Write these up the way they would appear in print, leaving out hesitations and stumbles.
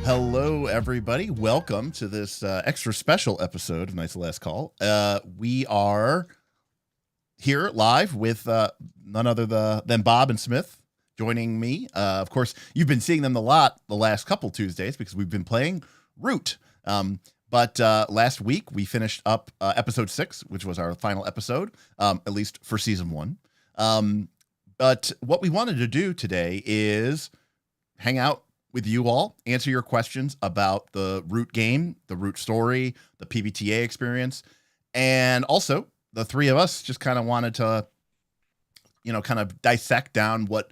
Hello, everybody. Welcome to this extra special episode of Night's the Last Call. We are here live with none other than Bob and Smith joining me. Of course, you've been seeing them a lot the last couple Tuesdays because we've been playing Root. But last week, we finished up episode 6, which was our final episode, at least for season 1. But what we wanted to do today is hang out with you all, answer your questions about the Root game, the Root story, the PbtA experience, and also the three of us just kind of wanted to, kind of dissect down what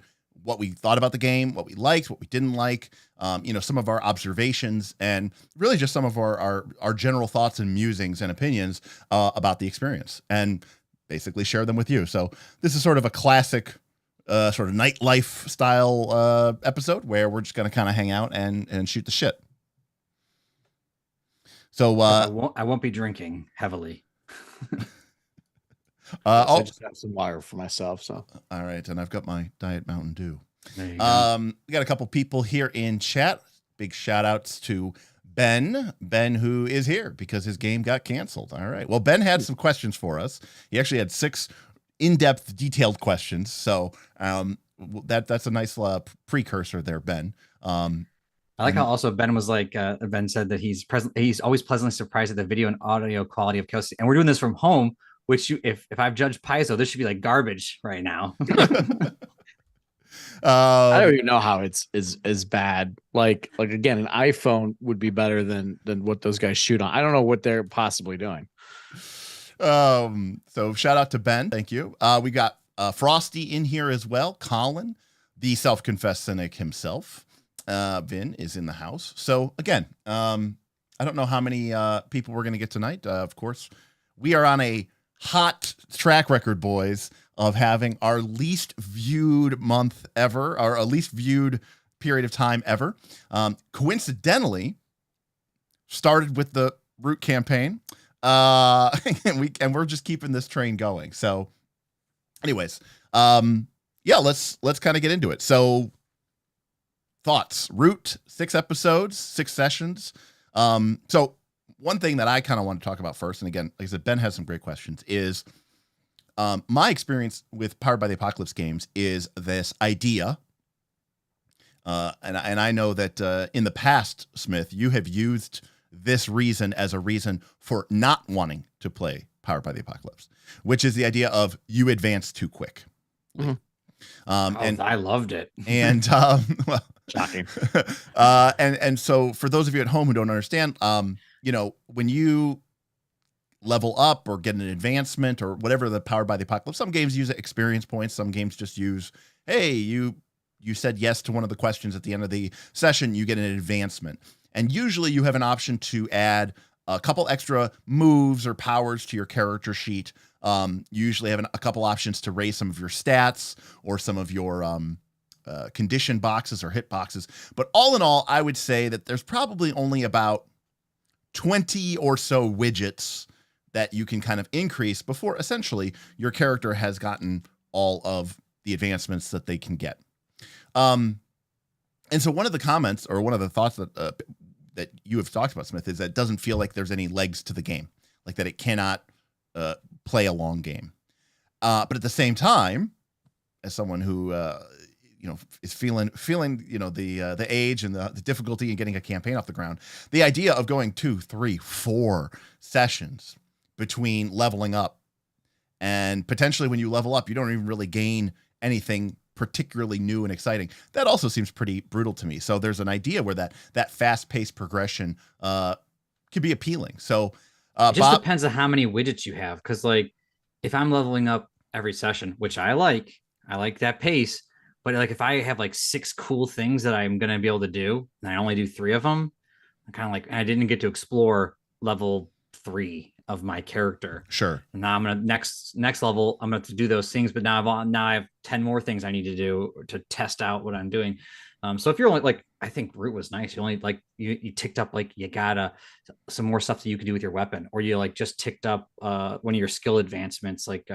we thought about the game, what we liked, what we didn't like, some of our observations, and really just some of our general thoughts and musings and opinions about the experience, and basically share them with you. So this is sort of a classic sort of nightlife style episode where we're just going to kind of hang out and shoot the shit. So I won't be drinking heavily. I just have some water for myself. So all right, and I've got my Diet Mountain Dew. There you go. We got a couple people here in chat. Big shout outs to Ben, who is here because his game got canceled. All right. Well, Ben had some questions for us. He actually had 6 in-depth, detailed questions. So that's a nice precursor there, Ben. I like how also Ben was like, Ben said that he's always pleasantly surprised at the video and audio quality of Kelsey. And we're doing this from home, which if I've judged Paizo, this should be like garbage right now. I don't even know how it's is bad. Like again, an iPhone would be better than what those guys shoot on. I don't know what they're possibly doing. So shout out to Ben. Thank you. We got Frosty in here as well. Colin, the self-confessed cynic himself. Vin is in the house. So again, I don't know how many people we're going to get tonight. Of course, we are on a hot track record, boys, of having our least viewed month ever, or our least viewed period of time ever. Coincidentally, started with the Root campaign. And we're just keeping this train going. So anyways, let's kind of get into it. So thoughts, Root, 6 episodes, 6 sessions. So one thing that I kind of want to talk about first, and again, like I said, Ben has some great questions, is my experience with Powered by the Apocalypse games is this idea. And I know that in the past, Smith, you have used this reason as a reason for not wanting to play Powered by the Apocalypse, which is the idea of you advance too quick. Mm-hmm. And I loved it. And well, Shocking. And so for those of you at home who don't understand, when you level up or get an advancement or whatever the Powered by the Apocalypse, some games use experience points. Some games just use, hey, you said yes to one of the questions at the end of the session, you get an advancement. And usually you have an option to add a couple extra moves or powers to your character sheet. You usually have a couple options to raise some of your stats or some of your condition boxes or hit boxes. But all in all, I would say that there's probably only about 20 or so widgets that you can kind of increase before essentially your character has gotten all of the advancements that they can get. And so one of the comments or one of the thoughts that you have talked about, Smith, is that it doesn't feel like there's any legs to the game, like that it cannot play a long game. But at the same time, as someone who is feeling the age and the difficulty in getting a campaign off the ground, the idea of going 2, 3, 4 sessions between leveling up, and potentially when you level up, you don't even really gain anything particularly new and exciting. That also seems pretty brutal to me. So there's an idea where that fast-paced progression could be appealing. So it just depends on how many widgets you have. Because like if I'm leveling up every session, which I like that pace. But like if I have like 6 cool things that I'm gonna be able to do, and I only do 3 of them, I'm kind of like, I didn't get to explore level 3 of my character. Sure. And now I'm gonna next level, I'm gonna have to do those things, but now I have 10 more things I need to do to test out what I'm doing. So if you're only like, I think Root was nice. You only like you ticked up like you got some more stuff that you can do with your weapon, or you like just ticked up one of your skill advancements, like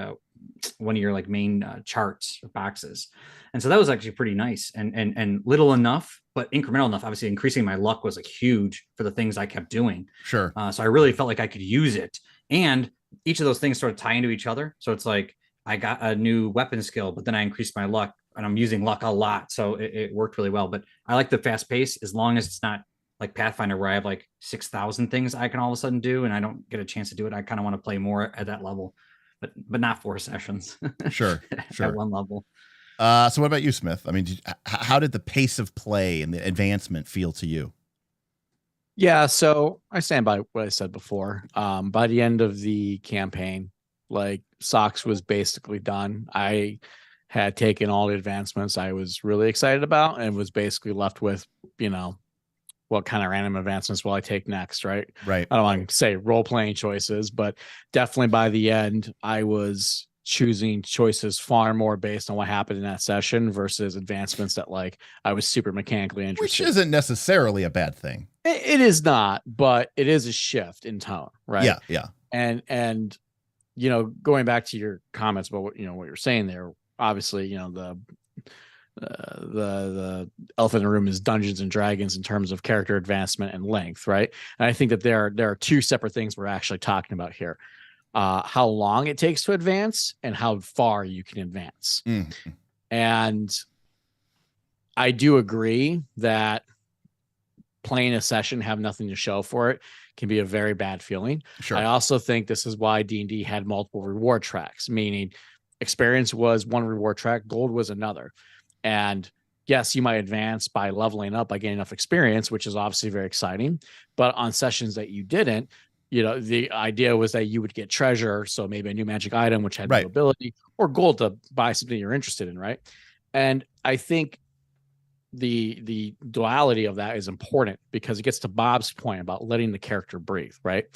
one of your like main charts or boxes. And so that was actually pretty nice and little enough, but incremental enough. Obviously, increasing my luck was like huge for the things I kept doing. Sure. So I really felt like I could use it, and each of those things sort of tie into each other. So it's like I got a new weapon skill, but then I increased my luck, and I'm using luck a lot. So it worked really well. But I like the fast pace as long as it's not like Pathfinder where I have like 6,000 things I can all of a sudden do, and I don't get a chance to do it. I kind of want to play more at that level, but not 4 sessions. Sure. At one level. So what about you, Smith? I mean, how did the pace of play and the advancement feel to you? Yeah, so I stand by what I said before. By the end of the campaign, like Socks was basically done. I had taken all the advancements I was really excited about and was basically left with, what kind of random advancements will I take next, right? Right. I don't want to say role-playing choices, but definitely by the end, I was choosing choices far more based on what happened in that session versus advancements that like I was super mechanically interested. Which isn't necessarily a bad thing. It is not, but it is a shift in tone, right? Yeah. And going back to your comments about what you're saying there, obviously, the elephant in the room is Dungeons and Dragons in terms of character advancement and length, right? And I think that there are 2 separate things we're actually talking about here. How long it takes to advance and how far you can advance. Mm-hmm. And I do agree that playing a session, have nothing to show for it, can be a very bad feeling. Sure. I also think this is why D&D had multiple reward tracks, meaning experience was one reward track, gold was another. And yes, you might advance by leveling up, by getting enough experience, which is obviously very exciting. But on sessions that you didn't, the idea was that you would get treasure, so maybe a new magic item, which had right. no ability, or gold to buy something you're interested in, right? And I think the duality of that is important because it gets to Bob's point about letting the character breathe, right?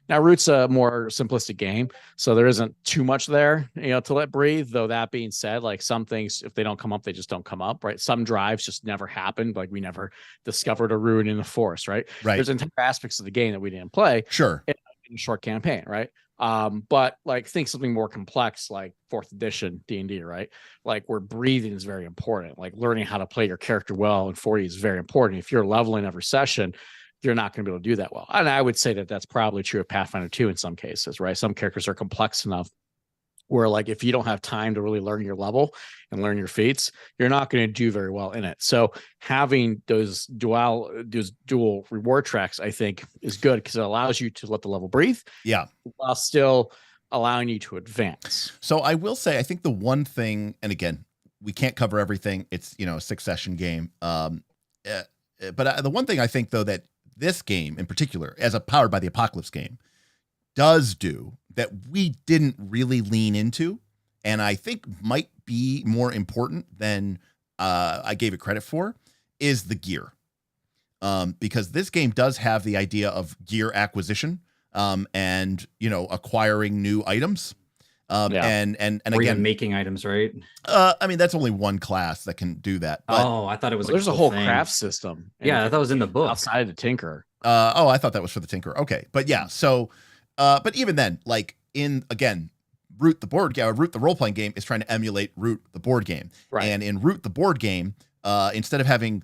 Now, Root's a more simplistic game, so there isn't too much there, to let breathe. Though that being said, like some things, if they don't come up, they just don't come up, right? Some drives just never happened. Like we never discovered a ruin in the forest, right? There's entire aspects of the game that we didn't play. Sure. In a short campaign, right? But like think something more complex, like 4th edition D&D, right? Like where breathing is very important. Like learning how to play your character well in 40 is very important. If you're leveling every session, they're not going to be able to do that well. And I would say that that's probably true of Pathfinder 2 in some cases, right? Some characters are complex enough where, like, if you don't have time to really learn your level and learn your feats, you're not going to do very well in it. So having those dual reward tracks, I think, is good because it allows you to let the level breathe. Yeah. While still allowing you to advance. So I will say, I think the one thing, and again, we can't cover everything. It's, a 6-session game. But the one thing I think, though, that this game in particular, as a Powered by the Apocalypse game, does do that we didn't really lean into, and I think might be more important than I gave it credit for, is the gear. Because this game does have the idea of gear acquisition and, acquiring new items. And again, making items, right? I mean, that's only one class that can do that. But, I thought it was. There's a whole craft system. Yeah, I thought it was in the book outside the Tinker. I thought that was for the Tinker. Okay, but yeah, so, but even then, like Root the role playing game is trying to emulate Root the board game, right? And in Root the board game, instead of having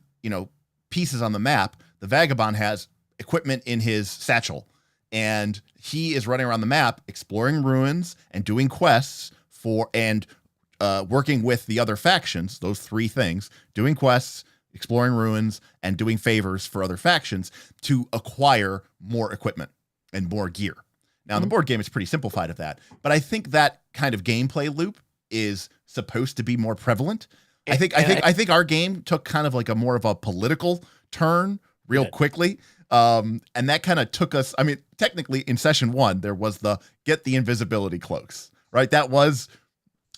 pieces on the map, the Vagabond has equipment in his satchel. And he is running around the map, exploring ruins and doing quests working with the other factions, those three things, doing quests, exploring ruins, and doing favors for other factions to acquire more equipment and more gear. Now, the board game is pretty simplified of that, but I think that kind of gameplay loop is supposed to be more prevalent. I think our game took kind of like a more of a political turn real quickly. And that kind of took us, I mean, technically in session 1, there was the get the invisibility cloaks, right? That was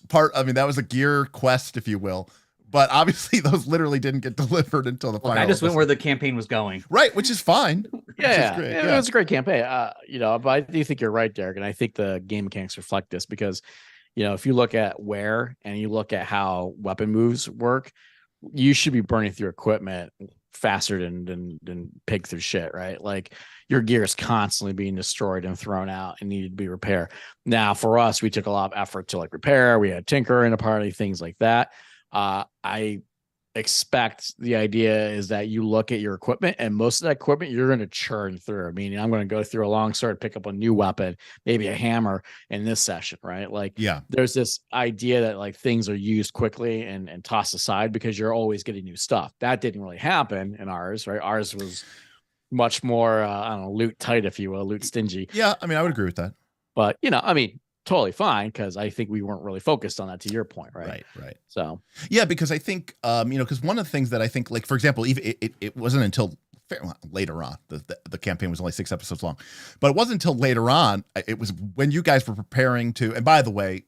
that was a gear quest, if you will. But obviously those literally didn't get delivered until the final. I just went where the campaign was going. Right, which is fine. Yeah, great. It was a great campaign. But I do think you're right, Derik. And I think the game mechanics reflect this because, if you look at wear and you look at how weapon moves work, you should be burning through equipment faster than pig through shit, right? Like your gear is constantly being destroyed and thrown out and needed to be repaired. Now, for us, we took a lot of effort to like repair. We had Tinker in a party, things like that. I expect the idea is that you look at your equipment and most of that equipment you're going to churn through. Meaning I'm going to go through a longsword, pick up a new weapon, maybe a hammer in this session, right? Like, there's this idea that like things are used quickly and tossed aside because you're always getting new stuff. That didn't really happen in ours, right? Ours was much more, loot tight, if you will, loot stingy. Yeah, I mean, I would agree with that. But, totally fine because I think we weren't really focused on that, to your point, right? Right. So yeah, because I think because one of the things that I think, like, for example, even it wasn't until later on, the campaign was only 6 episodes long, but it wasn't until later on, it was when you guys were preparing to, and by the way,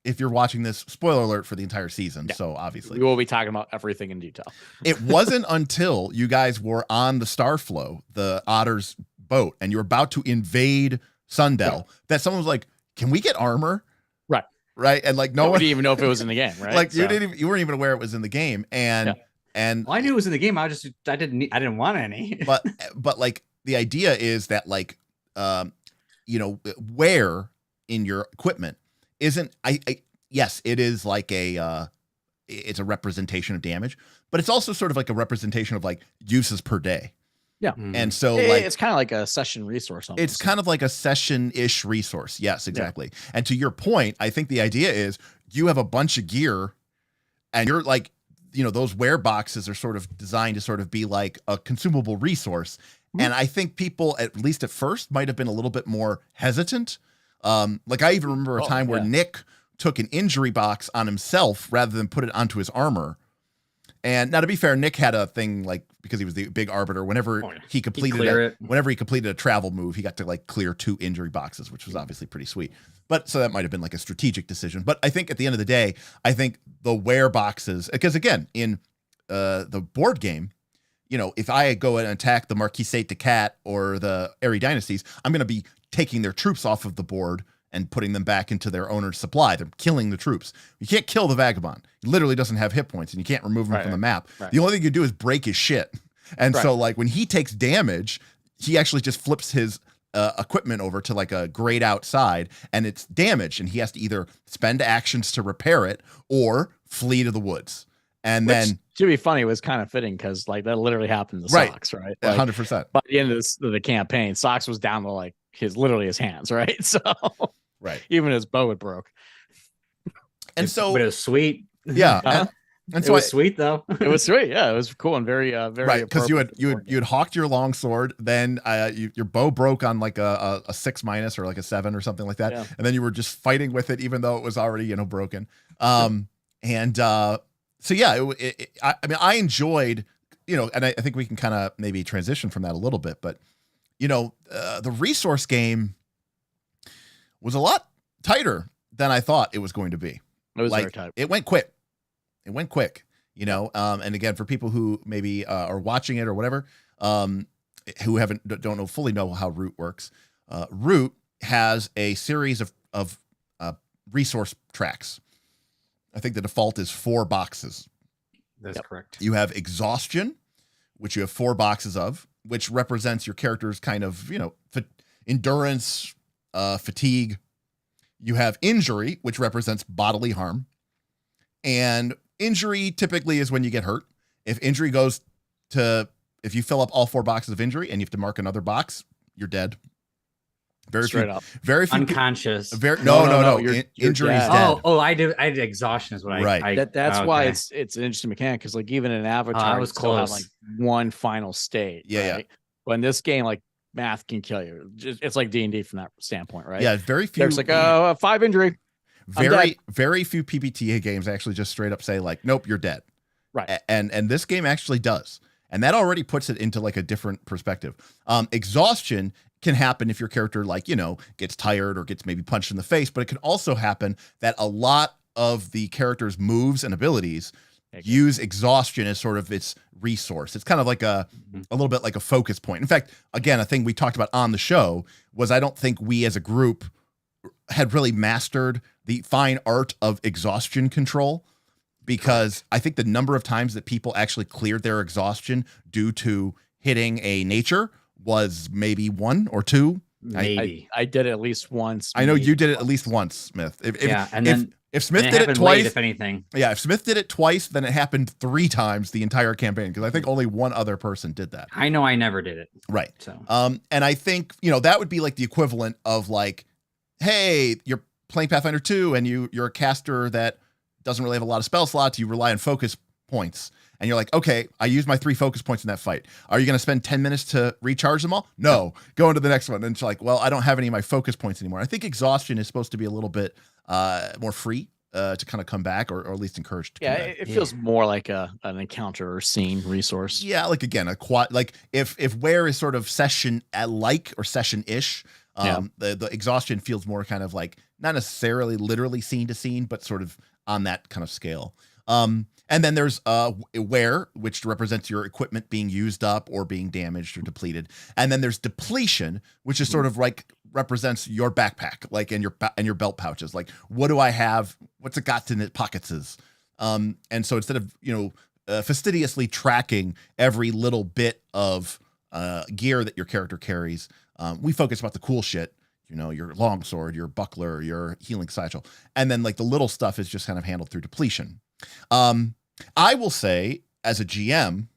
if you're watching this, spoiler alert for the entire season. Yeah. So obviously we will be talking about everything in detail. It wasn't until you guys were on the Starflow, the Otter's boat, and you were about to invade Sundell that someone was like, can we get armor? Right. And like, no one didn't even know if it was in the game, right? Like you weren't even aware it was in the game. And I knew it was in the game. I didn't want any. but like the idea is that like, wear in your equipment isn't, yes, it is like it's a representation of damage, but it's also sort of like a representation of like uses per day. Yeah. And so it's kind of like a session resource. Almost. It's kind of like a session-ish resource. Yes, exactly. Yeah. And to your point, I think the idea is you have a bunch of gear and you're like, those wear boxes are sort of designed to sort of be like a consumable resource. Mm-hmm. And I think people, at least at first, might have been a little bit more hesitant. Like I even remember a time where Nick took an injury box on himself rather than put it onto his armor. And now, to be fair, Nick had a thing like, because he was the big arbiter, whenever he completed a travel move, he got to like clear 2 injury boxes, which was obviously pretty sweet. But so that might have been like a strategic decision. But I think at the end of the day, I think the wear boxes, because again, in the board game, if I go and attack the Marquis de Cat or the Airy Dynasties, I'm going to be taking their troops off of the board and putting them back into their owner's supply. They're killing the troops. You can't kill the Vagabond. He literally doesn't have hit points, and you can't remove him from the map. Right. The only thing you do is break his shit. And so, like, when he takes damage, he actually just flips his equipment over to, like, a grade outside, and it's damaged, and he has to either spend actions to repair it or flee to the woods. And Which, then to be funny, was kind of fitting because like that literally happened to Right. Socks, right? Like, 100%. by the end of the campaign, Socks was down to like literally his hands, right? So Right. even his bow had broke. And so but it was sweet. yeah. Huh? And It so was sweet though. It was sweet. Yeah, it was cool and very right, because you appropriate had hawked your longsword, then your bow broke on like a 6- or like a 7 or something like that, Yeah. and then you were just fighting with it even though it was already broken. And so yeah, I mean I enjoyed, and I think we can kind of maybe transition from that a little bit, but the resource game was a lot tighter than I thought it was going to be. It was like, very tight. It went quick. And again, for people who maybe are watching it or whatever, who don't fully know how Root works, Root has a series of resource tracks. I think the default is 4 boxes. That's correct. You have exhaustion, which you have 4 boxes of, which represents your character's kind of, endurance, fatigue. You have injury, which represents bodily harm. And injury typically is when you get hurt. If you fill up all 4 boxes of injury and you have to mark another box, you're dead. Straight up. Very few Unconscious. No. You're Injury's dead. dead. I did exhaustion is what Right. That's why okay. it's an interesting mechanic because like even in Avatar, was you still have close. like one final state. Yeah, right? But in this game, like math can kill you. It's like D&D from that standpoint, right? Yeah, very few. There's like 5 injury. Very few PbtA games actually just straight up say like, nope, you're dead. Right. And this game actually does. And that already puts it into like a different perspective. Exhaustion can happen if your character gets tired or gets maybe punched in the face, but it can also happen that a lot of the character's moves and abilities use exhaustion as sort of its resource. It's kind of like a little bit like a focus point. In fact, again, a thing we talked about on the show was I don't think we as a group had really mastered the fine art of exhaustion control, because I think the number of times that people actually cleared their exhaustion due to hitting a nature was maybe 1 or 2. Maybe. I did it at least once. I know you did it at least once, Smith. If Smith it did it twice, late, if anything. Yeah, if Smith did it twice, then it happened 3 times the entire campaign, because I think only one other person did that. I know I never did it. Right. So and I think, that would be like the equivalent of like, hey, you're playing Pathfinder 2 and you're a caster that doesn't really have a lot of spell slots. You rely on focus points. And you're like, okay, I used my 3 focus points in that fight. Are you going to spend 10 minutes to recharge them all? No. Go into the next one. And it's like, well, I don't have any of my focus points anymore. I think exhaustion is supposed to be a little bit more free to kind of come back, or at least encouraged to come back. It feels more like an encounter or scene resource. Yeah, like again, a quad. Like if where is sort of session like or session-ish, the exhaustion feels more kind of like not necessarily literally scene to scene, but sort of on that kind of scale. And then there's wear, which represents your equipment being used up or being damaged or depleted. And then there's depletion, which is sort of like represents your backpack, like in your belt pouches. Like, what do I have? What's it got in its pockets? And so instead of fastidiously tracking every little bit of gear that your character carries, we focus about the cool shit. Your longsword, your buckler, your healing satchel, and then like the little stuff is just kind of handled through depletion. I will say, as a GM,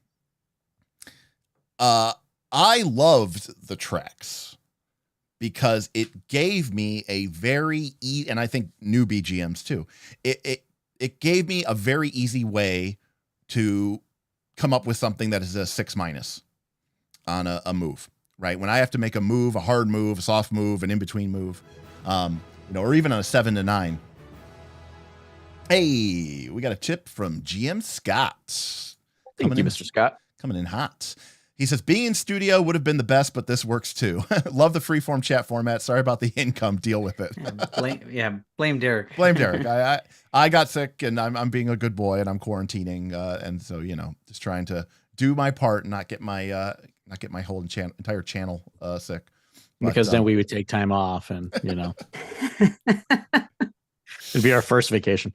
I loved the tracks because it gave me a very and I think newbie GMs too. It gave me a very easy way to come up with something that is a 6- on a move. Right, when I have to make a move, a hard move, a soft move, an in-between move, or even on a 7 to 9. Hey, we got a tip from GM Scott. Thank you, Mr. Scott. Coming in hot. He says, being in studio would have been the best, but this works too. Love the freeform chat format. Sorry about the income. Deal with it. Blame Derik. Blame Derik. I got sick and I'm being a good boy and I'm quarantining. And so, just trying to do my part and not get my whole entire channel sick. Because then we would take time off and, it'd be our first vacation.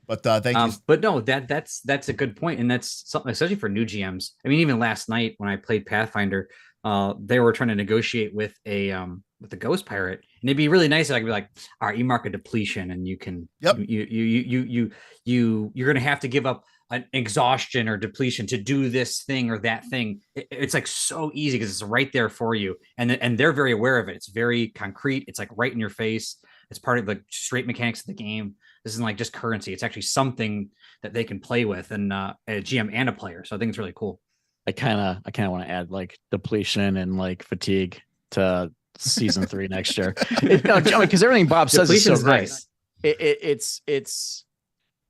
But thank you. But no, that's a good point. And that's something, especially for new GMs. I mean, even last night when I played Pathfinder, they were trying to negotiate with a ghost pirate. And it'd be really nice if I could be like, all right, you mark a depletion and you can, you're going to have to give up an exhaustion or depletion to do this thing or that thing. It's like so easy because it's right there for you, and they're very aware of it. It's very concrete. It's like right in your face. It's part of the straight mechanics of the game. This isn't like just currency. It's actually something that they can play with, and a GM and a player. So I think it's really cool. I kind of want to add like depletion and like fatigue to season 3 next year. Because everything Bob says is so nice. It's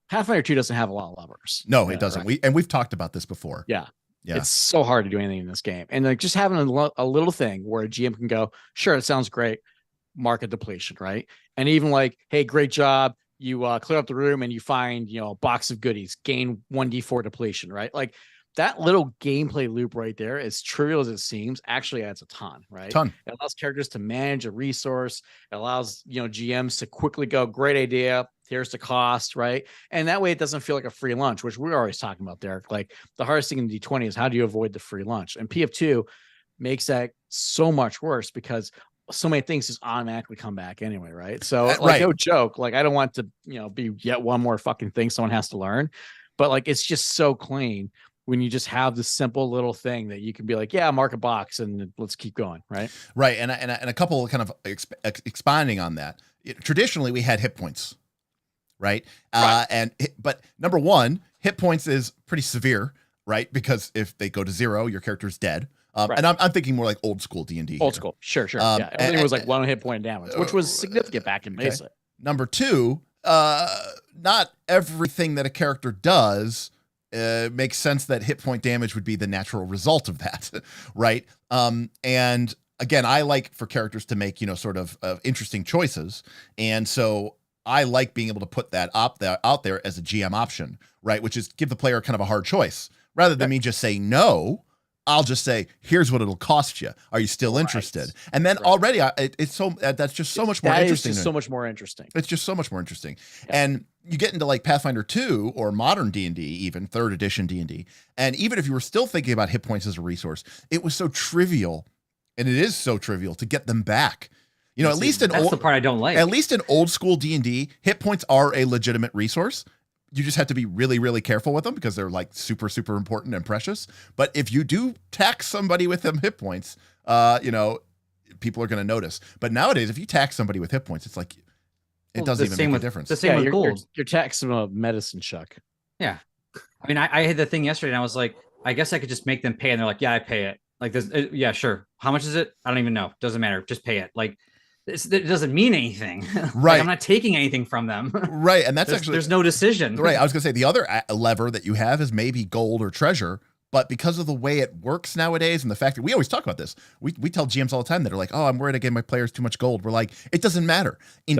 Pathfinder 2 doesn't have a lot of levers. No, it doesn't. Right? We've talked about this before. Yeah. It's so hard to do anything in this game. And like just having a little thing where a GM can go, sure, it sounds great. Market depletion, right? And even like, hey, great job. You clear up the room and you find, a box of goodies, gain 1d4 depletion, right? Like that little gameplay loop right there, as trivial as it seems, actually adds a ton, right? It allows characters to manage a resource. It allows, GMs to quickly go, great idea. Here's the cost, right? And that way it doesn't feel like a free lunch, which we're always talking about, Derik. Like the hardest thing in D20 is how do you avoid the free lunch? And PF2 makes that so much worse because so many things just automatically come back anyway, right? So like no joke, like I don't want to, be yet one more fucking thing someone has to learn, but like it's just so clean when you just have this simple little thing that you can be like, yeah, mark a box and let's keep going, right? Right, and a couple of kind of expanding on that. Traditionally, we had hit points, right? But number one, hit points is pretty severe, right? Because if they go to 0, your character's dead. And I'm thinking more like old school D&D. Old school. Sure. Yeah. Everything was like 1 hit point damage, which was significant back in basic. Number 2, not everything that a character does makes sense that hit point damage would be the natural result of that, right? And again, I like for characters to make, sort of interesting choices. And so I like being able to put that out there as a GM option, right? Which is give the player kind of a hard choice. Rather than me just saying no, I'll just say, here's what it'll cost you. Are you still interested? And then already it's so, that's just so much more interesting. So much more interesting. It's just so much more interesting. Yeah. And you get into like Pathfinder 2 or modern D&D, even 3rd edition D&D. And even if you were still thinking about hit points as a resource, it was so trivial. And it is so trivial to get them back. At least in that's the part I don't like. At least in old school D&D, hit points are a legitimate resource. You just have to be really, really careful with them because they're like super, super important and precious. But if you do tax somebody with them hit points, people are going to notice. But nowadays, if you tax somebody with hit points, it's like it doesn't even make a difference. The same with gold. You're taxing a medicine chuck. Yeah. I mean, I had the thing yesterday and I was like, I guess I could just make them pay. And they're like, yeah, I pay it. Like this. Yeah, sure. How much is it? I don't even know. Doesn't matter. Just pay it. Like, it doesn't mean anything. Right. Like, I'm not taking anything from them. Right. And that's there's no decision. Right. I was going to say the other lever that you have is maybe gold or treasure. But because of the way it works nowadays and the fact that we always talk about this, we tell GMs all the time that are like, oh, I'm worried I gave my players too much gold. We're like, it doesn't matter. In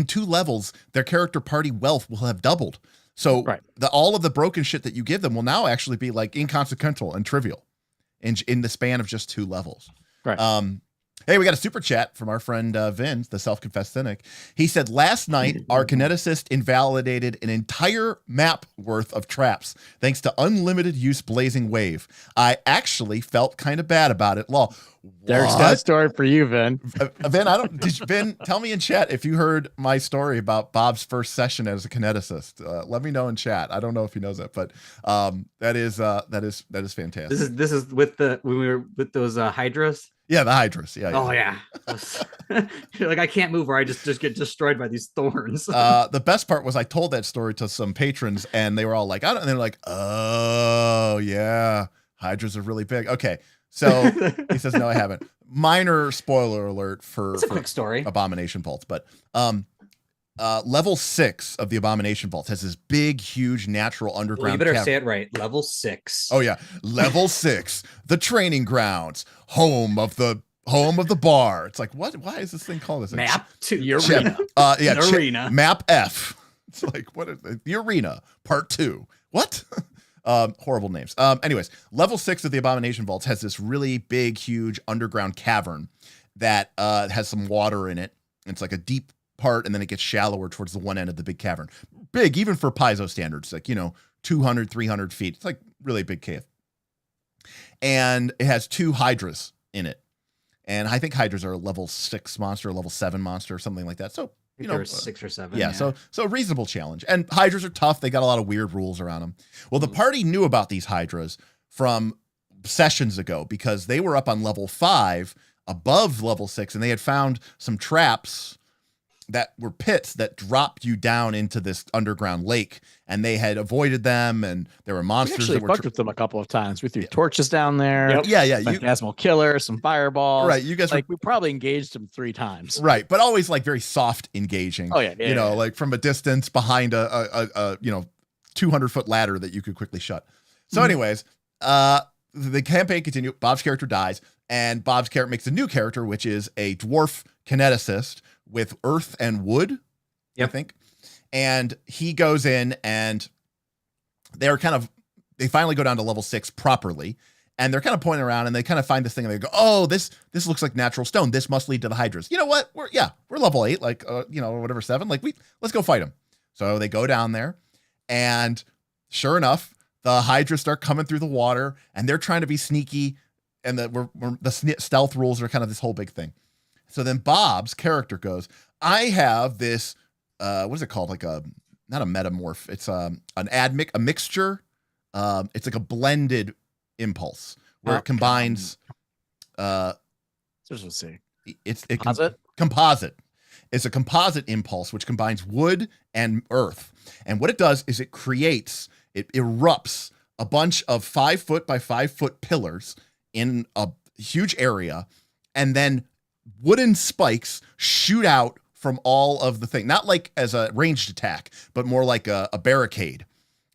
two levels, their character party wealth will have doubled. So all of the broken shit that you give them will now actually be like inconsequential and trivial in the span of just 2 levels. Right. Hey, we got a super chat from our friend Vin, the self-confessed cynic. He said, last night, our kineticist invalidated an entire map worth of traps thanks to unlimited use Blazing Wave. I actually felt kind of bad about it. Derik's got a story for you, Vin. Vin, Vin, tell me in chat if you heard my story about Bob's first session as a kineticist. Let me know in chat. I don't know if he knows it, but that is fantastic. This is when we were with those hydras. Yeah, the Hydras. Yeah. Oh yeah. You're like, I can't move, or I just get destroyed by these thorns. The best part was I told that story to some patrons, and they were all like, "I don't." And they're like, "Oh yeah, Hydras are really big." Okay, so he says, "No, I haven't." Minor spoiler alert for a quick story. Abomination Vaults, but level 6 of the Abomination Vault has this big, huge natural underground. You better say it right. Level 6. Oh yeah, level 6, the training grounds, home of the bar. It's like, what? Why is this thing called this? Map to the arena. Arena. Map F. It's like, what is it? The arena part 2? What? Horrible names. Anyways, level 6 of the Abomination Vaults has this really big, huge underground cavern that has some water in it. It's like a deep part, and then it gets shallower towards the one end of the big cavern. Big, even for Paizo standards, like, 200, 300 feet. It's like really big cave. And it has 2 Hydras in it. And I think Hydras are a level 6 monster, level 7 monster, something like that. So you there know, were 6 or 7. yeah, so a reasonable challenge. And hydras are tough. They got a lot of weird rules around them. Well, the party knew about these hydras from sessions ago because they were up on level 5 above level 6, and they had found some traps that were pits that dropped you down into this underground lake, and they had avoided them, and there were monsters We that were fucked with them a couple of times. We threw torches down there. Yep. Yeah, Phantasmal killer, some fireballs. Right, you guys like we probably engaged them 3 times. right, but always like very soft engaging. Oh yeah, you know, like from a distance behind a 200-foot ladder that you could quickly shut. So, anyways, the campaign continues. Bob's character dies, and Bob's character makes a new character, which is a dwarf kineticist with earth and wood, I think. And he goes in, and they finally go down to level 6 properly, and they're kind of pointing around, and they kind of find this thing, and they go, "Oh, this looks like natural stone. This must lead to the hydras. You know what? We're level 8, like whatever 7. Like let's go fight them." So they go down there, and sure enough, the hydras start coming through the water, and they're trying to be sneaky, and the stealth rules are kind of this whole big thing. So then Bob's character goes, "I have this, what is it called? Like not a metamorph. It's a mixture. It's like a blended impulse where it combines. Let's see. Composite. It's a composite impulse which combines wood and earth. And what it does is it erupts a bunch of 5 foot by 5 foot pillars in a huge area, and then wooden spikes shoot out from all of the thing, not like as a ranged attack, but more like a barricade.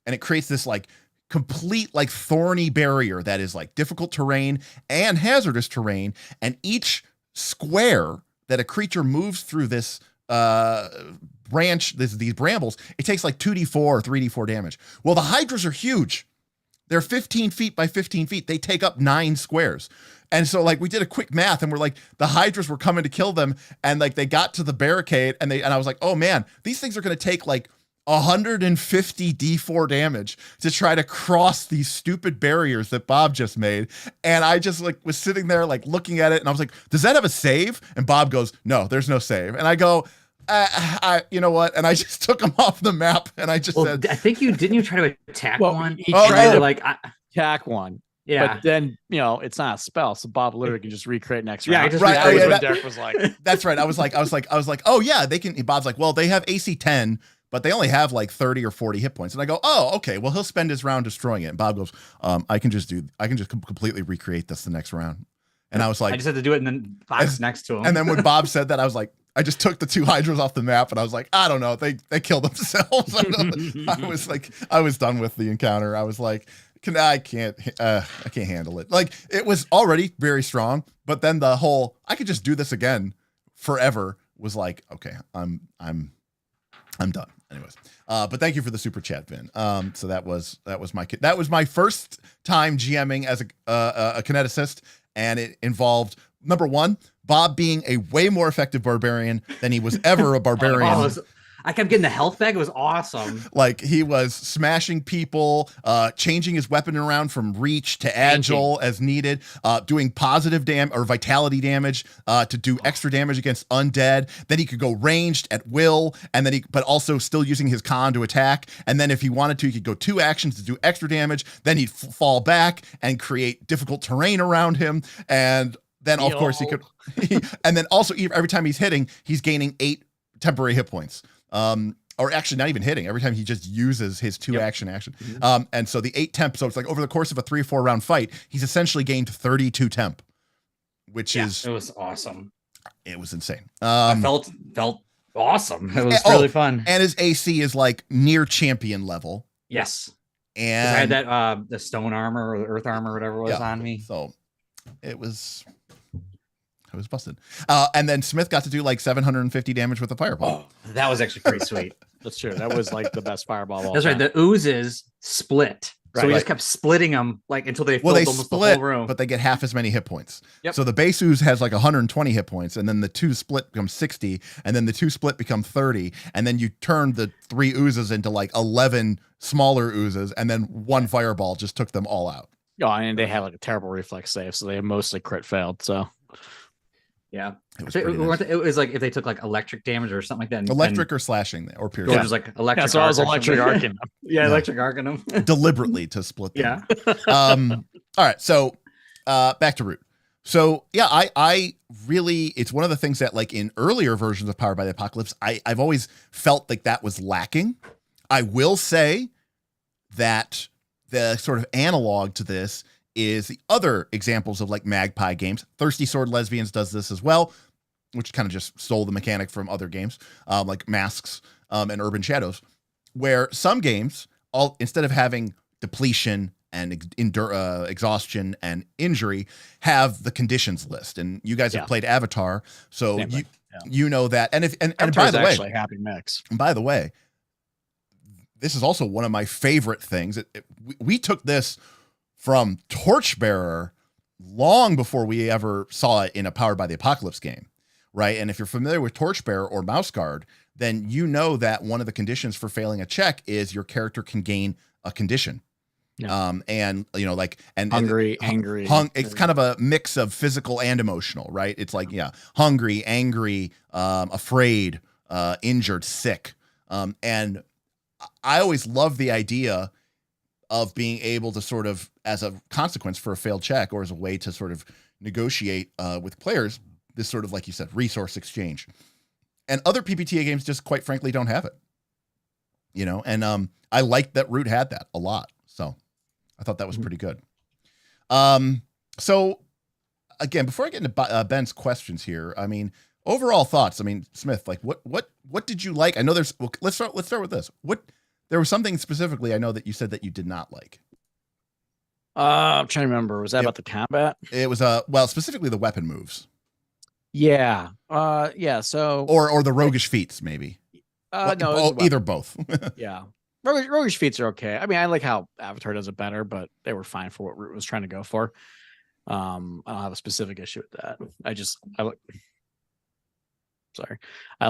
And it creates this like complete like thorny barrier that is like difficult terrain and hazardous terrain. And each square that a creature moves through this these brambles, it takes like 2d4 or 3d4 damage. Well, the hydras are huge. They're 15 feet by 15 feet. They take up 9 squares. And so like we did a quick math, and we're like, the hydras were coming to kill them, and like they got to the barricade, and I was like, oh man, these things are going to take like 150 d4 damage to try to cross these stupid barriers that Bob just made. And I just like was sitting there like looking at it, and I was like, does that have a save? And Bob goes, no, there's no save. And I go, you know what? And I just took him off the map, and I just said, I think you try to attack one. He tried to attack one. Yeah. But then, it's not a spell, so Bob literally can just recreate next round. Yeah, I just right. That was when Derik was like, that's right. I was like, oh yeah, they can. Bob's like, well, they have AC 10, but they only have like 30 or 40 hit points. And I go, oh, okay, well, he'll spend his round destroying it. And Bob goes, I can just completely recreate this the next round. And I was like, I just had to do it in the box next to him. And then when Bob said that, I was like, I just took the 2 hydras off the map, and I was like, I don't know, they killed themselves. I was done with the encounter. I was like, I can't handle it. Like, it was already very strong, but then the whole I could just do this again forever was like, okay, I'm done. Anyways, but thank you for the super chat, Vin. So that was my first time GMing as a kineticist, and it involved, number 1, Bob being a way more effective barbarian than he was ever a barbarian. I kept getting the health back. It was awesome. Like, he was smashing people, changing his weapon around from reach to agile as needed, doing positive or vitality damage to do extra damage against undead. Then he could go ranged at will, and then but also still using his con to attack. And then if he wanted to, he could go 2 actions to do extra damage. Then he'd fall back and create difficult terrain around him. And then, of course, he could. And then also, every time he's hitting, he's gaining 8 temporary hit points. Or actually not even hitting. Every time he just uses his 2 action. And so the 8 temp, so it's like over the course of a 3 or 4 round fight, he's essentially gained 32 temp, which is, it was awesome. It was insane. I felt awesome. It was really fun. And his AC is like near champion level. Yes. And I had that, the stone armor or the earth armor, whatever was on me. So it was busted. And then Smith got to do like 750 damage with a fireball. Oh, that was actually pretty sweet. That's true. That was like the best fireball. That's right. The oozes split. Right. So we just kept splitting them like until they filled almost the whole room. But they get half as many hit points. Yep. So the base ooze has like 120 hit points, and then the 2 split becomes 60, and then the 2 split become 30, and then you turn the 3 oozes into like 11 smaller oozes, and then 1 fireball just took them all out. Oh, and they had like a terrible reflex save, so they mostly crit failed. So Yeah. It was So pretty nice. it was like if they took like electric damage or something like that. Electric or slashing or George piercing. was like electric. Yeah, so I was arc or electric something. arcing them. Yeah, Yeah. electric arcing them. Deliberately to split them. Yeah. All right. So back to Root. So yeah, I really, it's one of the things that like in earlier versions of Powered by the Apocalypse, I've always felt like that was lacking. I will say that the sort of analog to this is the other examples of like Magpie Games. Thirsty Sword Lesbians does this as well, which kind of just stole the mechanic from other games, like Masks and Urban Shadows, where some games, instead of having depletion and exhaustion and injury, have the conditions list. And you guys have played Avatar, so you know that. And by the way, actually a happy mix. And by the way, this is also one of my favorite things. We took this from Torchbearer long before we ever saw it in a Powered by the Apocalypse game, right? And if you're familiar with Torchbearer or Mouse Guard, then you know that one of the conditions for failing a check is your character can gain a condition. Yeah. And you know, like hungry, angry. It's kind of a mix of physical and emotional, right? It's like, hungry, angry, afraid, injured, sick. And I always love the idea of being able to sort of, as a consequence for a failed check or as a way to sort of negotiate with players, this sort of, like you said, resource exchange. And other PbtA games just quite frankly don't have it, you know? And I like that Root had that a lot. So I thought that was pretty good. So again, before I get into Ben's questions here, I mean, overall thoughts. I mean, Smith, like what did you like? I know let's start with this. There was something specifically I know that you said that you did not like. I'm trying to remember. Was that about the combat? It was specifically the weapon moves. Yeah. Yeah. So or the roguish feats, maybe. No, either both. Yeah. Roguish feats are okay. I mean, I like how Avatar does it better, but they were fine for what Root was trying to go for. I don't have a specific issue with that. I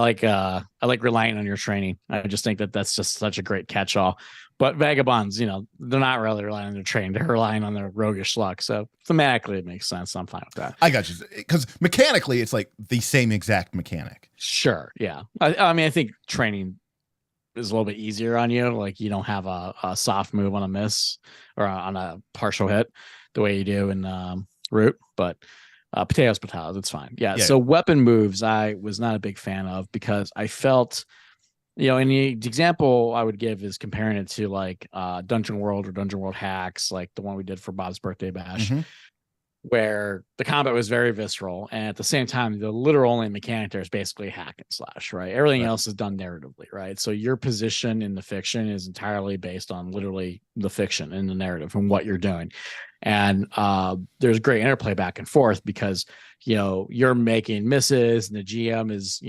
like relying on your training. I just think that that's just such a great catch-all. But Vagabonds, they're not really relying on their training. They're relying on their roguish luck. So thematically, it makes sense. I'm fine with that. I got you. Because mechanically, it's like the same exact mechanic. Sure. Yeah. I mean, I think training is a little bit easier on you. Like you don't have a soft move on a miss or on a partial hit the way you do in Root, but potatoes, it's fine. Yeah. So weapon moves, I was not a big fan of because I felt, and the example I would give is comparing it to like Dungeon World or Dungeon World Hacks, like the one we did for Bob's Birthday Bash, where the combat was very visceral. And at the same time, the literal only mechanic there is basically hack and slash, right? Everything else is done narratively, right? So your position in the fiction is entirely based on literally the fiction and the narrative and what you're doing. And there's great interplay back and forth because, you're making misses and the GM is,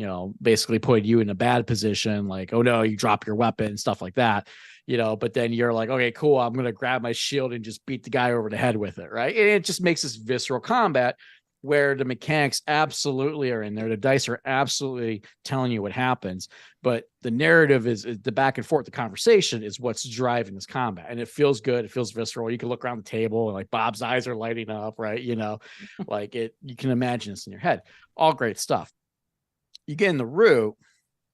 basically putting you in a bad position. Like, oh no, you drop your weapon, stuff like that, but then you're like, okay, cool. I'm going to grab my shield and just beat the guy over the head with it. Right. And it just makes this visceral combat where the mechanics absolutely are in there. The dice are absolutely telling you what happens, but the narrative is the back and forth. The conversation is what's driving this combat, and it feels good. It feels visceral. You can look around the table and like Bob's eyes are lighting up, right? Like it, you can imagine this in your head. All great stuff. You get in the Root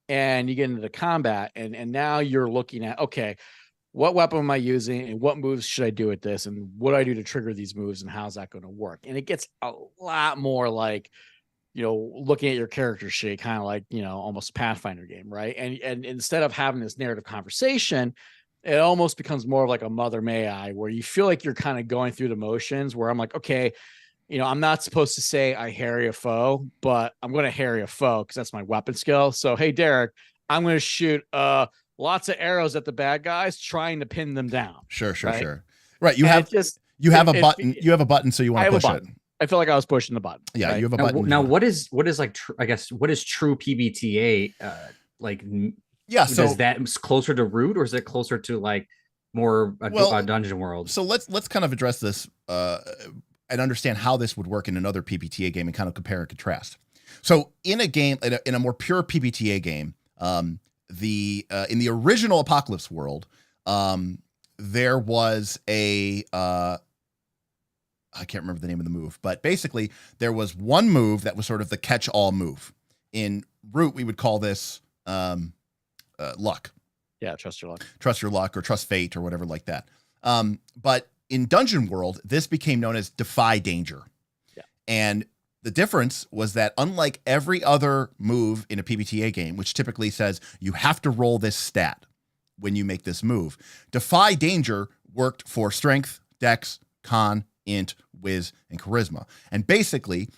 and you get into the combat and now you're looking at, okay, what weapon am I using and what moves should I do with this? And what do I do to trigger these moves and how's that going to work? And it gets a lot more like, looking at your character sheet, kind of like, almost a Pathfinder game. Right. And instead of having this narrative conversation, it almost becomes more of like a Mother May I, where you feel like you're kind of going through the motions where I'm like, okay, I'm not supposed to say I harry a foe, but I'm going to harry a foe because that's my weapon skill. So, hey, Derik, I'm going to shoot lots of arrows at the bad guys, trying to pin them down. Sure. Right. You have a button. You have a button, so you want to push it. I feel like I was pushing the button. Yeah, right? you have a button. Now, what is like? I guess what is true PbtA like? Yeah, so is that closer to Root or is it closer to like more Dungeon World? So let's kind of address this and understand how this would work in another PbtA game and kind of compare and contrast. So in a game, in a more pure PbtA game, in the original Apocalypse world, there was a I can't remember the name of the move, but basically there was one move that was sort of the catch-all move. In Root, we would call this luck. Yeah, trust your luck. Trust your luck or trust fate or whatever like that. But in Dungeon World, this became known as defy danger. Yeah. And the difference was that unlike every other move in a PbtA game, which typically says you have to roll this stat when you make this move, defy danger worked for strength, dex, con, int, whiz, and charisma. And basically,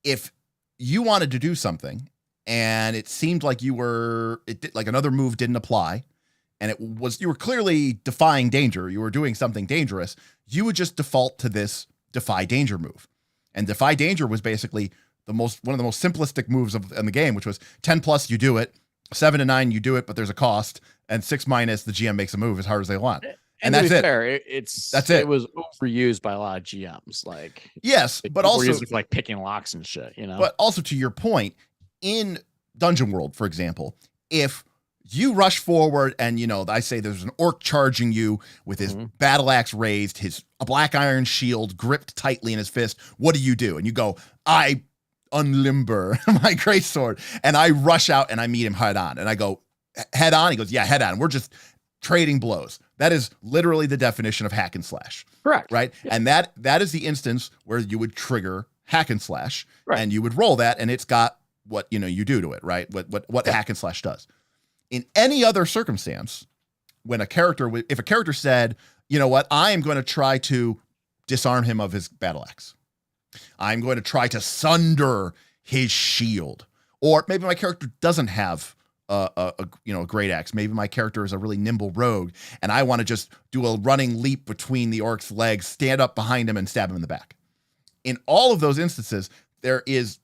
if you wanted to do something and it seemed like like another move didn't apply, and you were clearly defying danger, you were doing something dangerous, you would just default to this defy danger move. And defy danger was basically one of the most simplistic moves in the game, which was 10 plus, you do it, 7 to 9, you do it, but there's a cost, and 6 minus, the GM makes a move as hard as they want. And that's it. Fair, that's it. It was overused by a lot of GMs. Like, yes, but also used it for like picking locks and shit, you know. But also to your point, in Dungeon World, for example, if you rush forward and I say there's an orc charging you with his battle axe raised, his black iron shield gripped tightly in his fist, what do? And you go, I unlimber my greatsword, and I rush out and I meet him head on, and I go, head on? He goes, yeah, head on. We're just trading blows. That is literally the definition of hack and slash. Correct. Right. Yeah. And that is the instance where you would trigger hack and slash, and you would roll that, and it's got what you do to it, right? What hack and slash does. In any other circumstance, when if a character said, you know what, I am going to try to disarm him of his battle axe, I'm going to try to sunder his shield, or maybe my character doesn't have a great axe. Maybe my character is a really nimble rogue, and I want to just do a running leap between the orc's legs, stand up behind him, and stab him in the back. In all of those instances, there is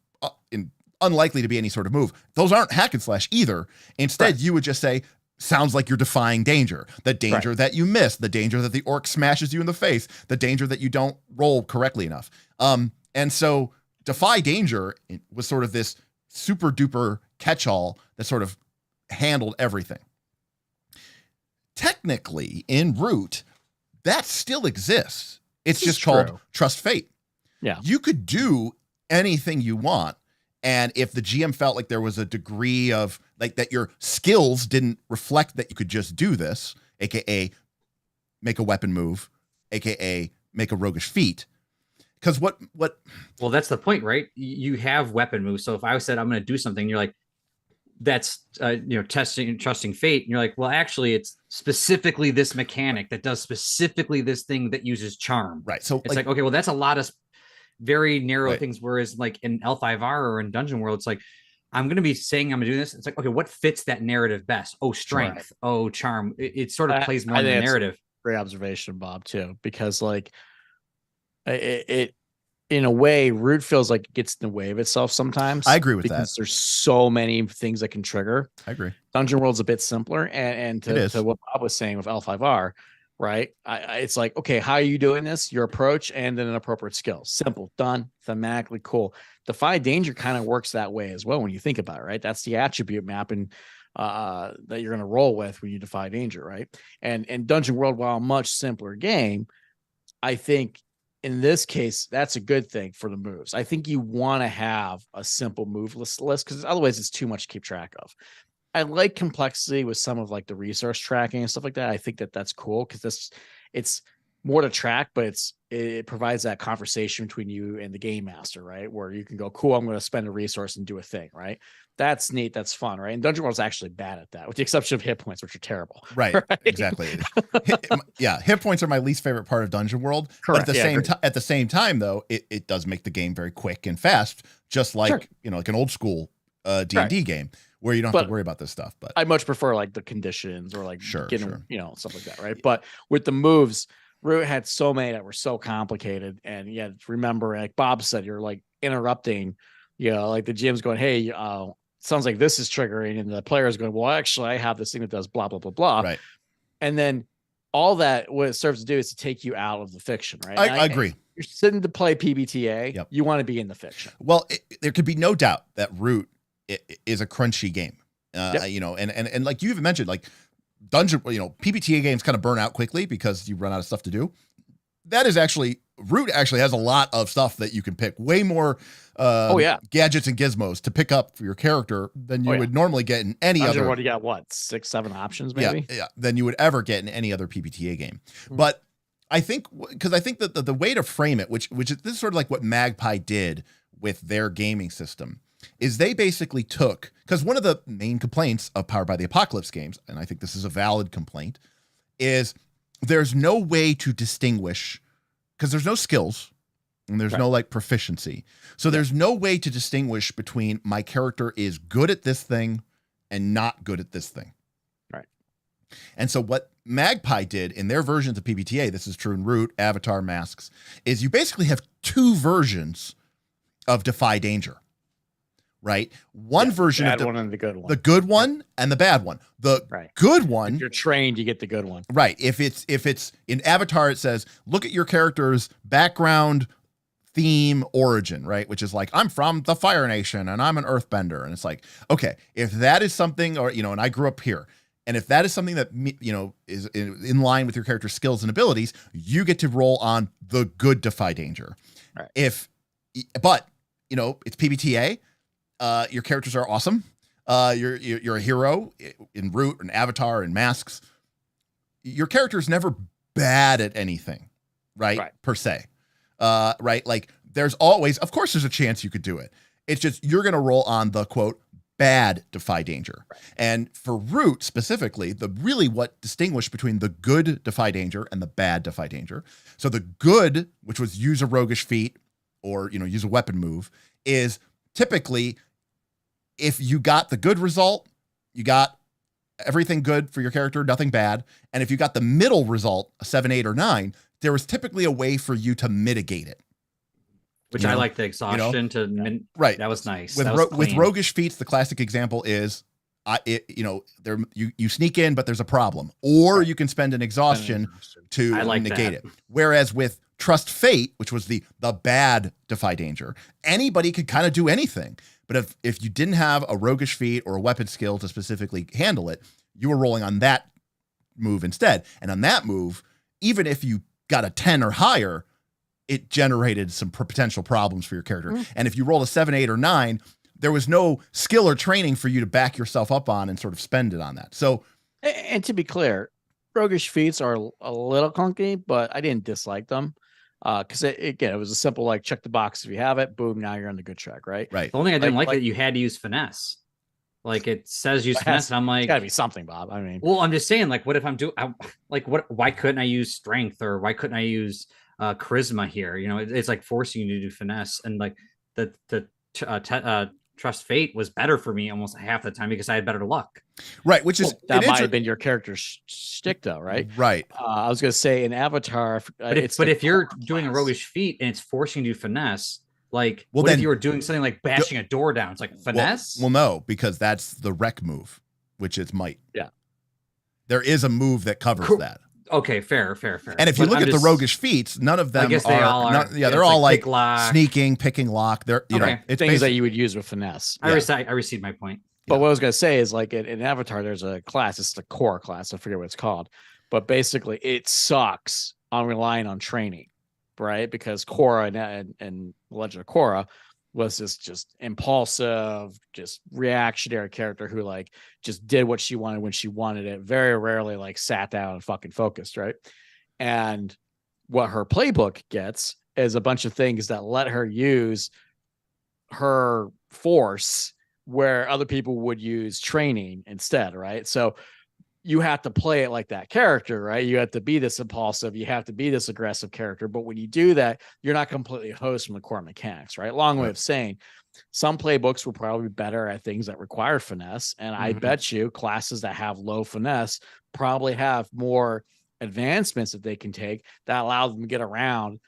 unlikely to be any sort of move. Those aren't hack and slash either. Instead, you would just say, sounds like you're defying danger. The danger that you miss, the danger that the orc smashes you in the face, the danger that you don't roll correctly enough. And so defy danger was sort of this super duper catch-all that sort of handled everything. Technically, in Root, that still exists. It's just called Trust Fate. Yeah. You could do anything you want. And if the GM felt like there was a degree of like that your skills didn't reflect that you could just do this, aka make a weapon move, aka make a roguish feat. Because what well, that's the point, right? You have weapon moves. So if I said I'm going to do something, you're like, that's trusting fate, and you're like, well, actually it's specifically this mechanic that does specifically this thing that uses charm, right? So it's like okay, well, that's a lot of very narrow things, whereas like in L5R or in Dungeon World, it's like I'm going to be saying I'm going to do this. It's like, okay, what fits that narrative best? Oh, strength. Right. Oh, charm. It sort of plays more in the narrative. Great observation, Bob, too, because like it in a way, Root feels like it gets in the way of itself sometimes. I agree with that. Because there's so many things that can trigger. I agree. Dungeon World's a bit simpler. And to what Bob was saying with L5R, right? It's like, okay, how are you doing this? Your approach and then an appropriate skill. Simple, done, thematically cool. Defy Danger kind of works that way as well when you think about it, right? That's the attribute map and that you're going to roll with when you Defy Danger, right? And Dungeon World, while a much simpler game, I think in this case, that's a good thing for the moves. I think you want to have a simple move list because otherwise it's too much to keep track of. I like complexity with some of like the resource tracking and stuff like that. I think that's cool because it's more to track, but it provides that conversation between you and the game master, right? Where you can go, cool, I'm going to spend a resource and do a thing, right? That's neat. That's fun, right? And Dungeon World is actually bad at that, with the exception of hit points, which are terrible. Right? Exactly. Hit points are my least favorite part of Dungeon World. Correct. But at the same time, though, it does make the game very quick and fast, just like like an old school D&D game where you don't have to worry about this stuff. But I much prefer like the conditions or like getting stuff like that, right? But with the moves, Root had so many that were so complicated, and remember, like Bob said, you're like interrupting, like the GM's going, hey, sounds like this is triggering, and the player is going, well, actually, I have this thing that does blah blah blah blah, right? And then all that what it serves to do is to take you out of the fiction, right? I agree. You're sitting to play PbtA. Yep. You want to be in the fiction. Well, there could be no doubt that Root is a crunchy game, and like you even mentioned, like Dungeon, PbtA games kind of burn out quickly because you run out of stuff to do. that is actually, Root actually has a lot of stuff that you can pick, way more gadgets and gizmos to pick up for your character than you would normally get in any other. What, you got what, 6, 7 options maybe? Yeah, than you would ever get in any other PbtA game. But I think, because I think that the way to frame it, which is, this is sort of like what Magpie did with their gaming system, is they basically took, because one of the main complaints of Powered by the Apocalypse games, and I think this is a valid complaint, is there's no way to distinguish, because there's no skills and there's no like proficiency. So there's no way to distinguish between my character is good at this thing and not good at this thing. Right. And so what Magpie did in their versions of PbtA, this is true in Root, Avatar, Masks, is you basically have two versions of Defy Danger. Right? One version of the one and the good one. The good one and the bad one. The good one. If you're trained, you get the good one. Right. If it's in Avatar, it says, look at your character's background, theme, origin, right? Which is like, I'm from the Fire Nation and I'm an earthbender. And it's like, okay, if that is something, or, and I grew up here, and if that is something that, is in line with your character's skills and abilities, you get to roll on the good Defy Danger. Right. But it's PbtA. Your characters are awesome. You're a hero in Root and Avatar and Masks. Your character is never bad at anything, right? Per se. Right? Like there's always, of course, there's a chance you could do it. It's just, you're going to roll on the quote, bad Defy Danger. Right. And for Root specifically, what distinguished between the good Defy Danger and the bad Defy Danger. So the good, which was use a roguish feat or, use a weapon move, is typically, if you got the good result, you got everything good for your character, nothing bad. And if you got the middle result, a 7, 8, or 9, there was typically a way for you to mitigate it. Which I like the exhaustion right. That was nice. With roguish feats, the classic example is, you sneak in, but there's a problem, or you can spend an exhaustion to negate it. Whereas with Trust Fate, which was the bad Defy Danger, anybody could kind of do anything. But if you didn't have a roguish feat or a weapon skill to specifically handle it, you were rolling on that move instead. And on that move, even if you got a 10 or higher, it generated some potential problems for your character. And if you rolled a 7, 8, or 9, there was no skill or training for you to back yourself up on and sort of spend it on that. So, and to be clear, roguish feats are a little clunky, but I didn't dislike them. Because it was a simple, like, check the box if you have it, boom, now you're on the good track, right? Right. The only thing I didn't like that you had to use finesse. Like, it says use finesse, and I'm like, it's gotta be something, Bob. I mean, well, I'm just saying, like, what if I'm why couldn't I use strength, or why couldn't I use charisma here? It's like forcing you to do finesse, and like the Trust Fate was better for me almost half the time because I had better luck. Right, which is that might have been your character's shtick, though, right? Right. I was gonna say in Avatar, but if you're doing a roguish feat and it's forcing you to finesse, like, what if you were doing something like bashing a door down? It's like finesse. Well, no, because that's the wreck move, which is might. Yeah, there is a move that covers that. Okay, fair. And if you look at the roguish feats, none of them they all are. They're all like sneaking, picking lock. They're it's things that you would use with finesse. I received my point. But what I was gonna say is, like, in Avatar, there's a class. It's the core class. I forget what it's called, but basically, it sucks on relying on training, right? Because Korra and Legend of Korra was this just impulsive, just reactionary character who, like, just did what she wanted when she wanted it. Very rarely, like, sat down and fucking focused, right? And what her playbook gets is a bunch of things that let her use her force where other people would use training instead, right? So you have to play it like that character, right? You have to be this impulsive, you have to be this aggressive character. But when you do that, you're not completely host from the core mechanics, right? Long way of saying, some playbooks will probably be better at things that require finesse. And I bet you classes that have low finesse probably have more advancements that they can take that allow them to get around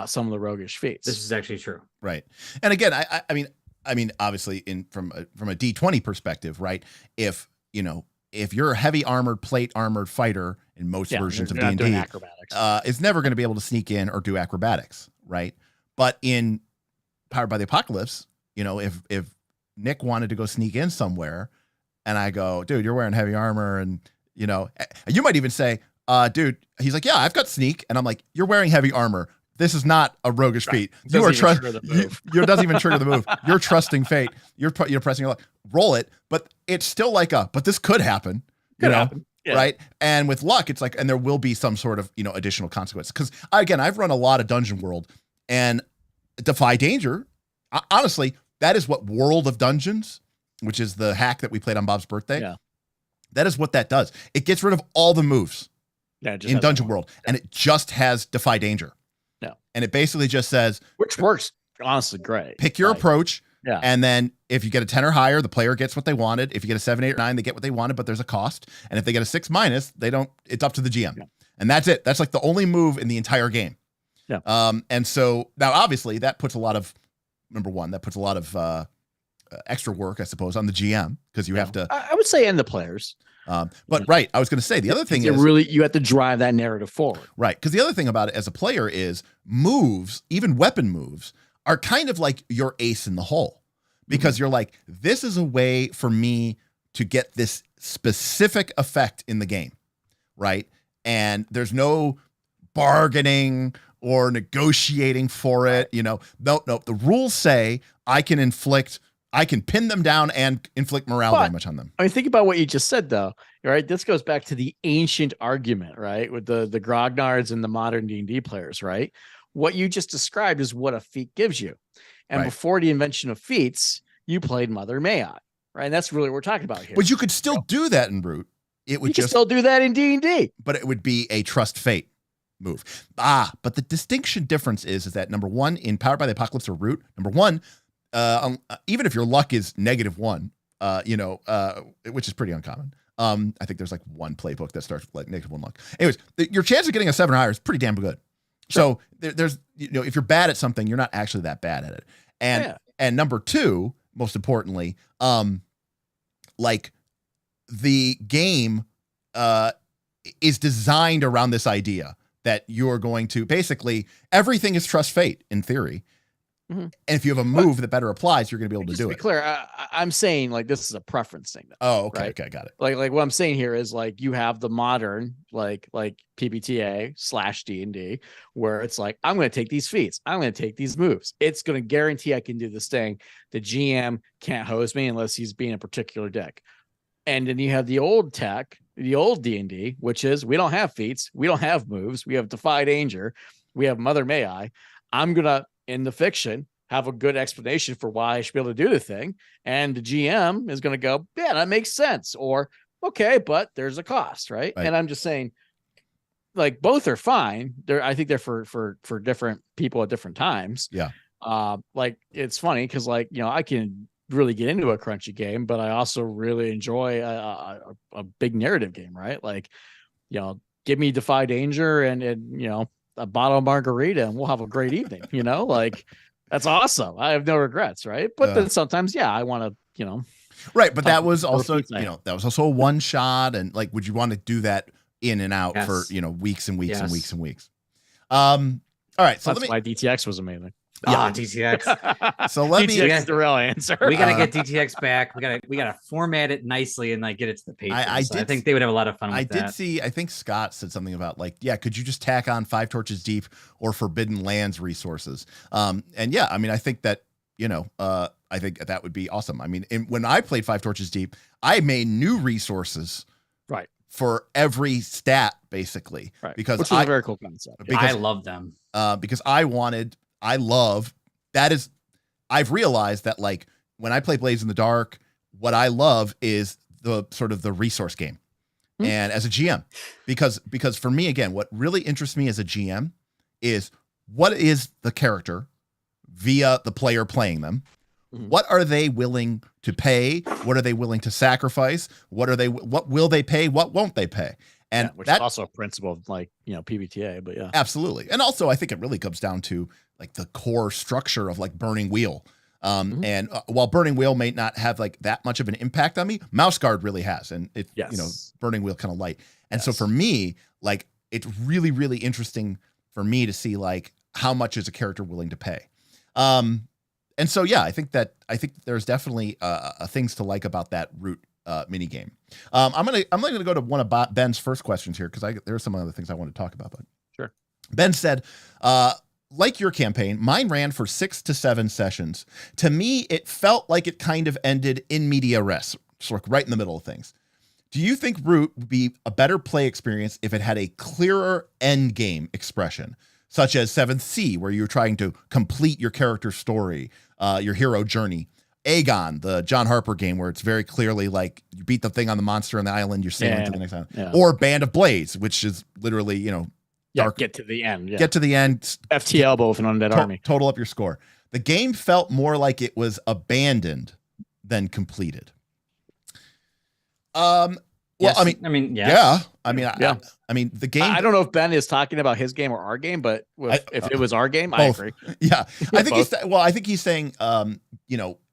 some of the roguish feats. This is actually true. Right. And again, I mean, obviously from a D20 perspective, right? If you're a heavy armored, plate armored fighter in most versions of D&D, it's never going to be able to sneak in or do acrobatics, right? But in Powered by the Apocalypse, if Nick wanted to go sneak in somewhere and I go, dude, you're wearing heavy armor, and you might even say, dude, he's like, yeah, I've got sneak. And I'm like, you're wearing heavy armor. This is not a roguish feat. You are trusting. You doesn't even trigger the move. You're trusting fate. You're pressing your luck. Roll it, but it's still like but this could happen. Could happen. Yeah. Right. And with luck, it's like, and there will be some sort of, additional consequence. Because again, I've run a lot of Dungeon World, and Defy Danger, honestly, that is what World of Dungeons, which is the hack that we played on Bob's birthday. Yeah. That is what that does. It gets rid of all the moves in Dungeon World, and it just has Defy Danger. Yeah. And it basically just says, which works honestly great. Pick your approach. Yeah. And then if you get a 10 or higher, the player gets what they wanted. If you get a 7, 8, or 9, they get what they wanted, but there's a cost. And if they get a 6-, they don't, it's up to the GM. Yeah. And that's it. That's like the only move in the entire game. Yeah. And so now obviously that puts a lot of, number one, that puts a lot of extra work, I suppose, on the GM, because you have to, I would say, and the players. But right, I was going to say the other thing is really, you have to drive that narrative forward. Right. Because the other thing about it as a player is moves, even weapon moves, are kind of like your ace in the hole, because you're like, this is a way for me to get this specific effect in the game. Right. And there's no bargaining or negotiating for it. No. The rules say I can pin them down and inflict morale damage on them. I mean, think about what you just said, though. Right. This goes back to the ancient argument, right, with the grognards and the modern D&D players, right? What you just described is what a feat gives you. And before the invention of feats, you played Mother May I, right? And that's really what we're talking about here. But you could still do that in Root. You could still do that in D&D. But it would be a trust fate move. But the distinction difference is that, number one, in Powered by the Apocalypse or Root, number one, even if your luck is -1, which is pretty uncommon. I think there's like one playbook that starts with like -1 luck. Anyways, your chance of getting a 7 or higher is pretty damn good. Sure. So there's, if you're bad at something, you're not actually that bad at it. And number two, most importantly, like the game is designed around this idea that you're going to basically, everything is trust fate in theory. And if you have a move that better applies, you're going to be able to do it. To be clear, I'm saying like this is a preference thing. Though, oh, okay, right? okay, got it. Like what I'm saying here is like you have the modern like PbtA/D&D where it's like I'm going to take these feats, I'm going to take these moves. It's going to guarantee I can do this thing. The GM can't hose me unless he's being a particular dick. And then you have the old tech, the old D&D, which is we don't have feats, we don't have moves, we have Defy Danger, we have Mother May I. I'm gonna, in the fiction, have a good explanation for why I should be able to do the thing. And the GM is going to go, yeah, that makes sense. Or, okay, but there's a cost, right? And I'm just saying, like, both are fine. I think they're for different people at different times. Yeah. Like, it's funny because, like, I can really get into a crunchy game, but I also really enjoy a big narrative game, right? Like, give me Defy Danger and a bottle of margarita and we'll have a great evening, like that's awesome. I have no regrets. Right. But then sometimes, I want to, right. But that was also, that was also a one shot. And like, would you want to do that in and out for, weeks and weeks and weeks and weeks? All right. So that's why DTX was amazing. Yeah, DTX. So let DTX is the real answer. We gotta get DTX back. We gotta format it nicely and like get it to the page. I think they would have a lot of fun with that. I think Scott said something about like, could you just tack on 5 Torches Deep or Forbidden Lands resources? And I mean, I think that, I think that would be awesome. I mean, when I played 5 Torches Deep, I made new resources. Right. For every stat, basically. Right. Because which is a very cool concept. I love them. Because I've realized that like when I play Blades in the Dark, what I love is the sort of the resource game. And as a GM, because for me, again, what really interests me as a GM is what is the character via the player playing them? What are they willing to pay? What are they willing to sacrifice? What will they pay? What won't they pay? And which is also a principle of like, PbtA, but yeah. Absolutely. And also I think it really comes down to like the core structure of like Burning Wheel. And while Burning Wheel may not have like that much of an impact on me, Mouse Guard really has. And it, Burning Wheel kind of light. And so for me, like, it's really, really interesting for me to see like how much is a character willing to pay. And so, I think there's definitely things to like about that Root mini game. I'm gonna go to one of Ben's first questions here because there are some other things I want to talk about. But sure. Ben said, like your campaign, mine ran for 6 to 7 sessions. To me, it felt like it kind of ended in media res, sort of right in the middle of things. Do you think Root would be a better play experience if it had a clearer end game expression, such as 7th Sea, where you're trying to complete your character story, your hero journey? Aegon, the John Harper game, where it's very clearly like you beat the thing on the monster on the island, you're sailing to the next island. Yeah. Or Band of Blades, which is literally, dark. Get to the end. Yeah. Get to the end. FT elbow with an undead army. Total up your score. The game felt more like it was abandoned than completed. Well, yes. I mean, yeah. I mean, the game. I don't know if Ben is talking about his game or our game, but if it was our game, I agree. Yeah, I think he's saying,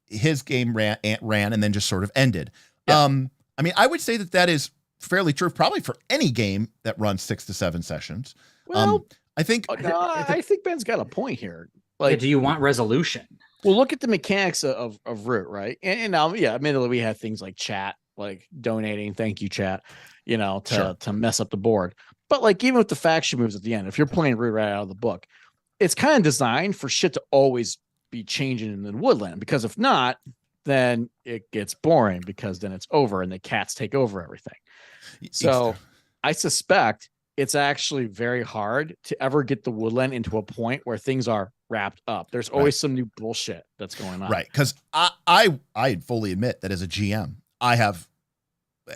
his game ran and then just sort of ended. Yeah. I mean, I would say that is fairly true, probably for any game that runs 6 to 7 sessions. Well, I think I think Ben's got a point here. Like, do you want resolution? Well, look at the mechanics of Root, right? And now, admittedly, we have things like chat, like donating, thank you, chat, to mess up the board. But like even with the faction moves at the end, if you're playing Root right out of the book, it's kind of designed for shit to always be changing in the woodland, because if not, then it gets boring, because then it's over and the cats take over everything. So I suspect it's actually very hard to ever get the woodland into a point where things are wrapped up. There's always some new bullshit that's going on. Right. Because I fully admit that as a GM, I have,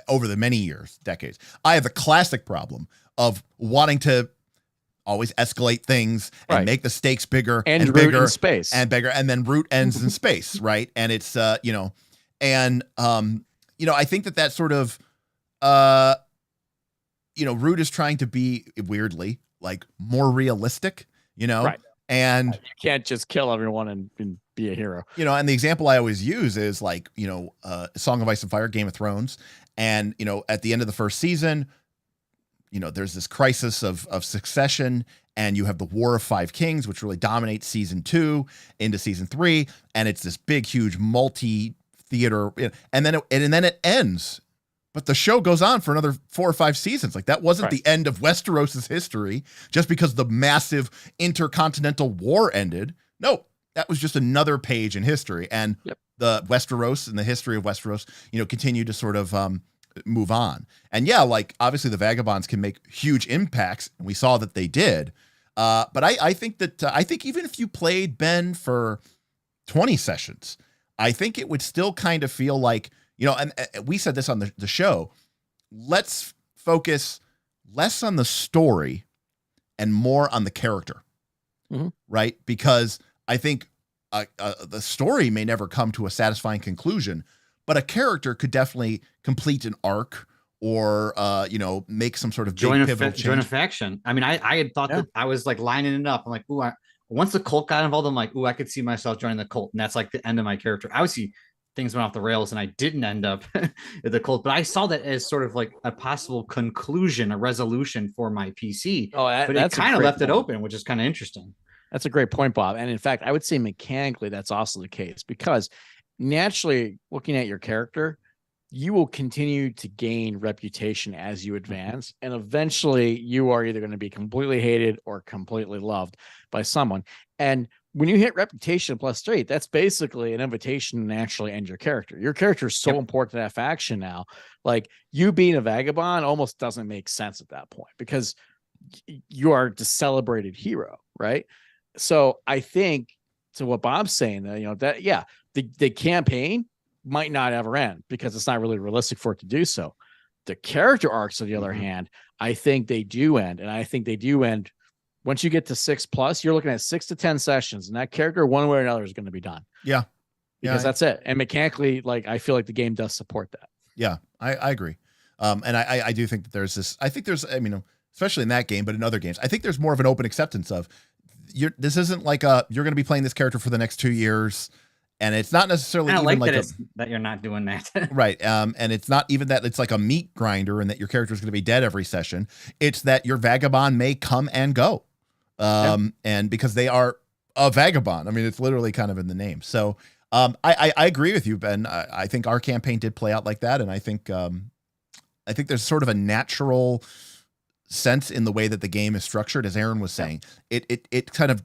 over the many years, decades, I have the classic problem of wanting to always escalate things and make the stakes bigger and bigger in space and bigger, and then Root ends in space, right? And it's I think that sort of Root is trying to be, weirdly, like more realistic, right? And you can't just kill everyone and be a hero, and the example I always use is like, Song of Ice and Fire, Game of Thrones, and at the end of the first season, there's this crisis of succession, and you have the War of Five Kings, which really dominates season 2 into season 3. And it's this big, huge multi-theater, and then it ends, but the show goes on for another 4 or 5 seasons. Like that wasn't the end of Westeros' history just because the massive intercontinental war ended. No, that was just another page in history. And the Westeros and the history of Westeros, continue to sort of, move on. And like obviously the Vagabonds can make huge impacts, and we saw that they did. But I think that I think even if you played Ben for 20 sessions, I think it would still kind of feel like, and we said this on the show, let's focus less on the story and more on the character, right? Because I think the story may never come to a satisfying conclusion, but a character could definitely complete an arc or, make some sort of big pivotal change. Join a faction. I mean, I had thought that I was like lining it up. I'm like, ooh, once the cult got involved, I'm like, ooh, I could see myself joining the cult. And that's like the end of my character. Obviously, things went off the rails and I didn't end up at the cult, but I saw that as sort of like a possible conclusion, a resolution for my PC. But it kind of left it open, which is kind of interesting. That's a great point, Bob. And in fact, I would say mechanically, that's also the case, because naturally, looking at your character, you will continue to gain reputation as you advance. And eventually you are either going to be completely hated or completely loved by someone. And when you hit reputation +3, that's basically an invitation to naturally end your character. Your character is so important to that faction now. Like, you being a vagabond almost doesn't make sense at that point, because you are the celebrated hero, right? So I think, to what Bob's saying, that the campaign might not ever end because it's not really realistic for it to do so. The character arcs, on the other hand, I think they do end. And I think they do end once you get to 6+, you're looking at 6 to 10 sessions, and that character, one way or another, is going to be done. Yeah. Because that's it. And mechanically, like, I feel like the game does support that. Yeah, I agree. And I do think that there's this, I think there's, especially in that game, but in other games, I think there's more of an open acceptance of this isn't like you're going to be playing this character for the next 2 years. And it's not necessarily even like that you're not doing that. Right. And it's not even that it's like a meat grinder and that your character is going to be dead every session. It's that your vagabond may come and go. And because they are a vagabond, it's literally kind of in the name. So I agree with you, Ben. I think our campaign did play out like that, and I think there's sort of a natural sense in the way that the game is structured, as Aaron was saying. It kind of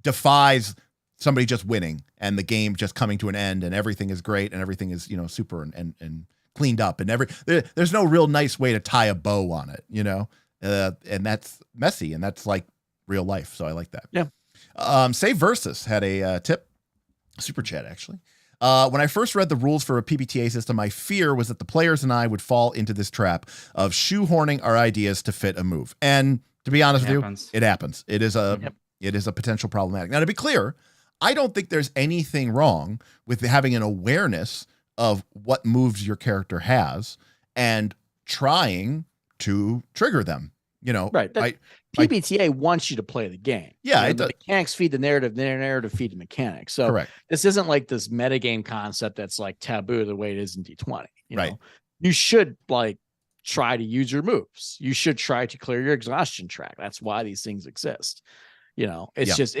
defies somebody just winning and the game just coming to an end and everything is great and everything is, super and cleaned up and there's no real nice way to tie a bow on it, and that's messy and that's like real life. So I like that. Yeah. Save Versus had a tip, super chat actually. When I first read the rules for a PbtA system, my fear was that the players and I would fall into this trap of shoehorning our ideas to fit a move. And to be honest with you, it happens. It is a potential problematic. Now, to be clear, I don't think there's anything wrong with having an awareness of what moves your character has and trying to trigger them. Right. PbtA wants you to play the game. Yeah, the mechanics feed the narrative feed the mechanics. So correct. This isn't like this metagame concept that's like taboo the way it is in D20. Right. You should try to use your moves. You should try to clear your exhaustion track. That's why these things exist. It's just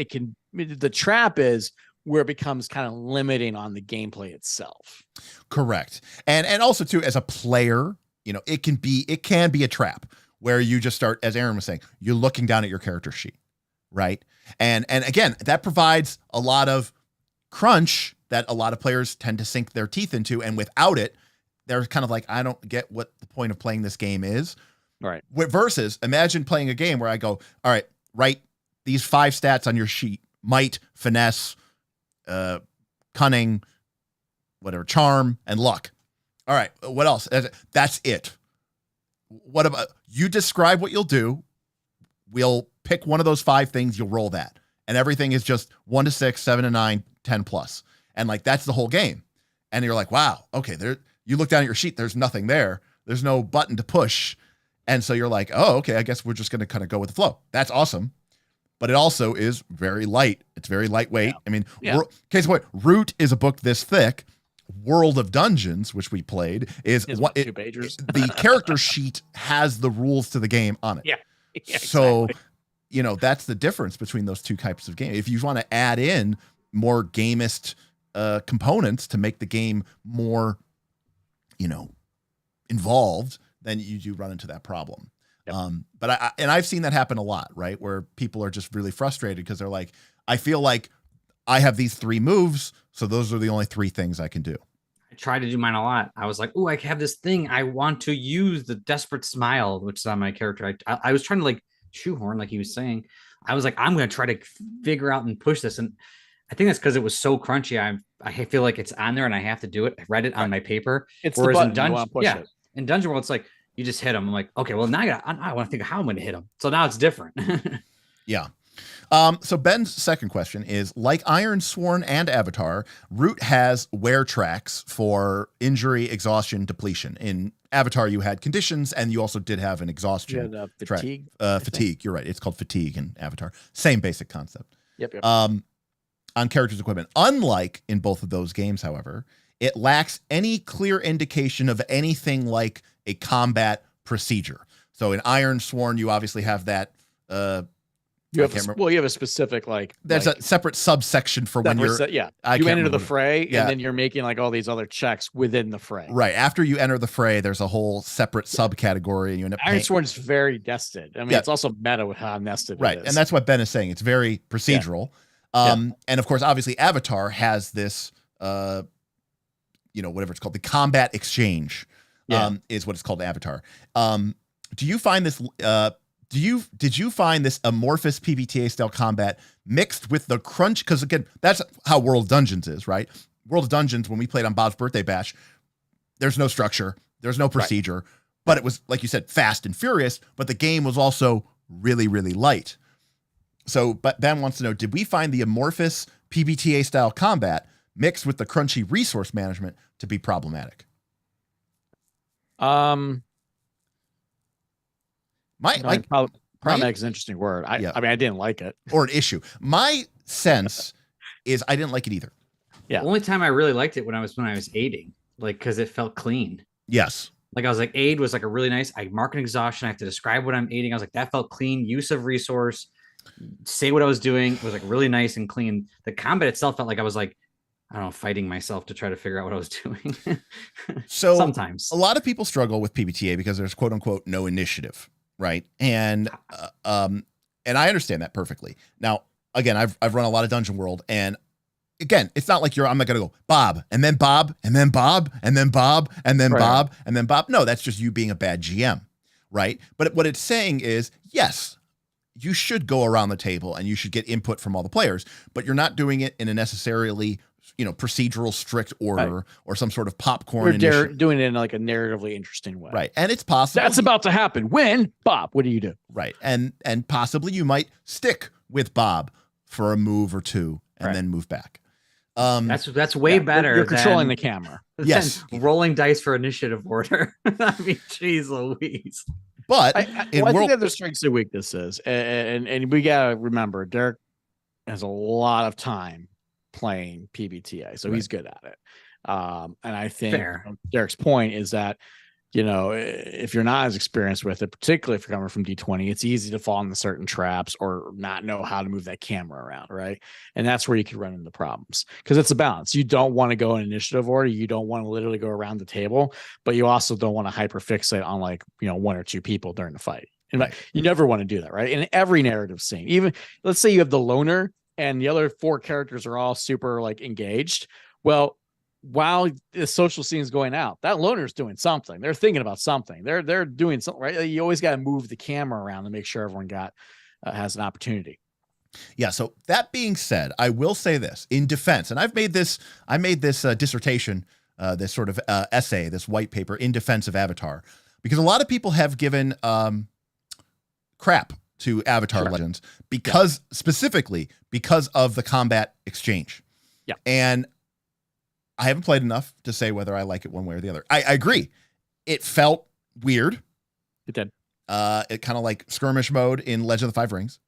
the trap is where it becomes kind of limiting on the gameplay itself. Correct. And also too, as a player, it can be a trap where you just start, as Aaron was saying, you're looking down at your character sheet, right? And again, that provides a lot of crunch that a lot of players tend to sink their teeth into, and without it, they're kind of like, I don't get what the point of playing this game is. Right. Versus, imagine playing a game where I go, all right, write these 5 stats on your sheet: might, finesse, cunning, whatever, charm, and luck. All right, what else? That's it. What about you describe what you'll do? We'll pick one of those 5 things. You'll roll that. And everything is just 1 to 6, 7 to 9, 10 plus. And that's the whole game. And you're like, wow, okay, you look down at your sheet, there's nothing there. There's no button to push. And so you're like, oh, okay, I guess we're just going to kind of go with the flow. That's awesome. But it also is very light. It's very lightweight. Yeah. I mean, case in point, Root is a book this thick. World of Dungeons, which we played, is 2 pages. The character sheet has the rules to the game on it. Yeah. So, that's the difference between those 2 types of games. If you want to add in more gamist components to make the game more, involved, then you do run into that problem. Yep. But I've seen that happen a lot, right? Where people are just really frustrated because they're like, I feel like I have these 3 moves, so those are the only 3 things I can do. I tried to do mine a lot. I was like, oh, I have this thing. I want to use the desperate smile, which is on my character. I was trying to shoehorn, like he was saying. I was like, I'm going to try to figure out and push this. And I think that's because it was so crunchy. I feel like it's on there and I have to do it. I read it on my paper. It's whereas the button, in Dungeon World, it's like, you just hit them. I'm like, okay, well, now I want to think of how I'm going to hit them. So now it's different. Yeah. So Ben's second question is, like Iron Sworn and Avatar, Root has wear tracks for injury, exhaustion, depletion. In Avatar, you had conditions, and you also did have an exhaustion fatigue. Fatigue. You're right. It's called fatigue in Avatar. Same basic concept. Yep. On characters' equipment. Unlike in both of those games, however, it lacks any clear indication of anything like a combat procedure. So in Iron Sworn, you obviously have that. You have a specific there's a separate subsection for when you're you enter the fray and then you're making all these other checks within the fray. Right. After you enter the fray, there's a whole separate subcategory and you end up Iron Sworn's very nested. I mean, it's also meta with how nested it is. And that's what Ben is saying. It's very procedural. And of course, obviously Avatar has this whatever it's called, the combat exchange is what it's called, Avatar. Do you find this did you find this amorphous PbtA style combat mixed with the crunch? Because again, that's how World of Dungeons is, right? World of Dungeons, when we played on Bob's Birthday Bash, there's no structure, there's no procedure, but it was, like you said, fast and furious, but the game was also really, really light. So, but Ben wants to know, did we find the amorphous PbtA style combat mixed with the crunchy resource management to be problematic? Problematic is an interesting word. I mean, I didn't like it. Or an issue. My sense is I didn't like it either. Yeah. The only time I really liked it when I was aiding, because it felt clean. Yes. I was like, aid was a really nice. I mark an exhaustion. I have to describe what I'm aiding. I was like, that felt clean. Use of resource. Say what I was doing. It was really nice and clean. The combat itself felt like I was I don't know, fighting myself to try to figure out what I was doing. So sometimes a lot of people struggle with PbtA because there's quote unquote no initiative, right? And I understand that perfectly. Now, again, I've run a lot of Dungeon World, and again, it's not like I'm not gonna go Bob and then Bob and then Bob and then Bob and then Bob and then Bob. No, that's just you being a bad GM, right? But what it's saying is, yes, you should go around the table and you should get input from all the players, but you're not doing it in a necessarily procedural strict order or some sort of popcorn. They're doing it in like a narratively interesting way, right? And it's possible that's about to happen when Bob. What do you do? Right, and possibly you might stick with Bob for a move or two and then move back. That's way better. You're controlling the camera. Yes, rolling dice for initiative order. I mean, geez Louise. But I think that there's strengths and weaknesses, and we gotta remember Derik has a lot of time playing PbtA, so he's good at it. And I think Derik's point is that if you're not as experienced with it, particularly if you're coming from D20, it's easy to fall into certain traps or not know how to move that camera around, right? And that's where you could run into problems because it's a balance. You don't want to go in initiative order. You don't want to literally go around the table, but you also don't want to hyperfixate on one or two people during the fight. In fact, you never want to do that, right? In every narrative scene, even let's say you have the loner and the other four characters are all super engaged. Well, while the social scene is going out, that loner is doing something. They're thinking about something. They're doing something, right? You always got to move the camera around to make sure everyone has an opportunity. Yeah. So that being said, I will say this in defense, and I made this dissertation, this sort of essay, this white paper in defense of Avatar, because a lot of people have given crap to Avatar Legends specifically because of the combat exchange. Yeah. And I haven't played enough to say whether I like it one way or the other. I agree. It felt weird. It did. It kind of like skirmish mode in Legend of the Five Rings.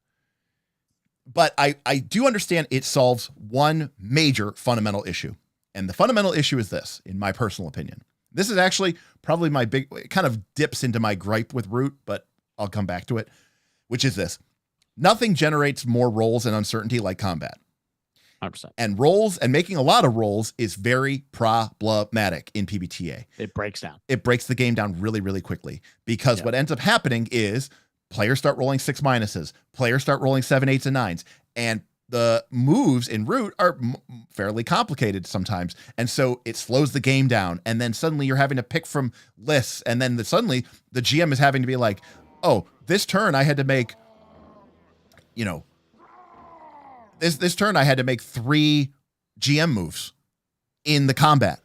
But I do understand it solves one major fundamental issue. And the fundamental issue is this, in my personal opinion. This is actually probably it kind of dips into my gripe with Root, but I'll come back to it, which is this. Nothing generates more rolls and uncertainty like combat. 100%. And rolls and making a lot of rolls is very problematic in PbtA. It breaks down. It breaks the game down really, really quickly because what ends up happening is players start rolling 6 minuses, players start rolling 7, 8s, and 9s, and the moves in Root are fairly complicated sometimes. And so it slows the game down. And then suddenly you're having to pick from lists. And then suddenly the GM is having to be like, oh, this turn I had to make, this turn I had to make 3 GM moves in the combat.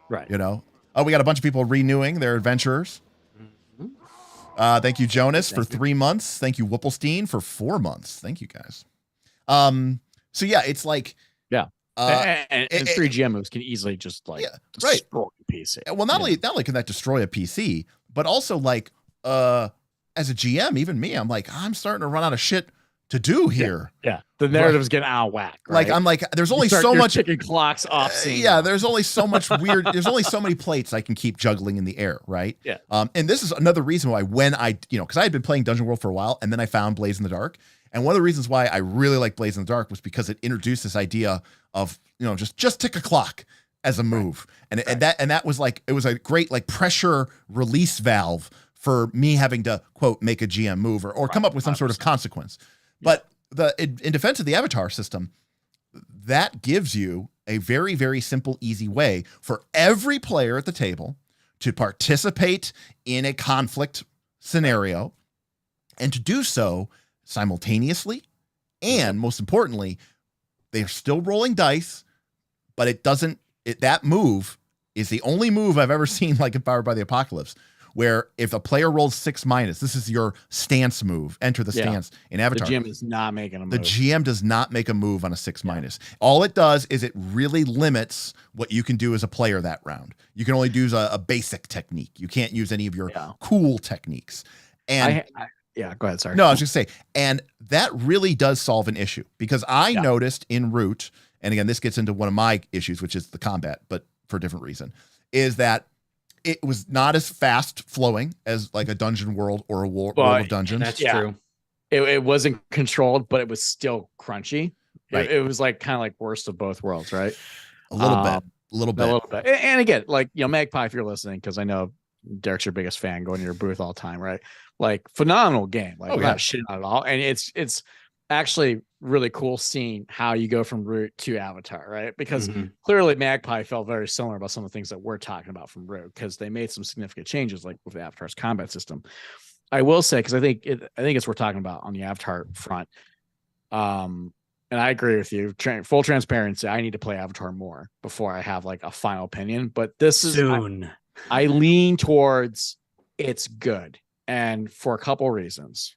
Right. Oh, we got a bunch of people renewing their adventurers. Thank you, Jonas, for 3 months. Thank you, Whipplestein, for 4 months. Thank you, guys. So yeah, it's like, and 3 GM moves can easily just destroy a PC. Well, not only can that destroy a PC, but also as a GM, even me, I'm like, I'm starting to run out of shit to do here. Yeah. The narrative's getting out of whack. Right? I'm like, there's only so much ticking clocks off scene. There's only so much there's only so many plates I can keep juggling in the air. Right. Yeah. And this is another reson why when because I had been playing Dungeon World for a while and then I found Blaze in the Dark. And one of the reasons why I really like Blaze in the Dark was because it introduced this idea of, just tick a clock as a move. And that was it was a great pressure release valve for me having to quote, make a GM move or come up with some 100%. Sort of consequence. But in defense of the Avatar system, that gives you a very, very simple, easy way for every player at the table to participate in a conflict scenario and to do so simultaneously. And most importantly, they're still rolling dice, but that move is the only move I've ever seen Empowered by the Apocalypse, where if a player rolls 6 minus, this is your stance move, enter the stance in Avatar. The GM is not making a move. The GM does not make a move on a 6 minus. All it does is it really limits what you can do as a player that round. You can only use a basic technique. You can't use any of your cool techniques. And go ahead. Sorry. No, I was just saying, and that really does solve an issue because I noticed in Root, and again, this gets into one of my issues, which is the combat, but for a different reason, is that it was not as fast flowing as a Dungeon World or a World of Dungeons. That's true. It wasn't controlled, but it was still crunchy. Right. It was kind of worst of both worlds, right? A little bit. A little bit. And again, like, Magpie, if you're listening, because I know Derek's your biggest fan, going to your booth all the time, right? Like, phenomenal game. Like, without shit on it all. And it's actually really cool seeing how you go from Root to Avatar, right? Because clearly Magpie felt very similar about some of the things that we're talking about from Root, because they made some significant changes, like with Avatar's combat system. I will say, because I think it's worth talking about on the Avatar front. And I agree with you. Full transparency, I need to play Avatar more before I have like a final opinion. But this is soon. I lean towards it's good, and for a couple reasons.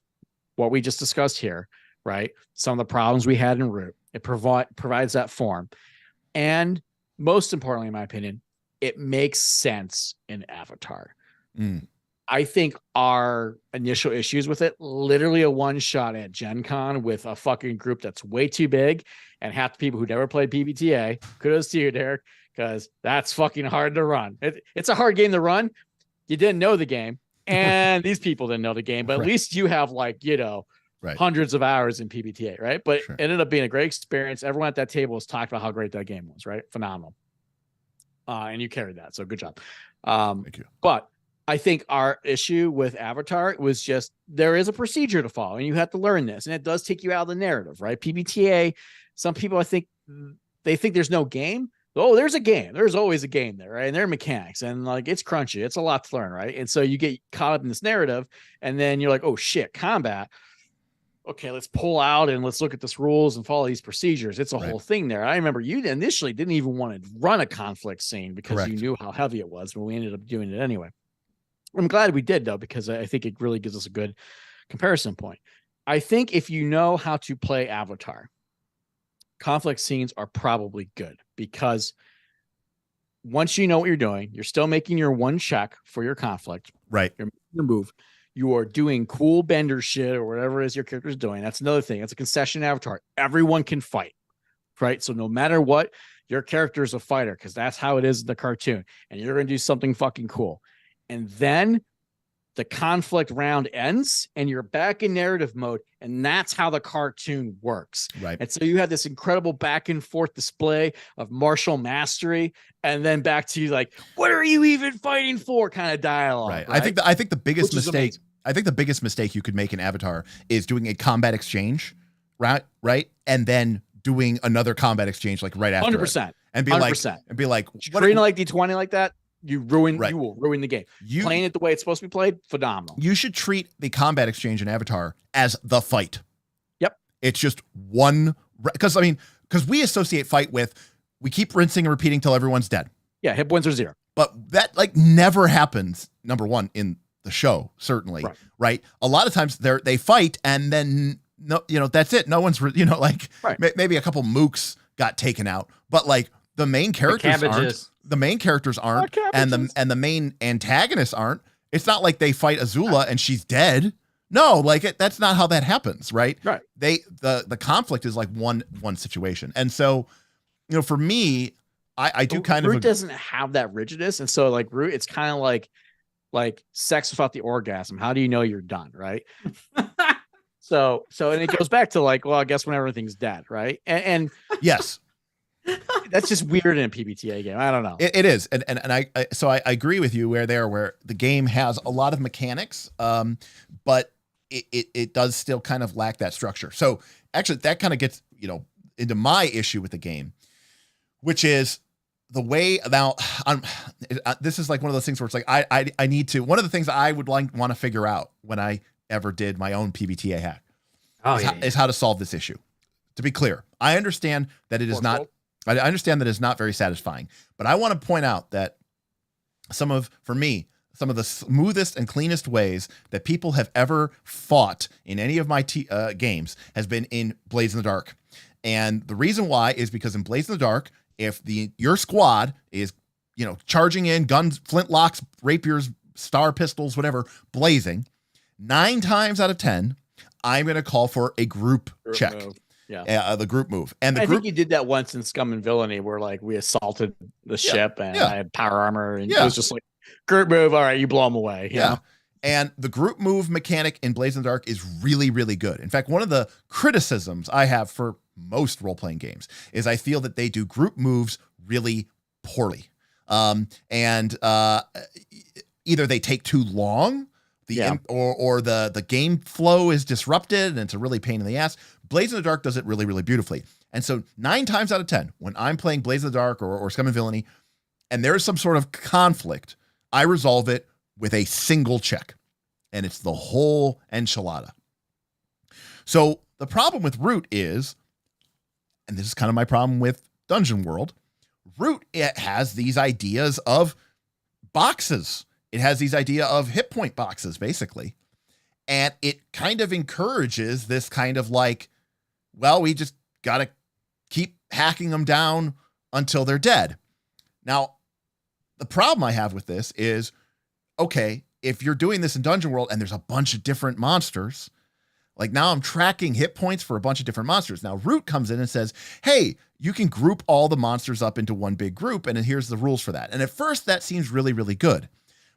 What we just discussed here, right? Some of the problems we had in Root, it provides that form, and most importantly, in my opinion, it makes sense in Avatar. I think our initial issues with it, literally a one shot at Gen Con with a fucking group that's way too big, and half the people who never played PbtA, kudos to you, Derik, because that's fucking hard to run. It's a hard game to run. You didn't know the game, and these people didn't know the game, but at least you have hundreds of hours in PbtA, right? But it ended up being a great experience. Everyone at that table has talked about how great that game was, right? Phenomenal. And you carried that, so good job. Thank you. But I think our issue with Avatar was just there is a procedure to follow, and you have to learn this, and it does take you out of the narrative, right? PbtA, some people, I think they think there's no game. Oh, there's a game. There's always a game there, right? And there are mechanics, and like it's crunchy. It's a lot to learn, right? And so you get caught up in this narrative, and then you're like, oh shit, combat. Okay, let's pull out and let's look at this rules and follow these procedures. It's a whole thing there. I remember you initially didn't even want to run a conflict scene because you knew how heavy it was, but we ended up doing it anyway. I'm glad we did, though, because I think it really gives us a good comparison point. I think if you know how to play Avatar, conflict scenes are probably good, because once you know what you're doing, you're still making your one check for your conflict. Right. You're making your move. You are doing cool bender shit or whatever it is your character's doing. That's another thing. That's a concession Avatar. Everyone can fight, right? So no matter what, your character is a fighter, because that's how it is in the cartoon. And you're going to do something fucking cool. And then the conflict round ends and you're back in narrative mode. And that's how the cartoon works. Right. And so you have this incredible back and forth display of martial mastery. And then back to like, what are you even fighting for? Kind of dialogue. Right. I think the biggest mistake, you could make in Avatar is doing a combat exchange, right? And then doing another combat exchange like right after 100%. it. And be 100%. like, treating like D20 like that, you will ruin the game. Playing it the way it's supposed to be played, phenomenal. You should treat the combat exchange in Avatar as the fight. Yep. It's just one, because we associate fight with, we keep rinsing and repeating till everyone's dead. Yeah, hit points are 0. But that never happens, number one, in the show, certainly. Right? A lot of times they fight and then that's it. No one's maybe a couple mooks got taken out, but the main characters aren't. The main characters aren't, and the main antagonists aren't. It's not like they fight Azula and she's dead. No, that's not how that happens, right? Right. The conflict is one situation, and so for me, I do kind of. Root doesn't have that rigidness, and so Root, it's kind of like sex without the orgasm. How do you know you're done, right? so and it goes back to I guess when everything's dead, right? And yes. That's just weird in a PbtA game. I don't know. It is, and I agree with you where the game has a lot of mechanics, but it does still kind of lack that structure. So actually, that kind of gets into my issue with the game, which is the way about. This is one of those things where it's I need to. One of the things I would want to figure out when I ever did my own PbtA hack is how to solve this issue. To be clear, I understand that it is not. I understand that it's not very satisfying, but I want to point out that some of the smoothest and cleanest ways that people have ever fought in any of my games has been in Blades in the Dark. And the reason why is because in Blades in the Dark, if your squad is, charging in, guns, flintlocks, rapiers, star pistols, whatever, blazing, 9 times out of 10, I'm going to call for a group check. Move. Yeah, the group move. And I think you did that once in Scum and Villainy, where we assaulted the ship and I had power armor, and it was just group move. All right, you blow them away. You know? And the group move mechanic in Blades in the Dark is really, really good. In fact, one of the criticisms I have for most role-playing games is I feel that they do group moves really poorly. And either they take too long, or the game flow is disrupted and it's a really pain in the ass. Blades in the Dark does it really, really beautifully. And so 9 times out of 10, when I'm playing Blades in the Dark or Scum and Villainy, and there's some sort of conflict, I resolve it with a single check. And it's the whole enchilada. So the problem with Root is, and this is kind of my problem with Dungeon World, Root, it has these ideas of boxes. It has these idea of hit point boxes, basically. And it kind of encourages this kind of like, well, we just got to keep hacking them down until they're dead. Now, the problem I have with this is, okay, if you're doing this in Dungeon World and there's a bunch of different monsters, like now I'm tracking hit points for a bunch of different monsters. Now Root comes in and says, hey, you can group all the monsters up into one big group, and here's the rules for that. And at first that seems really, really good.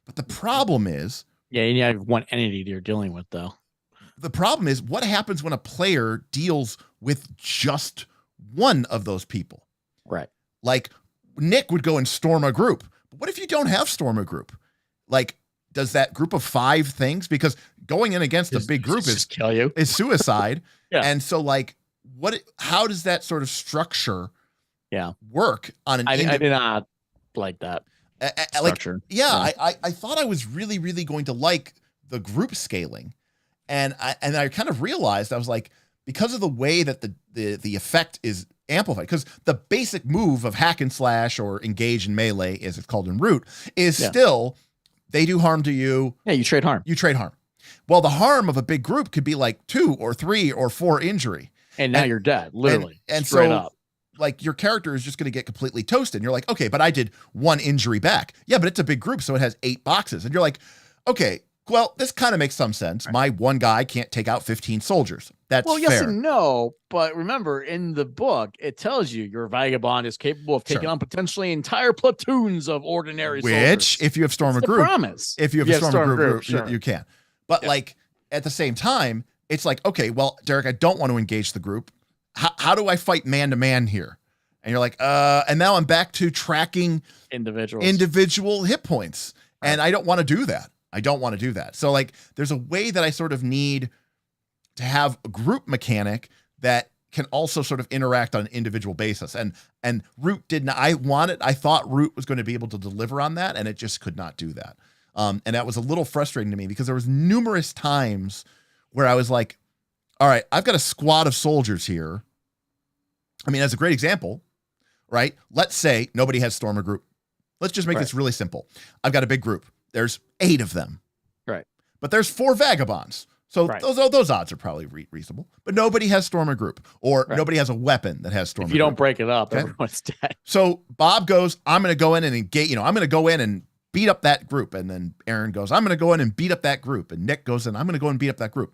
But the problem is... Yeah, you have one entity you're dealing with, though. The problem is, what happens when a player deals with just one of those people? Right. Like, Nick would go and storm a group. But what if you don't have storm a group? Like, does that group of 5 things? Because going in against a big group is kill you. Is suicide. Yeah. And so, like, how does that sort of structure work on an... I did not like that. Structure. I thought I was really, really going to like the group scaling. And I kind of realized, I was like, because of the way that the effect is amplified, because the basic move of hack and slash or engage in melee, as it's called in Root, is still, they do harm to you. Yeah, you trade harm. You trade harm. Well, the harm of a big group could be like 2 or 3 or 4 injury. And now you're dead, literally. And straight so, up. Like, your character is just going to get completely toasted. And you're like, okay, but I did 1 injury back. Yeah, but it's a big group, so it has 8 boxes. And you're like, okay, well, this kind of makes some sense. Right. My one guy can't take out 15 soldiers. That's fair. Yes and no, but remember, in the book, it tells you your Vagabond is capable of taking on potentially entire platoons of ordinary soldiers. Which, if you have Storm a Group, promise. If you have Storm a Group, sure. you can. But like, at the same time, it's like, okay, well, Derik, I don't want to engage the group. How do I fight man-to-man here? And you're like, and now I'm back to tracking individual hit points. Right. And I don't want to do that. So like, there's a way that I sort of need to have a group mechanic that can also sort of interact on an individual basis. And Root didn't, I thought Root was going to be able to deliver on that, and it just could not do that. And that was a little frustrating to me, because there was numerous times where I was like, all right, I've got a squad of soldiers here. I mean, as a great example, right? Let's say nobody has Storm a Group. Let's just make this really simple. I've got a big group. There's 8 of them. Right. But there's 4 Vagabonds. So those odds are probably reasonable. But nobody has Storm a Group, or nobody has a weapon that has Storm a Group. If you don't break it up, everyone's dead. So Bob goes, I'm going to go in and engage, I'm going to go in and beat up that group. And then Aaron goes, I'm going to go in and beat up that group. And Nick goes in, I'm going to go and beat up that group.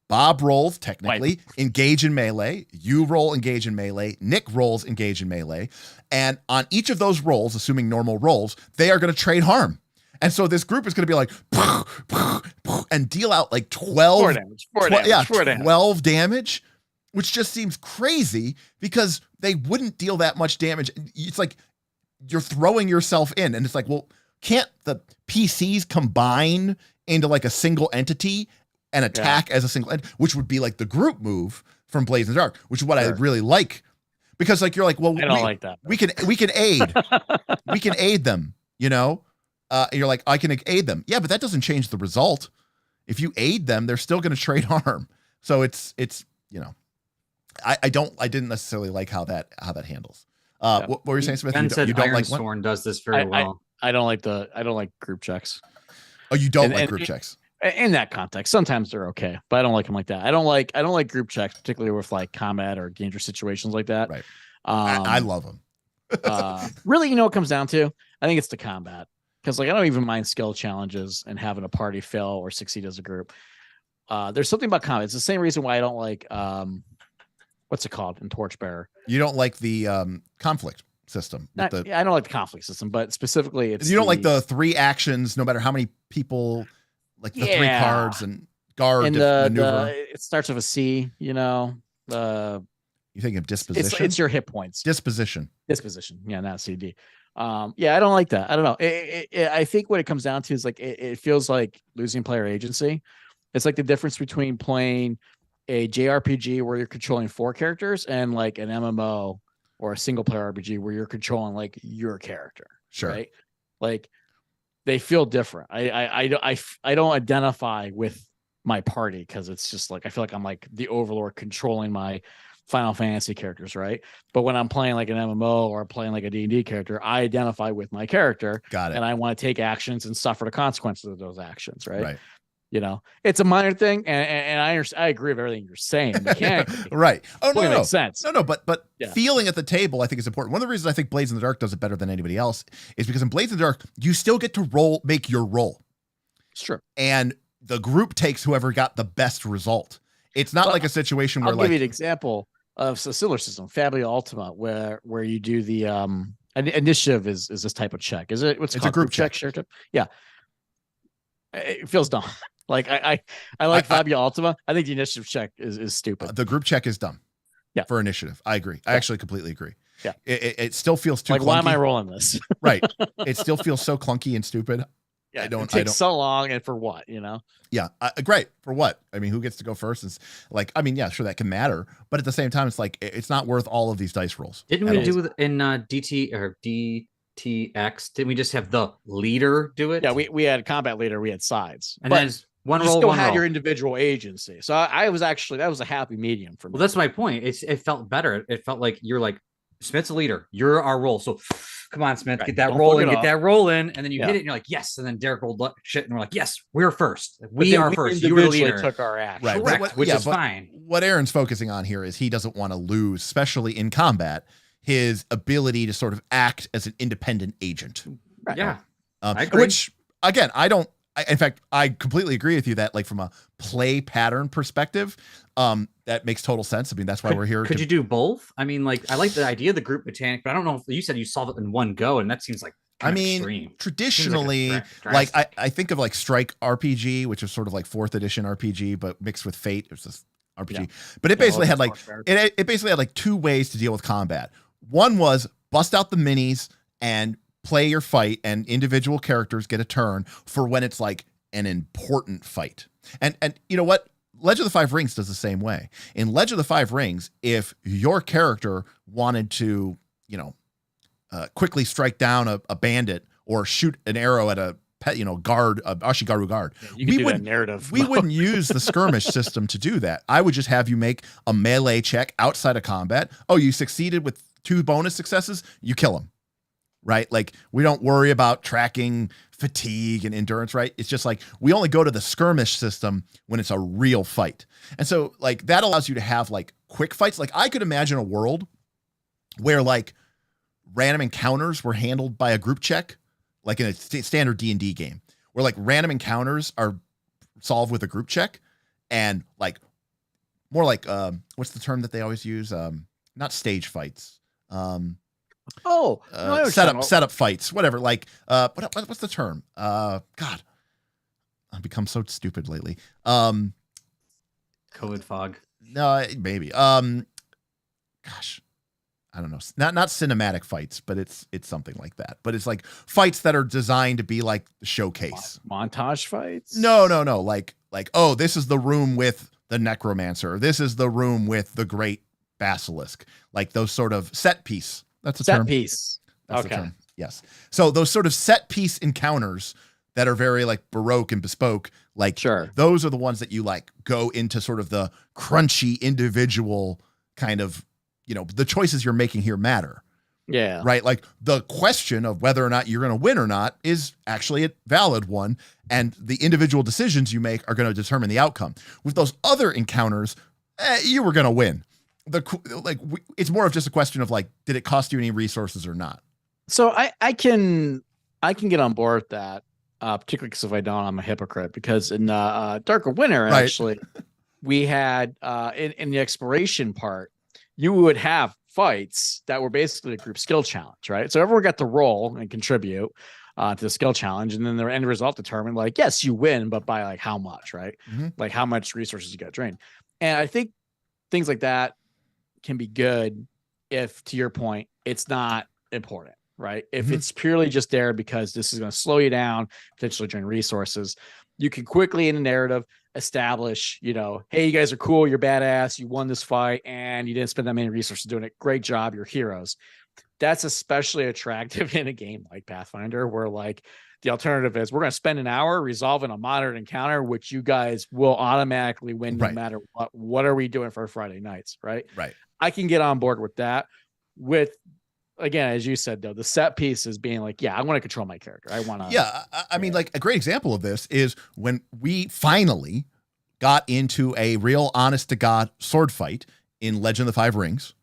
Bob rolls, technically, engage in melee. You roll engage in melee. Nick rolls engage in melee. And on each of those rolls, assuming normal rolls, they are going to trade harm. And so this group is going to be like, and deal out like 12 damage, which just seems crazy, because they wouldn't deal that much damage. It's like you're throwing yourself in, and it's like, well, can't the PCs combine into like a single entity and attack as a single entity, which would be like the group move from Blades in the Dark, which is what I really like, because like, you're like, well, I don't like that. We can aid, we can aid them, and you're like, I can aid them. Yeah, but that doesn't change the result. If you aid them, they're still going to trade harm. So it's I didn't necessarily like how that handles. What were you saying, Smith? Ben said you don't Iron like Sworn does this very well. I don't like group checks. Oh, you don't like group checks? In that context, sometimes they're okay, but I don't like them like that. I don't like group checks, particularly with like combat or dangerous situations like that. Right. I love them. Really, what it comes down to? I think it's the combat. Because like, I don't even mind skill challenges and having a party fail or succeed as a group. There's something about combat. It's the same reason why I don't like what's it called in Torchbearer. You don't like the conflict system. I don't like the conflict system, but specifically it's you don't like the 3 actions, no matter how many people, like the 3 cards and guard and maneuver. It starts with a C, You think of disposition? It's your hit points. Disposition. Yeah, not CD. Yeah, I don't like that. I don't know. I think what it comes down to is like it feels like losing player agency. It's like the difference between playing a JRPG where you're controlling 4 characters and like an MMO or a single player RPG where you're controlling like your character. Sure. Right. Like they feel different. I don't identify with my party because it's just like I feel like I'm like the overlord controlling my Final Fantasy characters, right? But when I'm playing like an MMO or playing like a D&D character, I identify with my character. Got it. And I want to take actions and suffer the consequences of those actions, right? Right. You know, it's a minor thing, and I agree with everything you're saying. Mechanically, right. Oh no, makes sense. No, but Yeah. feeling at the table, I think is important. One of the reasons I think Blades in the Dark does it better than anybody else is because in Blades in the Dark, you still get to make your roll. It's true. And the group takes whoever got the best result. It's not like a situation where I'll give you an example of a similar system, Fabio Ultima, where you do the initiative is this type of check. Is it what's it's called a group check? Share tip? Yeah. It feels dumb. Like I like Fabio Ultima. I think the initiative check is stupid. The group check is dumb. Yeah. For initiative. I agree. I actually completely agree. Yeah. It still feels too like, clunky. why am I rolling this? Right. It still feels so clunky and stupid. Yeah, it takes so long, and for what, you know? Yeah, great. For what? I mean, who gets to go first? It's like, I mean, yeah, sure, that can matter, but at the same time, it's like it's not worth all of these dice rolls. Didn't we do in DT or DTX? Didn't we just have the leader do it? Yeah, we had combat leader, we had sides, and then one you roll. Still one had roll. your individual agency, so I was actually that was a happy medium for me. Well, that's my point. It felt better. It felt like you're like Smith's a leader. You're our roll. So come on, Smith, get that roll in, get that roll in, and then you hit it, and you're like, yes. And then Derik rolled shit, and we're like, yes, we're first. We are first. You were the leader. Took our action. Right. Correct, which is fine. What Aaron's focusing on here is he doesn't want to lose, especially in combat, his ability to sort of act as an independent agent. Right. Yeah. I agree. Which, again, in fact, I completely agree with you that, like, from a play pattern perspective, that makes total sense. I mean, that's why we're here. Could you do both? I mean, like, I like the idea of the group mechanic, but I don't know if you said you solve it in one go, and that seems like extreme. Traditionally, like I think of like Strike RPG, which is sort of like 4th edition RPG, but mixed with Fate. It was this RPG, but it basically had like it basically had like 2 ways to deal with combat. One was bust out the minis and play your fight, and individual characters get a turn for when it's like an important fight. And you know what? Legend of the Five Rings does the same way. In Legend of the Five Rings, if your character wanted to, quickly strike down a bandit or shoot an arrow at a guard, Ashigaru guard, we wouldn't use the skirmish system to do that. I would just have you make a melee check outside of combat. Oh, you succeeded with 2 bonus successes, you kill him. Right? Like, we don't worry about tracking fatigue and endurance, right? It's just like, we only go to the skirmish system when it's a real fight. And so, like, that allows you to have like quick fights. Like, I could imagine a world where like random encounters were handled by a group check, like in a standard D&D game, where like random encounters are solved with a group check, and like more like, what's the term that they always use? Not stage fights. Setup fights, whatever. Like, what's the term? God, I've become so stupid lately. COVID fog. No, maybe. Gosh, I don't know. Not cinematic fights, but it's something like that. But it's like fights that are designed to be like the showcase. Montage fights? No. Like, oh, this is the room with the necromancer. This is the room with the great basilisk. Like those sort of set piece. That's a term. Set piece. That's okay. Yes. So those sort of set piece encounters that are very like Baroque and bespoke, like, sure, those are the ones that you like go into sort of the crunchy individual kind of, the choices you're making here matter. Yeah. Right. Like, the question of whether or not you're going to win or not is actually a valid one. And the individual decisions you make are going to determine the outcome. With those other encounters, you were going to win. It's more of just a question of like, did it cost you any resources or not? So I can get on board with that, particularly because if I don't, I'm a hypocrite. Because in Darker Winter, right, actually, we had in the exploration part, you would have fights that were basically a group skill challenge, right? So everyone got to roll and contribute to the skill challenge, and then the end result determined, like, yes, you win, but by like how much, right? Mm-hmm. Like how much resources you got drained. And I think things like that can be good if, to your point, it's not important, right? If Mhm. it's purely just there because this is going to slow you down, potentially drain resources, you can quickly in a narrative establish, you know, hey, you guys are cool, you're badass, you won this fight, and you didn't spend that many resources doing it. Great job, you're heroes. That's especially attractive in a game like Pathfinder, where like the alternative is we're going to spend an hour resolving a moderate encounter, which you guys will automatically win no Right. matter what. What are we doing for Friday nights, right? Right. I can get on board with that. With, again, as you said, though, the set pieces being like, yeah, I want to control my character. I want to. Yeah. I mean, like a great example of this is when we finally got into a real honest to God sword fight in Legend of the Five Rings.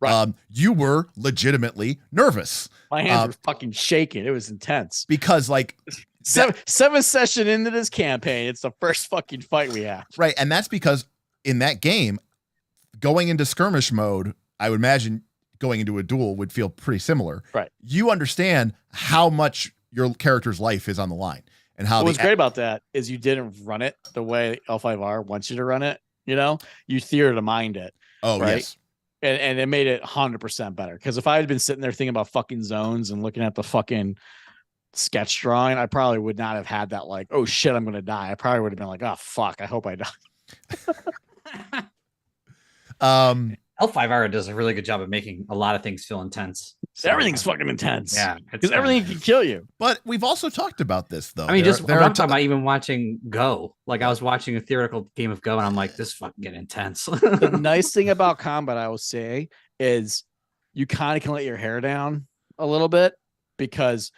Right. You were legitimately nervous. My hands were fucking shaking. It was intense. Because like seven session into this campaign, it's the first fucking fight we have. Right. And that's because in that game, going into skirmish mode, I would imagine going into a duel would feel pretty similar. Right. You understand how much your character's life is on the line and how what's great about that is you didn't run it the way L5R wants you to run it. You know, you theater to mind it. Oh, right? yes. And it made it 100% better. Because if I had been sitting there thinking about fucking zones and looking at the fucking sketch drawing, I probably would not have had that like, oh shit, I'm gonna die. I probably would have been like, oh fuck, I hope I die. L5R does a really good job of making a lot of things feel intense. So, everything's fucking intense. Yeah, because everything can kill you. But we've also talked about this, though. I mean, I'm talking about even watching Go. Like I was watching a theoretical game of Go, and I'm like, this fucking get intense. The nice thing about combat, I will say, is you kind of can let your hair down a little bit because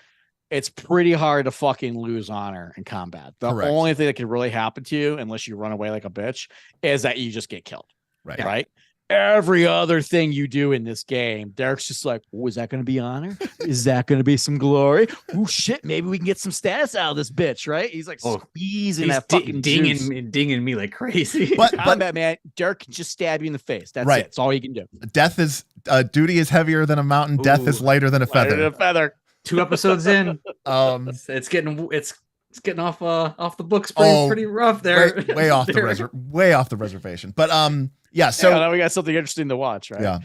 it's pretty hard to fucking lose honor in combat. The Correct. only thing that can really happen to you, unless you run away like a bitch, is that you just get killed. Right. Right. Every other thing you do in this game, Derek's just like, oh, is that going to be honor? Is that going to be some glory? Oh shit, maybe we can get some status out of this bitch, right? He's like squeezing that fucking dinging me like crazy. But combat, man, Derek can just stab you in the face. That's right. it. That's all he can do. Death is duty is heavier than a mountain. Ooh, death is lighter than a feather. Than a feather. 2 episodes in, it's getting off the books pretty rough there. Way off the reservation. But yeah, so now we got something interesting to watch, right? Yeah.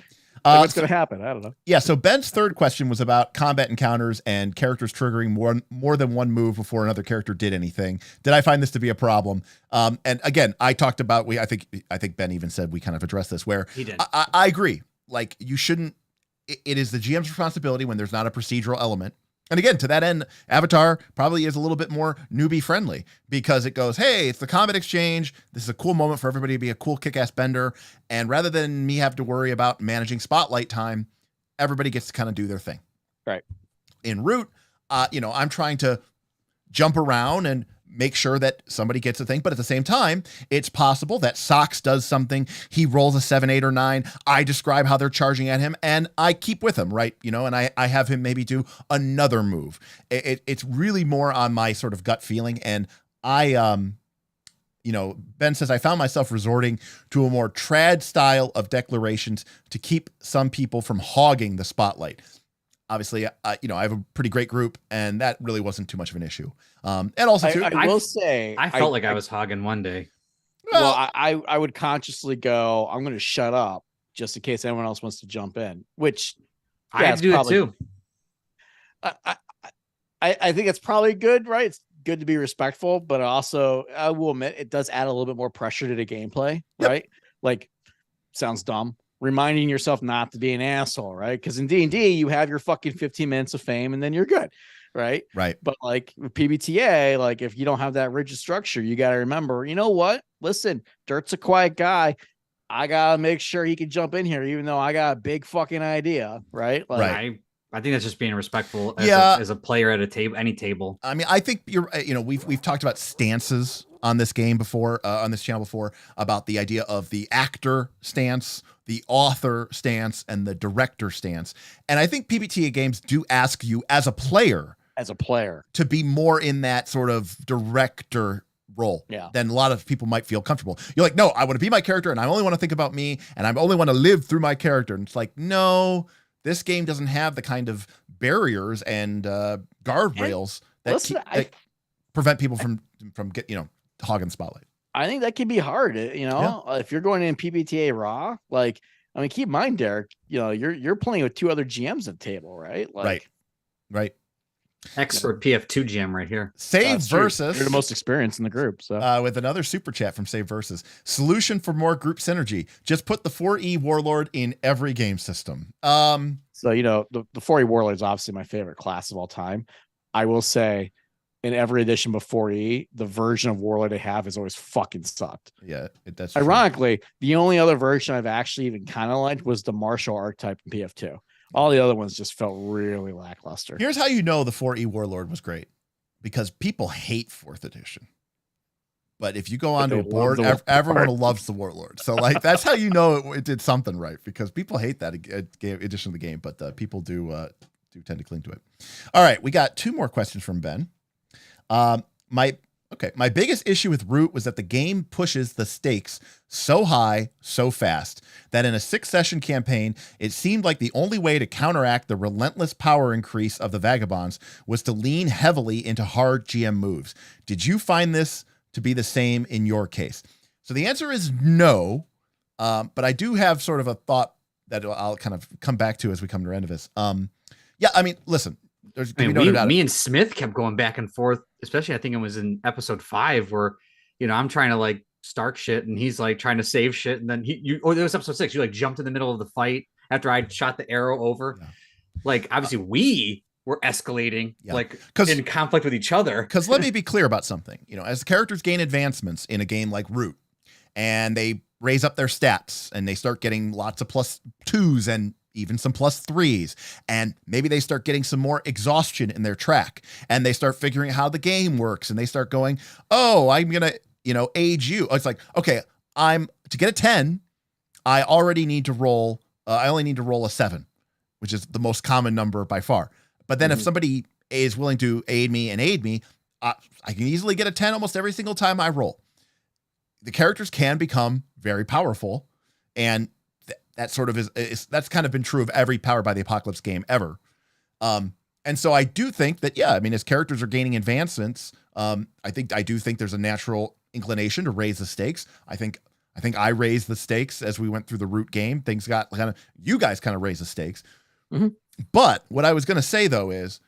Like what's going to happen? I don't know. Yeah, so Ben's third question was about combat encounters and characters triggering more than one move before another character did anything. Did I find this to be a problem? And again, I talked about I think Ben even said we kind of addressed this where he did. I agree. Like you shouldn't. It is the GM's responsibility when there's not a procedural element. And again, to that end, Avatar probably is a little bit more newbie friendly because it goes, hey, it's the combat exchange. This is a cool moment for everybody to be a cool kick-ass bender. And rather than me have to worry about managing spotlight time, everybody gets to kind of do their thing. Right. In Root, I'm trying to jump around and make sure that somebody gets a thing. But at the same time, it's possible that Socks does something. He rolls a 7, 8, or 9. I describe how they're charging at him and I keep with him, right? And I have him maybe do another move. It's really more on my sort of gut feeling. And Ben says, I found myself resorting to a more trad style of declarations to keep some people from hogging the spotlight. Obviously, I have a pretty great group, and that really wasn't too much of an issue. And also, too, I will say, I felt like I was hogging one day. Well, I would consciously go, I'm going to shut up just in case anyone else wants to jump in, which I had to do it too. I think it's probably good, right? It's good to be respectful, but also I will admit it does add a little bit more pressure to the gameplay, right? Like, sounds dumb. Reminding yourself not to be an asshole, right? Because in D&D, you have your fucking 15 minutes of fame and then you're good, right? Right. But like with PbtA, like if you don't have that rigid structure, you got to remember, you know what? Listen, Dirt's a quiet guy. I got to make sure he can jump in here, even though I got a big fucking idea, right? Like, right. I think that's just being respectful as a player at a table, any table. I mean, I think we've talked about stances on this game before, on this channel before, about the idea of the actor stance, the author stance, and the director stance. And I think PbtA games do ask you as a player to be more in that sort of director role than a lot of people might feel comfortable. You're like, no, I want to be my character and I only want to think about me and I only want to live through my character. And it's like, no, this game doesn't have the kind of barriers and guardrails that prevent people from hogging the spotlight. I think that can be hard. If you're going in PbtA raw, like I mean, keep in mind, Derik, you're playing with 2 other GMs at the table, right? Right. Expert PF2 GM right here. Save Versus. You're the most experienced in the group. So with another super chat from Save Versus. Solution for more group synergy. Just put the 4E Warlord in every game system. So, the 4E Warlord is obviously my favorite class of all time. I will say in every edition before E, the version of Warlord they have has always fucking sucked. Yeah, that's ironically true. The only other version I've actually even kind of liked was the martial archetype in PF2. All the other ones just felt really lackluster. Here's how you know the 4E Warlord was great, because people hate 4th edition. But if you go onto a board, everyone loves the Warlord. So that's how you know it did something right, because people hate that edition of the game, but people do tend to cling to it. All right, we got 2 more questions from Ben. My biggest issue with Root was that the game pushes the stakes so high, so fast, that in a 6-session campaign, it seemed like the only way to counteract the relentless power increase of the Vagabonds was to lean heavily into hard GM moves. Did you find this to be the same in your case? So the answer is no, but I do have sort of a thought that I'll kind of come back to as we come to the end of this. Yeah, I mean, listen. Me and Smith kept going back and forth, especially I think it was in episode 5 where, I'm trying to like Stark shit and he's like trying to save shit. And then it was episode 6. You like jumped in the middle of the fight after I shot the arrow over. Yeah. Like obviously we were escalating like in conflict with each other. Because let me be clear about something. As the characters gain advancements in a game like Root and they raise up their stats and they start getting lots of +2s and even some +3s, and maybe they start getting some more exhaustion in their track, and they start figuring out how the game works, and they start going, oh, I'm gonna age you. It's like, okay, to get a 10, I already need to roll I only need to roll a 7, which is the most common number by far. But then if somebody is willing to aid me, I can easily get a 10 almost every single time I roll. The characters can become very powerful, and that sort of that's kind of been true of every Powered by the Apocalypse game ever. And so I do think that, as characters are gaining advancements, I do think there's a natural inclination to raise the stakes. I think I raised the stakes as we went through the Root game. Things got you guys kind of raised the stakes. Mm-hmm. But what I was going to say though is,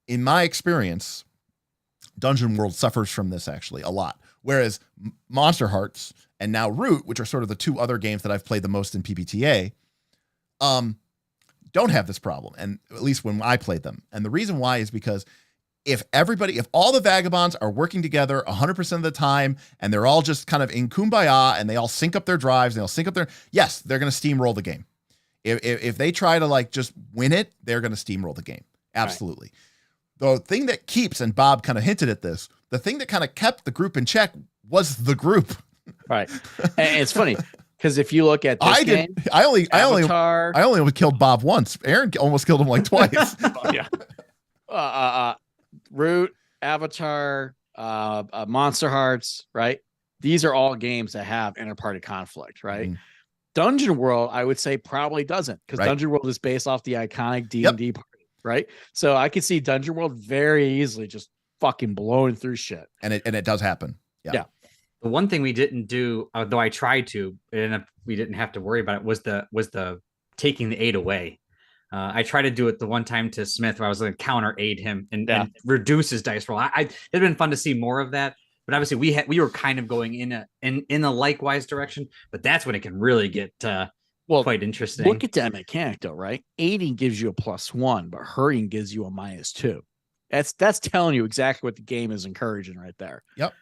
in my experience, Dungeon World suffers from this actually a lot. Whereas Monster Hearts and now Root, which are sort of the 2 other games that I've played the most in PbtA, don't have this problem, and at least when I played them. And the reason why is because if all the Vagabonds are working together 100% of the time, and they're all just kind of in kumbaya, and they all sync up their drives, and they'll sync up they're going to steamroll the game. If they try to like just win it, they're going to steamroll the game. Absolutely. Right. The thing that keeps, and Bob kind of hinted at this, the thing that kind of kept the group in check was the group. Right. And it's funny because if you look at this game, I only killed Bob once. Aaron almost killed him like twice. Root, Avatar, Monster Hearts, right? These are all games that have inter-party conflict, right? Dungeon World, I would say, probably doesn't, because Dungeon World is based off the iconic D&D party, right? So I could see Dungeon World very easily just fucking blowing through shit. And it does happen. Yeah. The one thing we didn't do, though I tried to, and we didn't have to worry about it, was the taking the aid away. I tried to do it the one time to Smith where I was going to counter aid him and reduce his dice roll. It'd been fun to see more of that, but obviously we were kind of going in a likewise direction. But that's when it can really get quite interesting. Look at that mechanic though, right? Aiding gives you a +1, but hurrying gives you a -2. That's telling you exactly what the game is encouraging right there. Yep.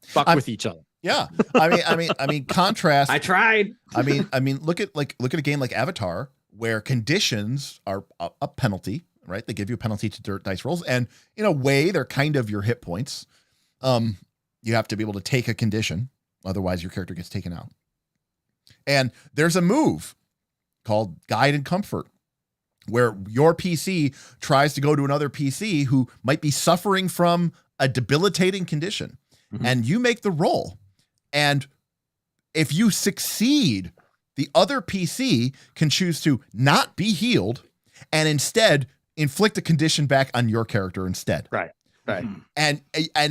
Fuck with each other. Yeah. I mean, contrast. I tried. I mean, look at a game like Avatar, where conditions are a penalty, right? They give you a penalty to dirt dice rolls, and in a way, they're kind of your hit points. You have to be able to take a condition, otherwise your character gets taken out. And there's a move called Guide and Comfort, where your PC tries to go to another PC who might be suffering from a debilitating condition. Mm-hmm. And you make the roll. And if you succeed, the other PC can choose to not be healed and instead inflict a condition back on your character instead. Right. Right. And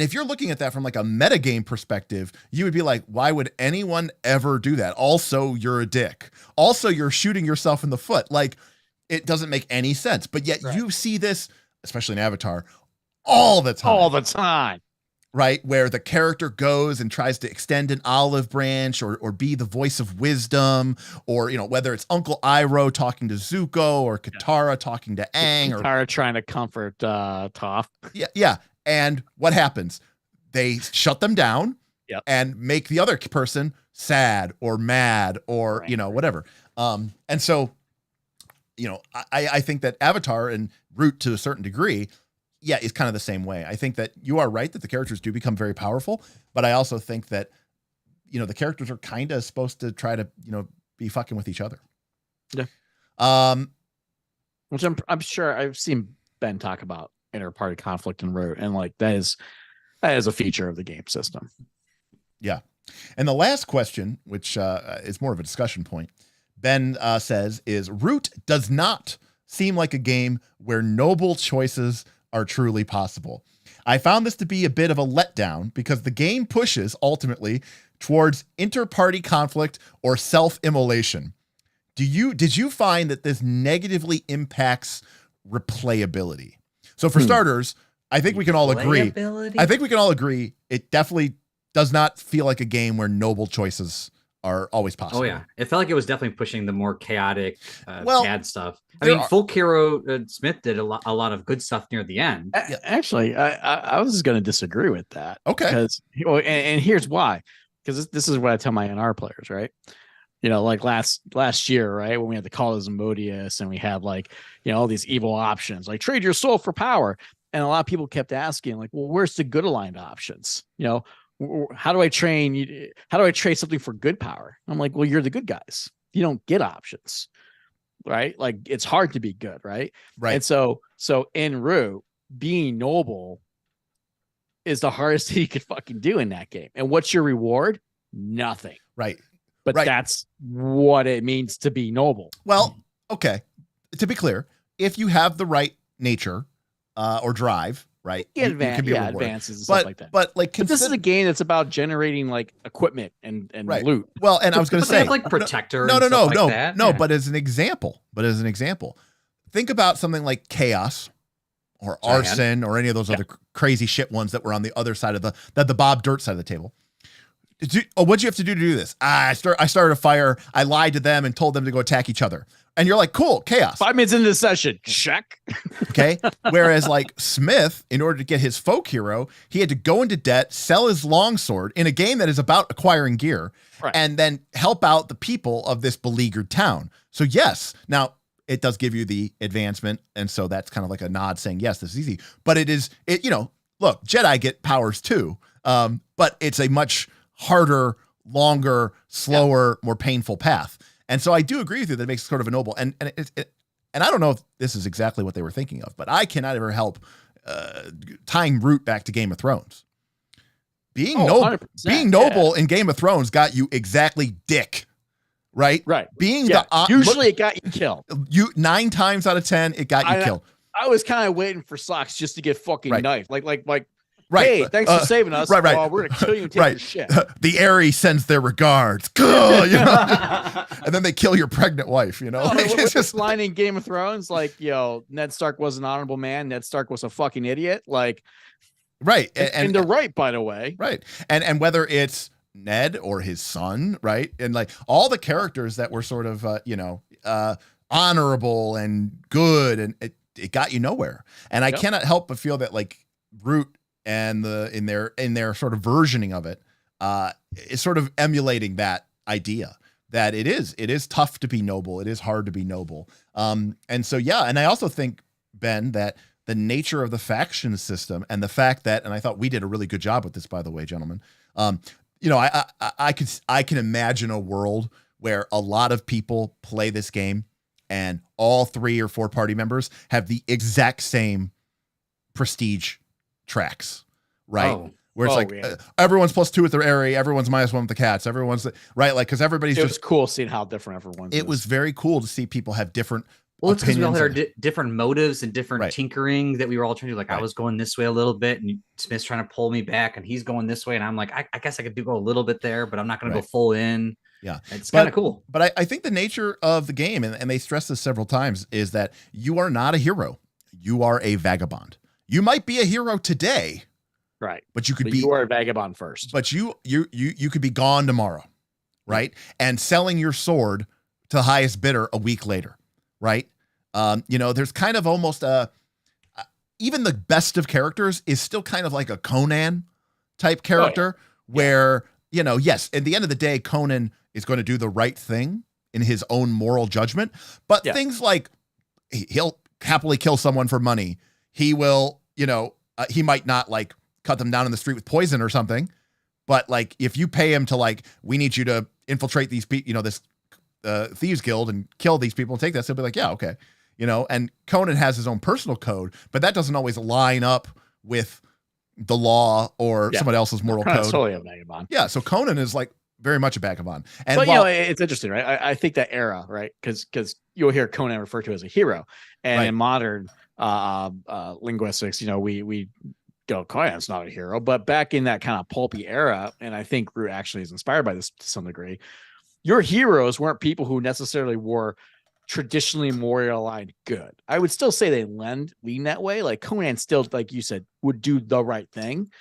if you're looking at that from like a metagame perspective, you would be like, why would anyone ever do that? Also, you're a dick. Also, you're shooting yourself in the foot. Like, it doesn't make any sense. But yet you see this, especially in Avatar, all the time. All the time. Right? Where the character goes and tries to extend an olive branch or be the voice of wisdom, or, you know, whether it's Uncle Iroh talking to Zuko or Katara talking to Aang, or Katara trying to comfort Toph. Yeah. And what happens? They shut them down and make the other person sad or mad or, you know, whatever. And so, you know, I think that Avatar and Root to a certain degree, is kind of the same way. I think that you are right that the characters do become very powerful, but I also think that, you know, the characters are kind of supposed to try to, you know, be fucking with each other. Yeah. Which I'm sure I've seen Ben talk about inter-party conflict and Root, and like that is a feature of the game system. Yeah. And the last question, which is more of a discussion point, Ben says, is Root does not seem like a game where noble choices are truly possible. I found this to be a bit of a letdown because the game pushes ultimately towards inter-party conflict or self-immolation. Did you find that this negatively impacts replayability? So for starters, I think we can all agree. I think we can all agree it definitely does not feel like a game where noble choices are always possible. Oh yeah, it felt like it was definitely pushing the more chaotic, bad stuff. I mean, Folk Hero Smith did a lot of good stuff near the end. Actually, I was going to disagree with that. Okay, because and here's why. Because this is what I tell my NR players, right? You know, like last year, right, when we had the Call of Zomodius and we had like, you know, all these evil options, like trade your soul for power, and a lot of people kept asking, like, well, where's the good aligned options? You know. How do I train? How do I trade something for good power? I'm like, well, you're the good guys. You don't get options, right? Like it's hard to be good, right? Right. And so in Root, being noble is the hardest thing you could fucking do in that game. And what's your reward? Nothing. Right. But that's what it means to be noble. Well, okay. To be clear, if you have the right nature or drive, right, you can be advances and stuff like that. But like, this is a game that's about generating like equipment and loot. Well, and I was going to say, like Protector. No. But as an example, think about something like Chaos or Arson or any of those other crazy shit ones that were on the other side of the Bob Dirt side of the table. What'd you have to do this? I started a fire. I lied to them and told them to go attack each other. And you're like, cool, Chaos. 5 minutes into the session, check. Okay. Whereas like Smith, in order to get his folk hero, he had to go into debt, sell his longsword in a game that is about acquiring gear, and then help out the people of this beleaguered town. So yes, now it does give you the advancement. And so that's kind of like a nod saying, yes, this is easy. But you know, look, Jedi get powers too. But it's a much harder, longer, slower, more painful path. And so I do agree with you that it makes it sort of a noble. And I don't know if this is exactly what they were thinking of, but I cannot ever help tying Root back to Game of Thrones. Being noble in Game of Thrones got you exactly dick, right? Right. Usually it got you killed. 9 times out of 10, it got you killed. I was kind of waiting for Socks just to get fucking knifed. Like, right. Hey, thanks for saving us. Right. We're gonna kill you and take your shit. The Aerie sends their regards. You know? And then they kill your pregnant wife, you know? It's just line in Game of Thrones, like, yo, Ned Stark was an honorable man. Ned Stark was a fucking idiot. Like, right. And they're right, by the way. Right. And whether it's Ned or his son, right? And like all the characters that were sort of, honorable and good, and it got you nowhere. And I cannot help but feel that like Root and in their sort of versioning of it is sort of emulating that idea that it is tough to be noble. It is hard to be noble. And so, and I also think, Ben, that the nature of the faction system and the fact that, and I thought we did a really good job with this, by the way, gentlemen, I can imagine a world where a lot of people play this game and all 3 or 4 party members have the exact same prestige tracks, right? Where it's everyone's +2 with their Aerie, everyone's -1 with the cats, everyone's right, like because everybody's was cool seeing how different everyone's. It was very cool to see people have different Well, it's because we all had our opinions. different motives and different Right. tinkering that we were all trying to do. Like I Right. was going this way a little bit, and Smith's trying to pull me back, and he's going this way, and I'm like, I guess I could go a little bit there, but I'm not going to Right. go full in. Yeah. It's kind of cool. But I think the nature of the game, and they stress this several times, is that you are not a hero. You are a vagabond. You might be a hero today, Right. but you could But be you are a vagabond first. but you could be gone tomorrow, right? And selling your sword to the highest bidder a week later, right? There's kind of almost even the best of characters is still kind of like a Conan type character where, yes, at the end of the day, Conan is going to do the right thing in his own moral judgment. But things like he'll happily kill someone for money. He will, he might not like cut them down in the street with poison or something. But like, if you pay him to like, we need you to infiltrate these people, this thieves guild and kill these people and take this, he'll be like, yeah, okay. And Conan has his own personal code, but that doesn't always line up with the law or somebody else's moral code. Totally a vagabond. Yeah. So Conan is like very much a vagabond. And but it's interesting, right? I think that era, right? Because you'll hear Conan referred to as a hero, and in modern linguistics, we go, Conan's not a hero. But back in that kind of pulpy era, and I think Root actually is inspired by this to some degree, your heroes weren't people who necessarily were traditionally moral aligned good. I would still say they lean that way. Like Conan still, like you said, would do the right thing.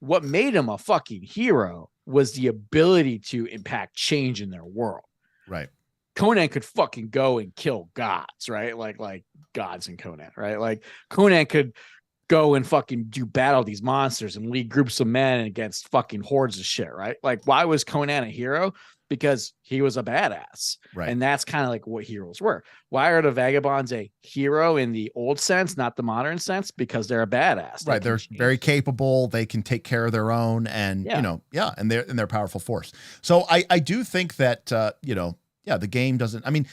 What made him a fucking hero was the ability to impact change in their world. Right. Conan could fucking go and kill gods, right? Like gods in Conan, right? Like Conan could go and fucking do battle these monsters and lead groups of men against fucking hordes of shit, right? Like, why was Conan a hero? Because he was a badass. Right. And that's kind of like what heroes were. Why are the Vagabonds a hero in the old sense, not the modern sense? Because they're a badass. Right. They're very capable. They can take care of their own and, and they're a powerful force. So I do think that, the game doesn't, I mean,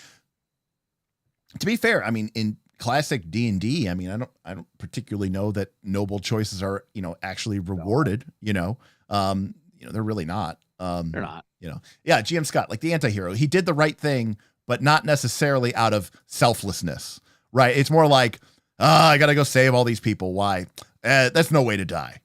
to be fair, I mean, in classic D&D, I mean, I don't particularly know that noble choices are, actually rewarded, they're really not. They're not. GM Scott, like the anti-hero, he did the right thing, but not necessarily out of selflessness, right? It's more like, I got to go save all these people. Why? That's no way to die.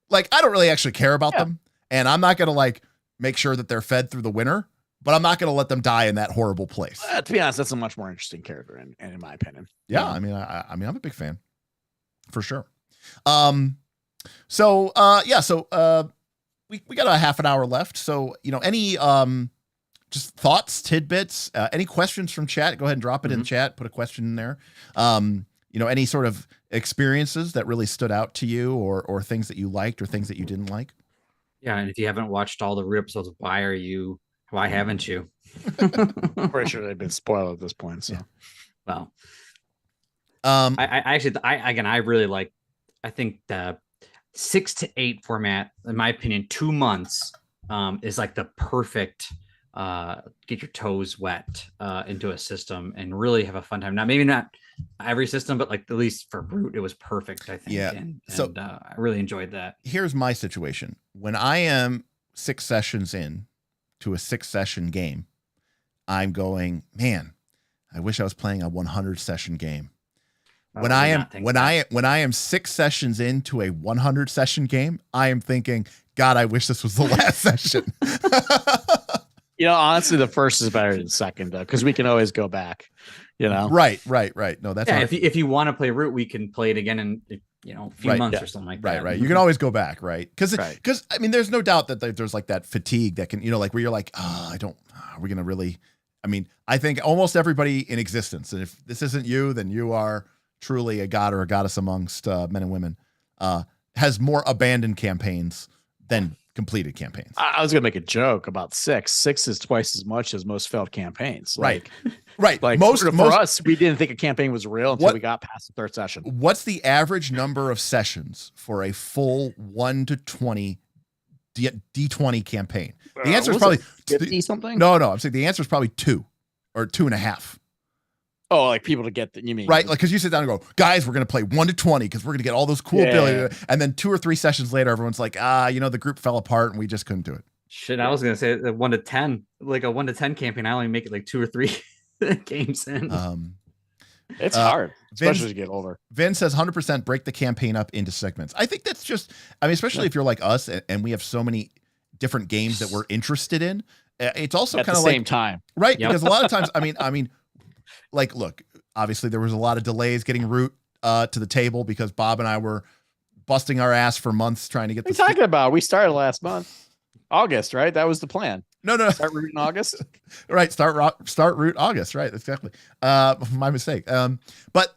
Like, I don't really actually care about them. And I'm not going to like make sure that they're fed through the winter, but I'm not going to let them die in that horrible place. To be honest, that's a much more interesting character in my opinion. Yeah. I mean, I'm a big fan for sure. We got a half an hour left. So, any just thoughts, tidbits, any questions from chat, go ahead and drop it in the chat, put a question in there. Any sort of experiences that really stood out to you or things that you liked or things that you didn't like? Yeah. And if you haven't watched all the episodes, why haven't you? I'm pretty sure they've been spoiled at this point. So, well, I really like, I think the 6 to 8 format, in my opinion, 2 months is like the perfect get your toes wet into a system and really have a fun time. Now, maybe not every system, but like at least for Brute, it was perfect, I think. Yeah. And I really enjoyed that. Here's my situation. When I am 6 sessions in to a 6-session game, I'm going, man, I wish I was playing a 100 session game. When I am 6 sessions into a 100 session game, I am thinking, God, I wish this was the last session. Honestly, the first is better than the second, though, because we can always go back. Right. No, that's if you want to play Root, we can play it again in a few months or something like that. Right. You can always go back, right? Because I mean, there's no doubt that there's like that fatigue that can, like where you're like, are we gonna really? I mean, I think almost everybody in existence, and if this isn't you, then you are truly a god or a goddess amongst men and women, has more abandoned campaigns than completed campaigns. I was gonna make a joke about 6. 6 is twice as much as most failed campaigns. Right. Like most for us, we didn't think a campaign was real until we got past the 3rd session. What's the average number of sessions for a full 1 to 20 D20 campaign? The answer is probably 50 something. No, I'm saying the answer is probably 2 or 2.5. Oh, like people to get that, you mean? Right, like because you sit down and go, guys, we're going to play 1 to 20 because we're going to get all those cool abilities. And then 2 or 3 sessions later, everyone's like, the group fell apart and we just couldn't do it. Shit, I was going to say 1 to 10, like a 1 to 10 campaign. I only make it like 2 or 3 games in. It's hard, especially Vince, as you get older. Vin says 100% break the campaign up into segments. I think that's just, I mean, especially if you're like us and we have so many different games that we're interested in. It's also At kind the of same like, time, right? Yep. Because a lot of times, I mean, like, look, obviously there was a lot of delays getting Root to the table because Bob and I were busting our ass for months trying to get what are you talking about? We started last month, August, right? That was the plan. No. Start Root in August. Right. Start Root August. Right. Exactly. My mistake. But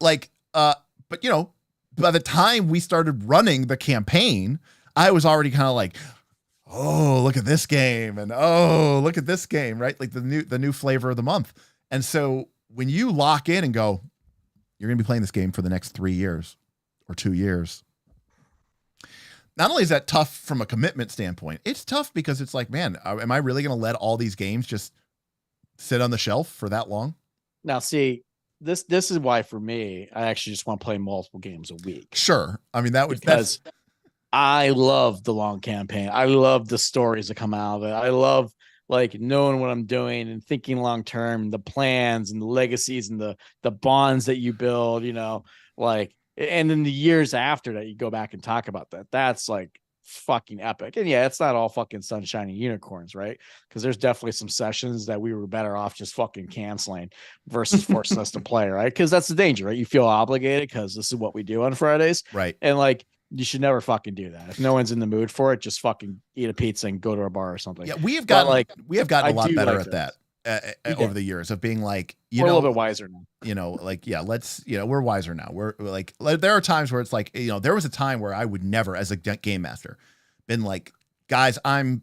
you know, by the time we started running the campaign, I was already kind of like, oh, look at this game. And oh, look at this game. Right. Like the new flavor of the month. And so when you lock in and go, you're going to be playing this game for the next 3 years or 2 years. Not only is that tough from a commitment standpoint, it's tough because it's like, man, am I really going to let all these games just sit on the shelf for that long? Now, see, this is why for me, I actually just want to play multiple games a week. Sure. I mean, because I love the long campaign. I love the stories that come out of it. I love like knowing what I'm doing and thinking long term, the plans and the legacies and the bonds that you build, you know, like, and then the years after that, you go back and talk about that. That's like fucking epic. And yeah, it's not all fucking sunshine and unicorns, right? Because there's definitely some sessions that we were better off just fucking canceling versus forcing us to play, right? Because that's the danger, right? You feel obligated because this is what we do on Fridays, right? And like, you should never fucking do that. If no one's in the mood for it, just fucking eat a pizza and go to a bar or something. Yeah, we have gotten a lot better at that over the years of being like, we're a little bit wiser now. You know, like, yeah, we're wiser now. We're like, there are times where it's like, you know, there was a time where I would never, as a game master, been like, guys, I'm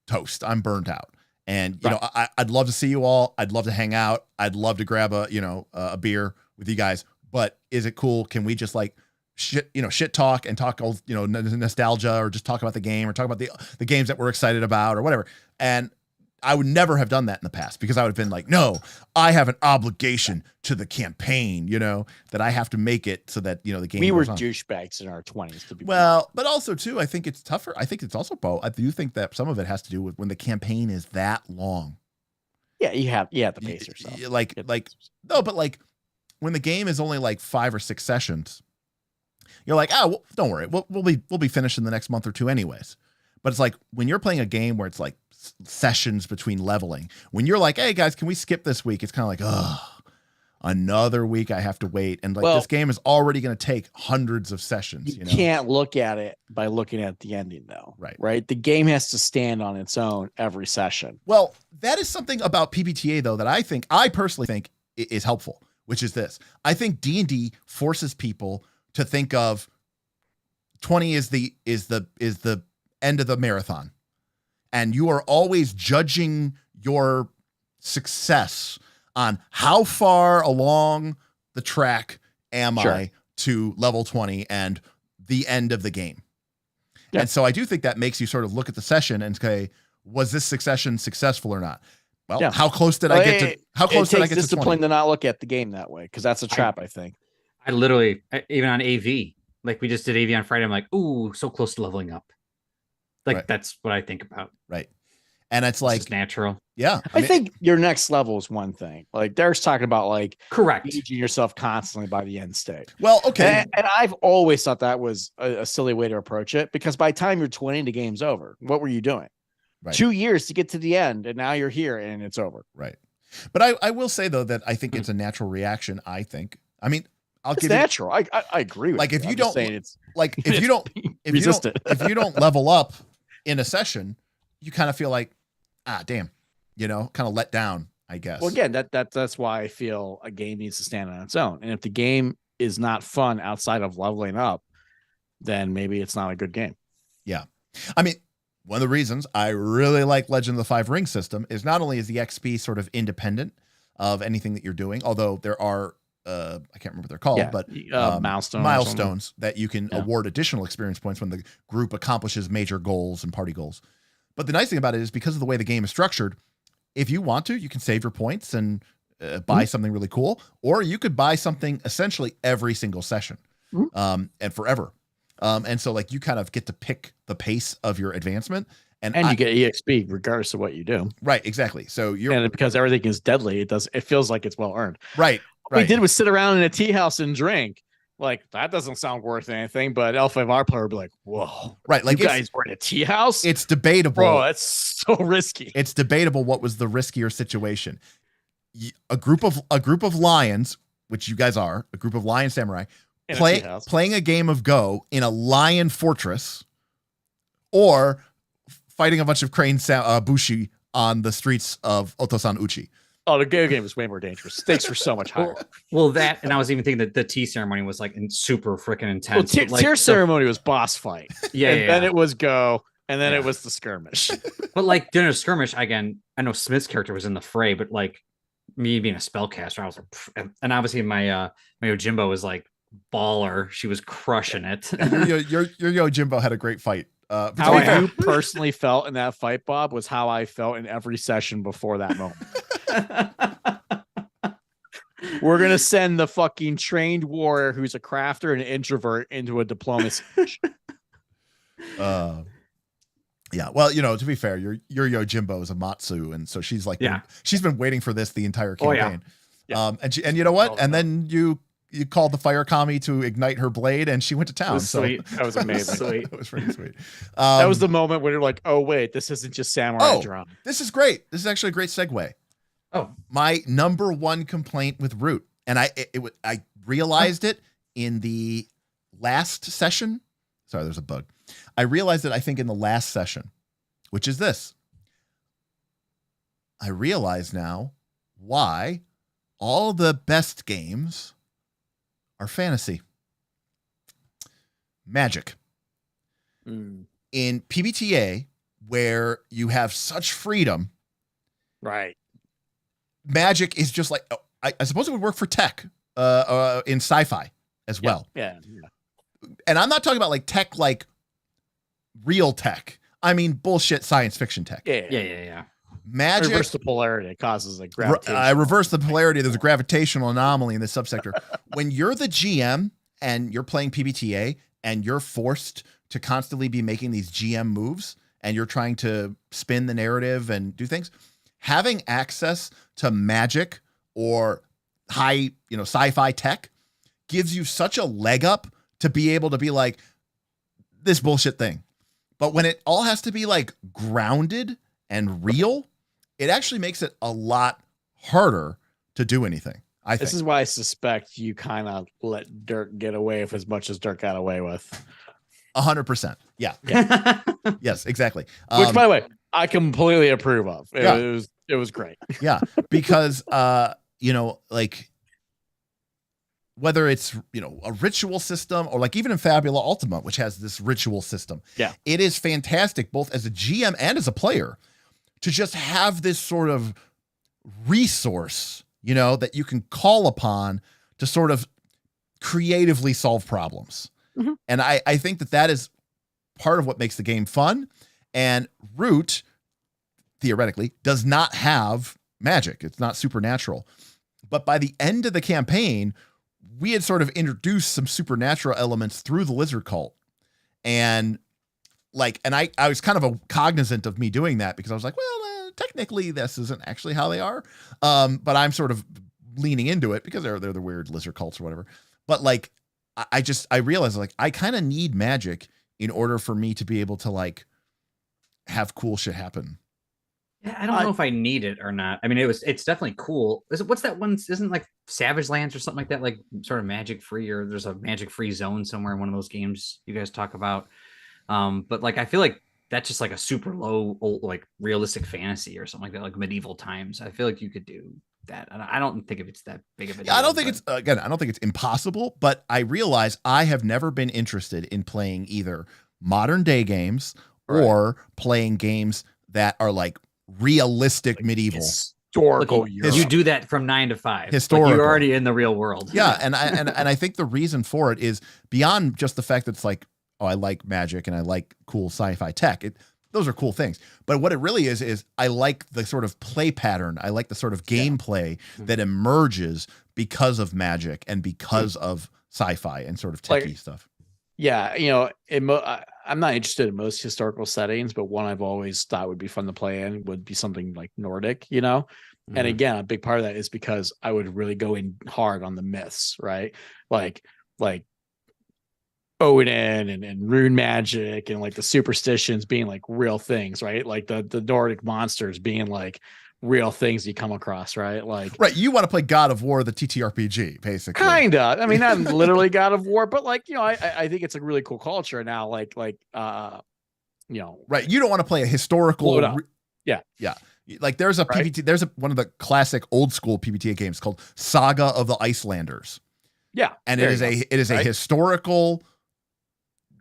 toast. I'm burnt out. And, you know, I'd love to see you all. I'd love to hang out. I'd love to grab a beer with you guys. But is it cool? Can we just like shit talk and talk, nostalgia, or just talk about the game or talk about the games that we're excited about or whatever. And I would never have done that in the past because I would have been like, no, I have an obligation to the campaign, you know, that I have to make it so that, you know, the game. We were douchebags in our 20s to be but also too, I think it's tougher. I think it's also, Bo, I do think that some of it has to do with when the campaign is that long. Yeah, you have to pace yourself. No, but like when the game is only like 5 or 6 sessions, you're like, oh, well, don't worry, we'll be finished in the next month or two anyways. But it's like when you're playing a game where it's like sessions between leveling, when you're like, hey guys, can we skip this week? It's kind of like, oh, another week I have to wait. And like, this game is already going to take hundreds of sessions. You know? Can't look at it by looking at the ending though. Right. The game has to stand on its own every session. Well, that is something about PbtA though, that I personally think is helpful, which is this. I think D&D forces people to think of 20 is the end of the marathon. And you are always judging your success on how far along the track am I to level 20 and the end of the game. Yeah. And so I do think that makes you sort of look at the session and say, was this session successful or not? Well, how close did I get to? How close did I get to 20? Discipline to not look at the game that way, because that's a trap. I think. I literally, even on AV, like we just did AV on Friday, I'm like, ooh, so close to leveling up. Like that's what I think about. Right. And it's like just natural. Yeah. I think your next level is one thing. Like Derek's talking about like aging yourself constantly by the end state. Well, okay. And I've always thought that was a silly way to approach it, because by the time you're 20, the game's over. What were you doing? Right. 2 years to get to the end, and now you're here and it's over. Right. But I will say though that I think it's a natural reaction. I think. I mean, it's natural. I agree with like you. If you don't say it's like if you don't level up in a session, you kind of feel like, damn, kind of let down, I guess. Well, again, that's why I feel a game needs to stand on its own. And if the game is not fun outside of leveling up, then maybe it's not a good game. Yeah. I mean, one of the reasons I really like Legend of the Five Rings system is not only is the XP sort of independent of anything that you're doing, although there are, I can't remember what they're called, but milestones that you can award additional experience points when the group accomplishes major goals and party goals. But the nice thing about it is because of the way the game is structured, if you want to, you can save your points and buy something really cool, or you could buy something essentially every single session and forever. And so like you kind of get to pick the pace of your advancement. And you get EXP regardless of what you do. Right, exactly. So because everything is deadly, it feels like it's well earned. Right. we did was sit around in a tea house and drink. Like, that doesn't sound worth anything, but L5R player would be like, whoa. Right. Like, you guys were in a tea house? It's debatable. Bro, that's so risky. It's debatable what was the riskier situation. A group of lions, which you guys are, a group of lion samurai, playing a game of Go in a lion fortress, or fighting a bunch of crane bushi on the streets of Otosan Uchi. Oh, the Go game is way more dangerous. Stakes were so much higher. Well, that, and I was even thinking that the tea ceremony was like super freaking intense. Well, tier ceremony was boss fight. Then it was Go, and then it was the skirmish. But like during a skirmish, again, I know Smith's character was in the fray, but like me being a spellcaster, I was like, and obviously my Yojimbo was like baller. She was crushing it. your Yojimbo had a great fight. How you personally felt in that fight, Bob, was how I felt in every session before that moment. We're gonna send the fucking trained warrior who's a crafter and an introvert into a diplomacy. Yeah, well, to be fair, your Yojimbo is a Matsu, and so she's like, she's been waiting for this the entire campaign. And you know what? And then you called the fire kami to ignite her blade, and she went to town. Sweet. That was amazing. Sweet. It was pretty sweet. That was the moment where you're like, oh wait, this isn't just samurai drama. This is great. This is actually a great segue. Oh, my number one complaint with Root, and I realized it in the last session. Sorry, there's a bug. I realized it, I think, in the last session, which is this. I realize now why all the best games are fantasy. Magic. In PbtA, where you have such freedom, right? Magic is just like, I suppose it would work for tech in sci-fi as well. Yeah. And I'm not talking about like tech, like real tech. I mean, bullshit science fiction tech. Yeah. Magic. Reverse the polarity. It causes like gravitation. I reverse the polarity. There's a gravitational anomaly in this subsector. When you're the GM and you're playing PbtA and you're forced to constantly be making these GM moves and you're trying to spin the narrative and do things, having access to magic or high, sci-fi tech gives you such a leg up to be able to be like this bullshit thing. But when it all has to be like grounded and real, it actually makes it a lot harder to do anything. I think this is why I suspect you kind of let Dirk get away with as much as Dirk got away with. 100%. Yeah. Yes, exactly. Which, by the way, I completely approve of. It was great. Yeah, because like whether it's a ritual system or like even in Fabula Ultima, which has this ritual system, it is fantastic both as a GM and as a player to just have this sort of resource, that you can call upon to sort of creatively solve problems. Mm-hmm. And I think that is part of what makes the game fun. And Root, theoretically, does not have magic. It's not supernatural. But by the end of the campaign, we had sort of introduced some supernatural elements through the lizard cult. And I was kind of cognizant of me doing that because I was like, well, technically this isn't actually how they are. But I'm sort of leaning into it because they're the weird lizard cults or whatever. But like, I realized like I kind of need magic in order for me to be able to like have cool shit happen. Yeah, I don't know if I need it or not. I mean, it's definitely cool. What's that one? Isn't like Savage Lands or something like that, like sort of magic free, or there's a magic free zone somewhere in one of those games you guys talk about. But like I feel like that's just like a super low, old, like realistic fantasy or something like that, like medieval times. I feel like you could do that. And I don't think if it's that big of a deal. I don't think it's impossible, but I realize I have never been interested in playing either modern day games or playing games that are like realistic medieval historical. You do that from 9 to 5. Historical. Like you're already in the real world. Yeah, and I think the reason for it is beyond just the fact that it's like, oh, I like magic and I like cool sci-fi tech. Those are cool things. But what it really is I like the sort of play pattern. I like the sort of gameplay that emerges because of magic and because of sci-fi and sort of techie stuff. Yeah, I'm not interested in most historical settings, but one I've always thought would be fun to play in would be something like Nordic, you know? And again, a big part of that is because I would really go in hard on the myths, right? Like Odin and rune magic and like the superstitions being like real things, right? Like the Nordic monsters being like real things you come across, right? Like, right. You want to play God of War, the TTRPG, basically. Kinda. I mean, not literally God of War, but like, you know, I think it's a really cool culture now. Like, you know, right. You don't want to play a historical. Yeah. Like there's a PbtA, there's one of the classic old school PbtA games called Saga of the Icelanders. Yeah. And it is a historical,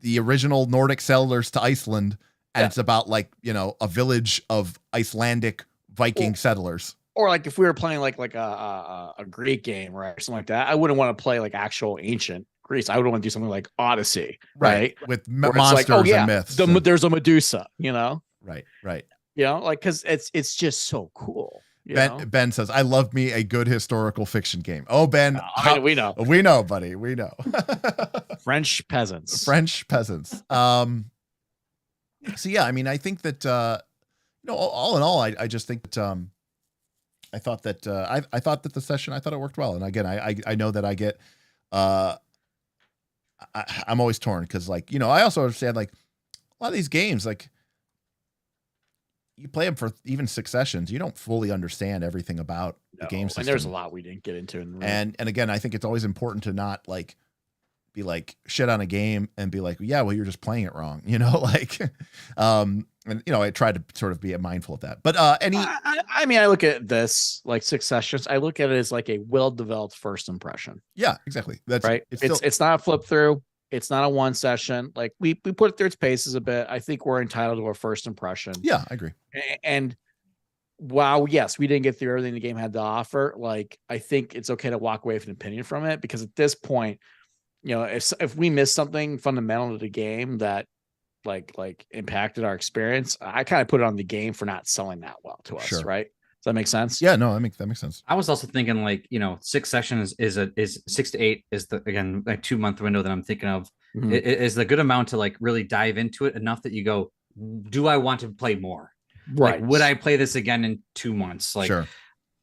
the original Nordic settlers to Iceland. And it's about like, you know, a village of Icelandic Viking settlers. Or like if we were playing like a Greek game, right, or something like that, I wouldn't want to play like actual ancient Greece. I would want to do something like Odyssey, right? With monsters and myths. There's a Medusa, you know? Right. You know, like, because it's just so cool. Ben says, I love me a good historical fiction game. Oh, Ben. We know. We know, buddy. We know. French peasants. So, yeah, I mean, I think that, you know, all in all, I just think that, I thought that I thought that the session, I thought it worked well. And again, I know that I get I'm always torn because, like, you know, I also understand like a lot of these games, like you play them for even 6 sessions, you don't fully understand everything about the game system. And there's a lot we didn't get into. And again, I think it's always important to not like be like shit on a game and be like, yeah, well, you're just playing it wrong, you know, like, and you know, I tried to sort of be mindful of that, but I mean, I look at this like 6 sessions. I look at it as like a well-developed first impression. Yeah, exactly. That's right. It's not a flip through. It's not a one session. Like we put it through its paces a bit. I think we're entitled to a first impression. Yeah, I agree. And while yes, we didn't get through everything the game had to offer, like I think it's okay to walk away with an opinion from it, because at this point, you know, if we miss something fundamental to the game that like impacted our experience, I kind of put it on the game for not selling that well to us. Sure. Right. Does that make sense? Yeah, no, that makes sense. I was also thinking like, you know, 6 sessions is 6 to 8 is the, again, like 2-month window that I'm thinking of. It is the good amount to like really dive into it enough that you go, do I want to play more? Right. Like, would I play this again in 2 months? Like, sure.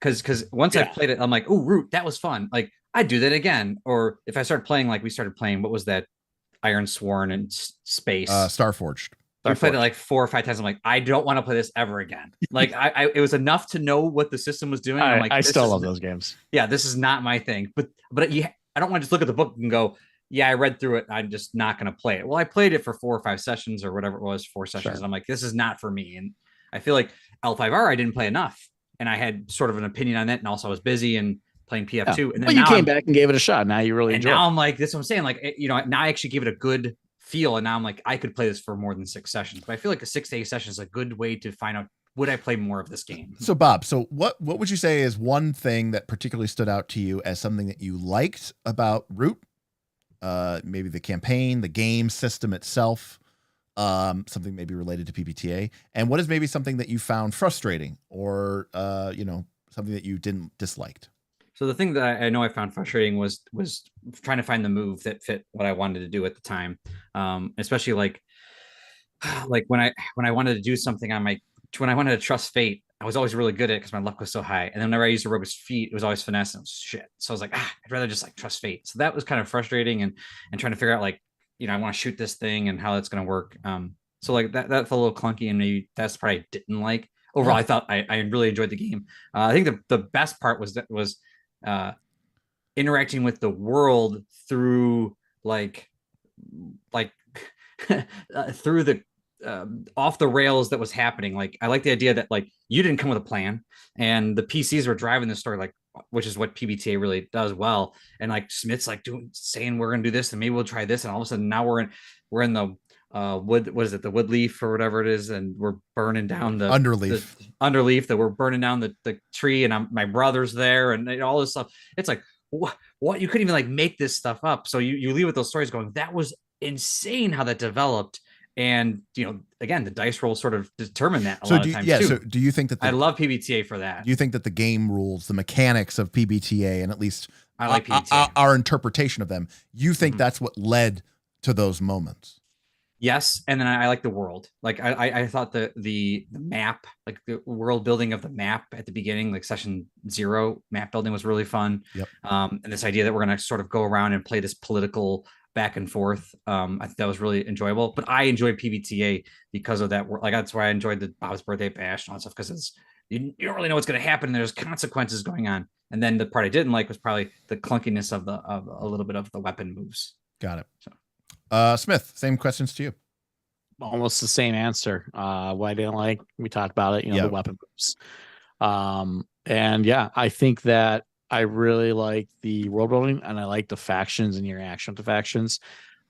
Cause once I played it, I'm like, oh, Root, that was fun. Like I'd do that again. Or if I started playing, like we started playing, what was that? Iron Sworn and Space. Starforged. I played it like 4 or 5 times. I'm like, I don't want to play this ever again. Like it was enough to know what the system was doing. I'm like, I still love those games. Yeah, this is not my thing. But I don't want to just look at the book and go, yeah, I read through it. I'm just not going to play it. Well, I played it for 4 or 5 sessions or whatever it was, 4 sessions. Sure. And I'm like, this is not for me. And I feel like L5R, I didn't play enough. And I had sort of an opinion on it. And also I was busy and playing PF2. Yeah. And then you came back and gave it a shot. Now you really enjoy it. Now I'm like, that's what I'm saying. Like, you know, now I actually give it a good feel. And now I'm like, I could play this for more than 6 sessions. But I feel like a 6 to 8 session is a good way to find out, would I play more of this game? So Bob, what would you say is one thing that particularly stood out to you as something that you liked about Root? Maybe the campaign, the game system itself, something maybe related to PbtA. And what is maybe something that you found frustrating or, you know, something that you didn't disliked? So the thing that I know I found frustrating was trying to find the move that fit what I wanted to do at the time. Especially like when I wanted to do something when I wanted to trust fate, I was always really good at it because my luck was so high. And then whenever I used a rogue's feet, it was always finesse and it was shit. So I was like, I'd rather just like trust fate. So that was kind of frustrating and trying to figure out like, you know, I want to shoot this thing and how that's going to work. So like that felt a little clunky and maybe that's the part I didn't like. Overall, I thought I really enjoyed the game. I think the best part was interacting with the world through like through the off the rails that was happening. Like I like the idea that like you didn't come with a plan and the PCs were driving the story, like, which is what PbtA really does well. And like Smith's like saying we're gonna do this and maybe we'll try this, and all of a sudden now we're in the wood, what is it, the wood leaf or whatever it is, and we're burning down the underleaf that we're burning down the tree, and my brother's there and all this stuff. It's like what you couldn't even like make this stuff up. So you leave with those stories going, that was insane how that developed. And you know, again, the dice roll sort of determine that a lot of times too. So do you think that I love PbtA for that? Do you think that the game rules, the mechanics of PbtA, and at least I like PbtA. Our interpretation of them, you think that's what led to those moments? Yes, and then I like the world. Like I thought the map, like the world building of the map at the beginning, like session 0 map building was really fun. Yep. And this idea that we're gonna sort of go around and play this political back and forth, I think that was really enjoyable. But I enjoyed PbtA because of that. Like that's why I enjoyed the Bob's Birthday Bash and all that stuff, because it's you don't really know what's gonna happen. And there's consequences going on. And then the part I didn't like was probably the clunkiness of a little bit of the weapon moves. Got it. So. Smith, same questions to you. Almost the same answer. What I didn't like, we talked about it, the weapon moves. And yeah, I think that I really like the world building, and I like the factions and your interaction with the factions.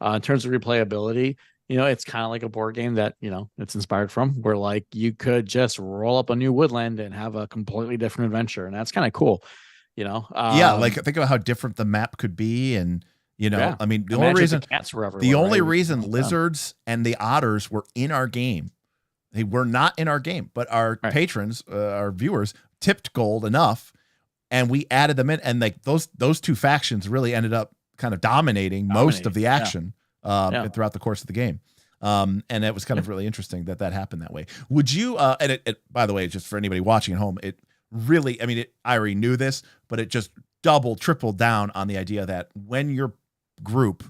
In terms of replayability, it's kind of like a board game that, it's inspired from, where like you could just roll up a new woodland and have a completely different adventure. And that's kind of cool, like think about how different the map could be. And, I mean, the only reason lizards and the otters were in our game, they were not in our game, but our patrons, our viewers tipped gold enough, and we added them in. And like those two factions really ended up kind of dominating most of the action throughout the course of the game. And it was kind of really interesting that happened that way. Would you, and it, by the way, just for anybody watching at home, it really, I mean, I already knew this, but it just tripled down on the idea that when your group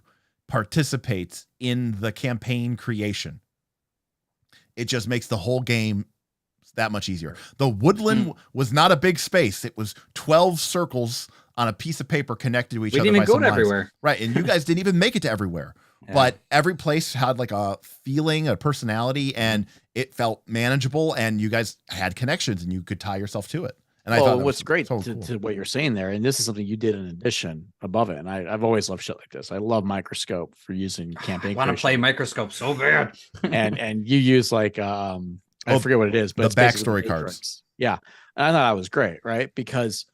participates in the campaign creation, it just makes the whole game that much easier. The woodland was not a big space. It was 12 circles on a piece of paper connected to each other. We didn't even go to everywhere. Right. And you guys didn't even make it to everywhere. Yeah. But every place had like a feeling, a personality, and it felt manageable, and you guys had connections and you could tie yourself to it. And I thought what's great to what you're saying there, and this is something you did in addition above it, and I've always loved shit like this. I love Microscope for using campaign. I want to play Microscope so bad. and you use like I forget what it is, but the backstory cards. Yeah, and I thought that was great, right? Because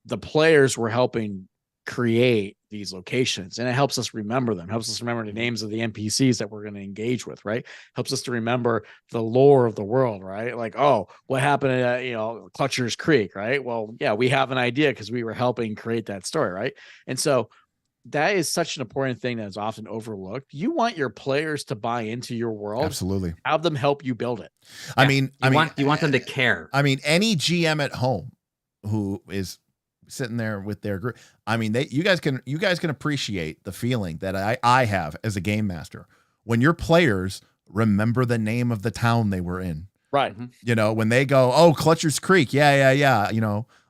the players were helping create these locations, and it helps us remember them, helps us remember the names of the NPCs that we're going to engage with, right? Helps us to remember the lore of the world, right? Like, oh, what happened at Clutcher's Creek, right? Well, yeah, we have an idea because we were helping create that story, right? And so that is such an important thing that is often overlooked. You want your players to buy into your world. Absolutely. Have them help you build it. I mean, you want them to care. I mean, any GM at home who is sitting there with their group, I mean, you guys can appreciate the feeling that I have as a game master when your players remember the name of the town they were in. Right. When they go, oh, Clutcher's Creek. Yeah.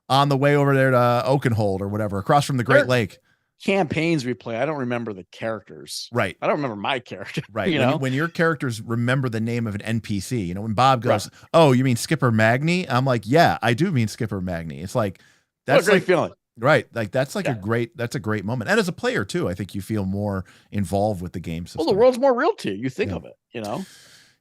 On the way over there to Oakenhold or whatever, across from the Great Lake. Campaigns we play, I don't remember the characters. Right. I don't remember my character. Right. When your characters remember the name of an NPC, when Bob goes, oh, you mean Skipper Magny? I'm like, yeah, I do mean Skipper Magny. It's like, that's a great feeling. Right. Like that's like a great moment. And as a player too, I think you feel more involved with the game system. Well, the world's more real to you. You think of it,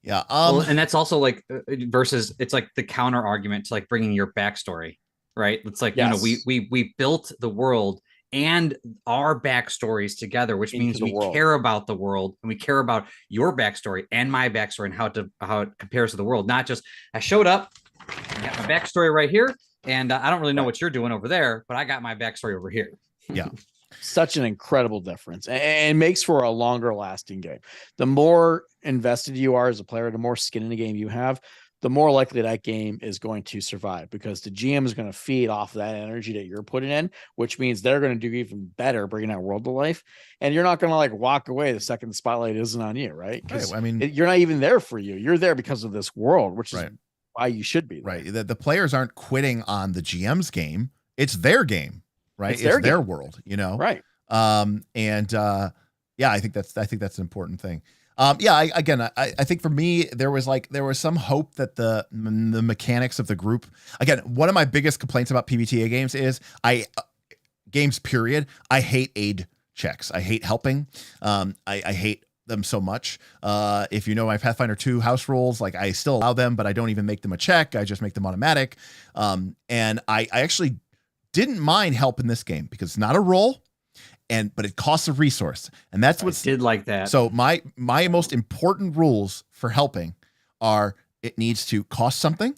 Yeah. And that's also like versus it's like the counter argument to like bringing your backstory, right? It's like, we built the world and our backstories together, which means we care about the world and we care about your backstory and my backstory and how it compares to the world. Not just I showed up, I got my backstory right here, and I don't really know what you're doing over there, but I got my backstory over here. Yeah. Such an incredible difference, and makes for a longer lasting game. The more invested you are as a player, the more skin in the game you have, the more likely that game is going to survive, because the GM is going to feed off of that energy that you're putting in, which means they're going to do even better bringing that world to life. And you're not going to like walk away the second the spotlight isn't on you, right? Right. I mean, you're not even there for you. You're there because of this world, which is why you should be there. Right. The players aren't quitting on the GM's game. It's their game, right? It's their world, Right. I think that's an important thing. I think for me, there was some hope that the mechanics of the group, again, one of my biggest complaints about PbtA games is games period. I hate aid checks. I hate helping. I hate them so much. If you know my Pathfinder 2 house rules, like I still allow them, but I don't even make them a check. I just make them automatic. And I actually didn't mind help in this game because it's not a roll. But it costs a resource, and that's what I did like that. So my most important rules for helping are it needs to cost something,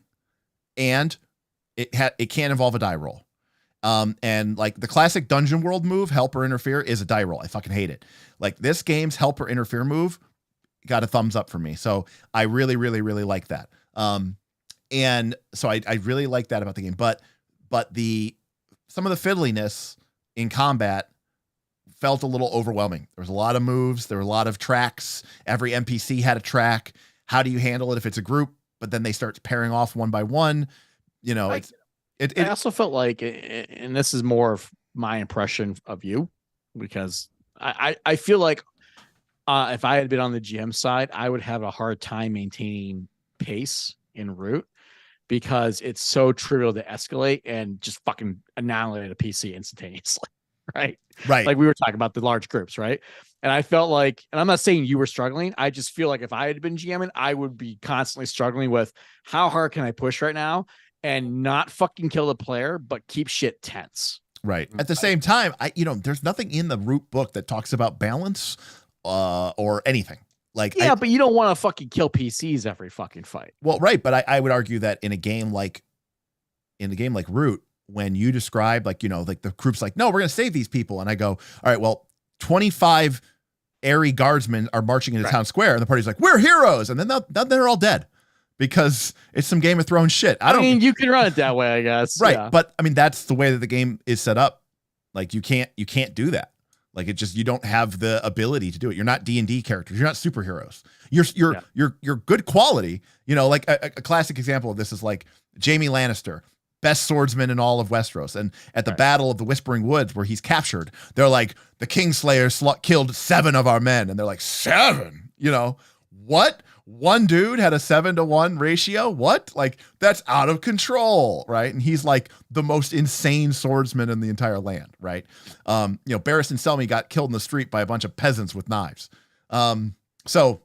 and it can't involve a die roll. And like the classic Dungeon World move, help or interfere, is a die roll. I fucking hate it. Like this game's help or interfere move got a thumbs up from me. So I really, really, really like that. And so I really like that about the game. But some of the fiddliness in combat felt a little overwhelming. There was a lot of moves. There were a lot of tracks. Every NPC had a track. How do you handle it if it's a group, but then they start pairing off one by one? I also felt like, and this is more of my impression of you, because I feel like if I had been on the GM side, I would have a hard time maintaining pace in Root, because it's so trivial to escalate and just fucking annihilate a PC instantaneously. Right. Like we were talking about the large groups. Right. And I felt like, and I'm not saying you were struggling, I just feel like if I had been GMing, I would be constantly struggling with how hard can I push right now and not fucking kill the player, but keep shit tense. Right. At the same time, there's nothing in the Root book that talks about balance or anything. But you don't want to fucking kill PCs every fucking fight. Well, right. But I would argue that in a game like Root, when you describe the group's like, no, we're going to save these people. And I go, all right, well, 25 airy guardsmen are marching into town square. And the party's like, we're heroes. And then they're all dead because it's some Game of Thrones shit. I mean, you can run it that way, I guess. Right. Yeah. But I mean, that's the way that the game is set up. Like you can't do that. Like you don't have the ability to do it. You're not D&D characters. You're not superheroes. You're good quality. Like a classic example of this is like Jaime Lannister, best swordsman in all of Westeros. And at the Battle of the Whispering Woods, where he's captured, they're like, the Kingslayer killed 7 of our men. And they're like, 7? What? One dude had a 7-to-1 ratio? What? Like, that's out of control, right? And he's like the most insane swordsman in the entire land, right? Barristan Selmy got killed in the street by a bunch of peasants with knives. So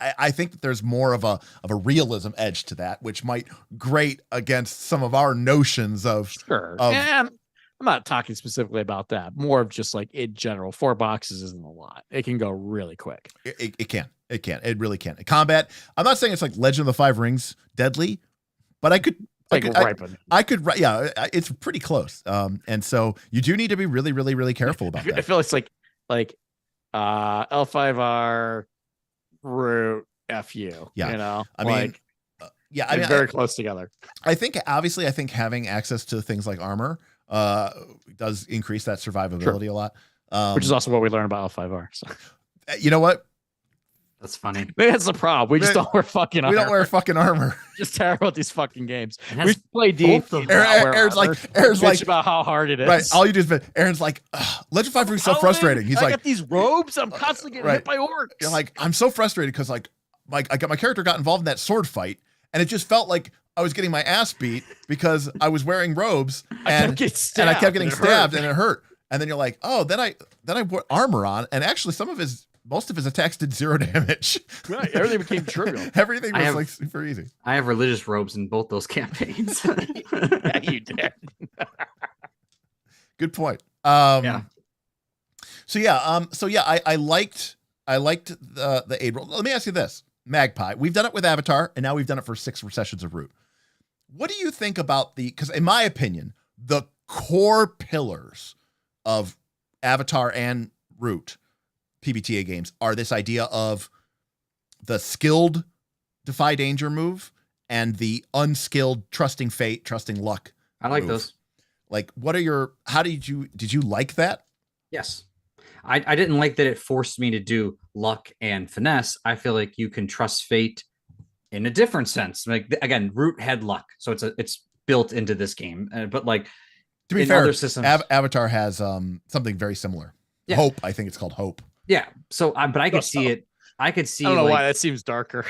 I think that there's more of a realism edge to that, which might grate against some of our notions of. Sure. And I'm not talking specifically about that. More of just like in general, 4 boxes isn't a lot. It can go really quick. It can. It really can. Combat. I'm not saying it's like Legend of the Five Rings deadly, but I could. It's pretty close. And so you do need to be really, really, really careful about that. I feel it's like L5R. Root FU. Yeah. Very close together. I think having access to things like armor does increase that survivability a lot. Which is also what we learned about L5R. So. You know what? That's funny. Maybe that's the problem. We just don't wear fucking armor. We don't wear fucking armor. Just terrible at these fucking games. We play D. Aaron's like about how hard it is. Right. All you do is Aaron's like, Legend 5 is so frustrating. He's I got these robes. I'm constantly getting hit by orcs. You're like, I'm so frustrated because my character got involved in that sword fight, and it just felt like I was getting my ass beat because I was wearing robes and I kept getting stabbed and it hurt. And then you're like, oh, then I put armor on, and actually most of his attacks did 0 damage. Right. Everything became trivial. Everything was super easy. I have religious robes in both those campaigns. Yeah, you did. Good point. Yeah. So I liked the aid roll. Let me ask you this. Magpie. We've done it with Avatar, and now we've done it for 6 sessions of Root. What do you think about because in my opinion, the core pillars of Avatar and Root PbtA games are this idea of the skilled defy danger move and the unskilled trusting fate, trusting luck. I like move. those. Like, did you like that? Yes. I didn't like that it forced me to do luck and finesse. I feel like you can trust fate in a different sense. Like, again, Root had luck, so it's built into this game. But like, to be fair, other systems, Avatar has something very similar. Yeah. Hope, I think it's called Hope. Yeah. So, but I could see it. I could see. I don't know why that seems darker.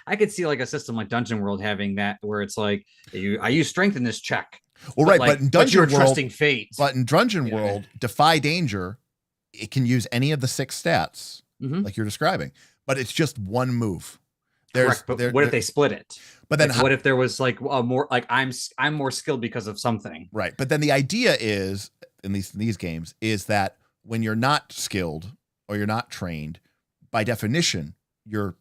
I could see like a system like Dungeon World having that, where it's like I use strength in this check. Well, right, but in Dungeon World, trusting fate. But in Dungeon World, defy danger, it can use any of the 6 stats, like you're describing, but it's just one move. Correct, but what if they split it? But then, what if there was like a more like I'm more skilled because of something? Right, but then the idea is in these games is that when you're not skilled or you're not trained, by definition, you're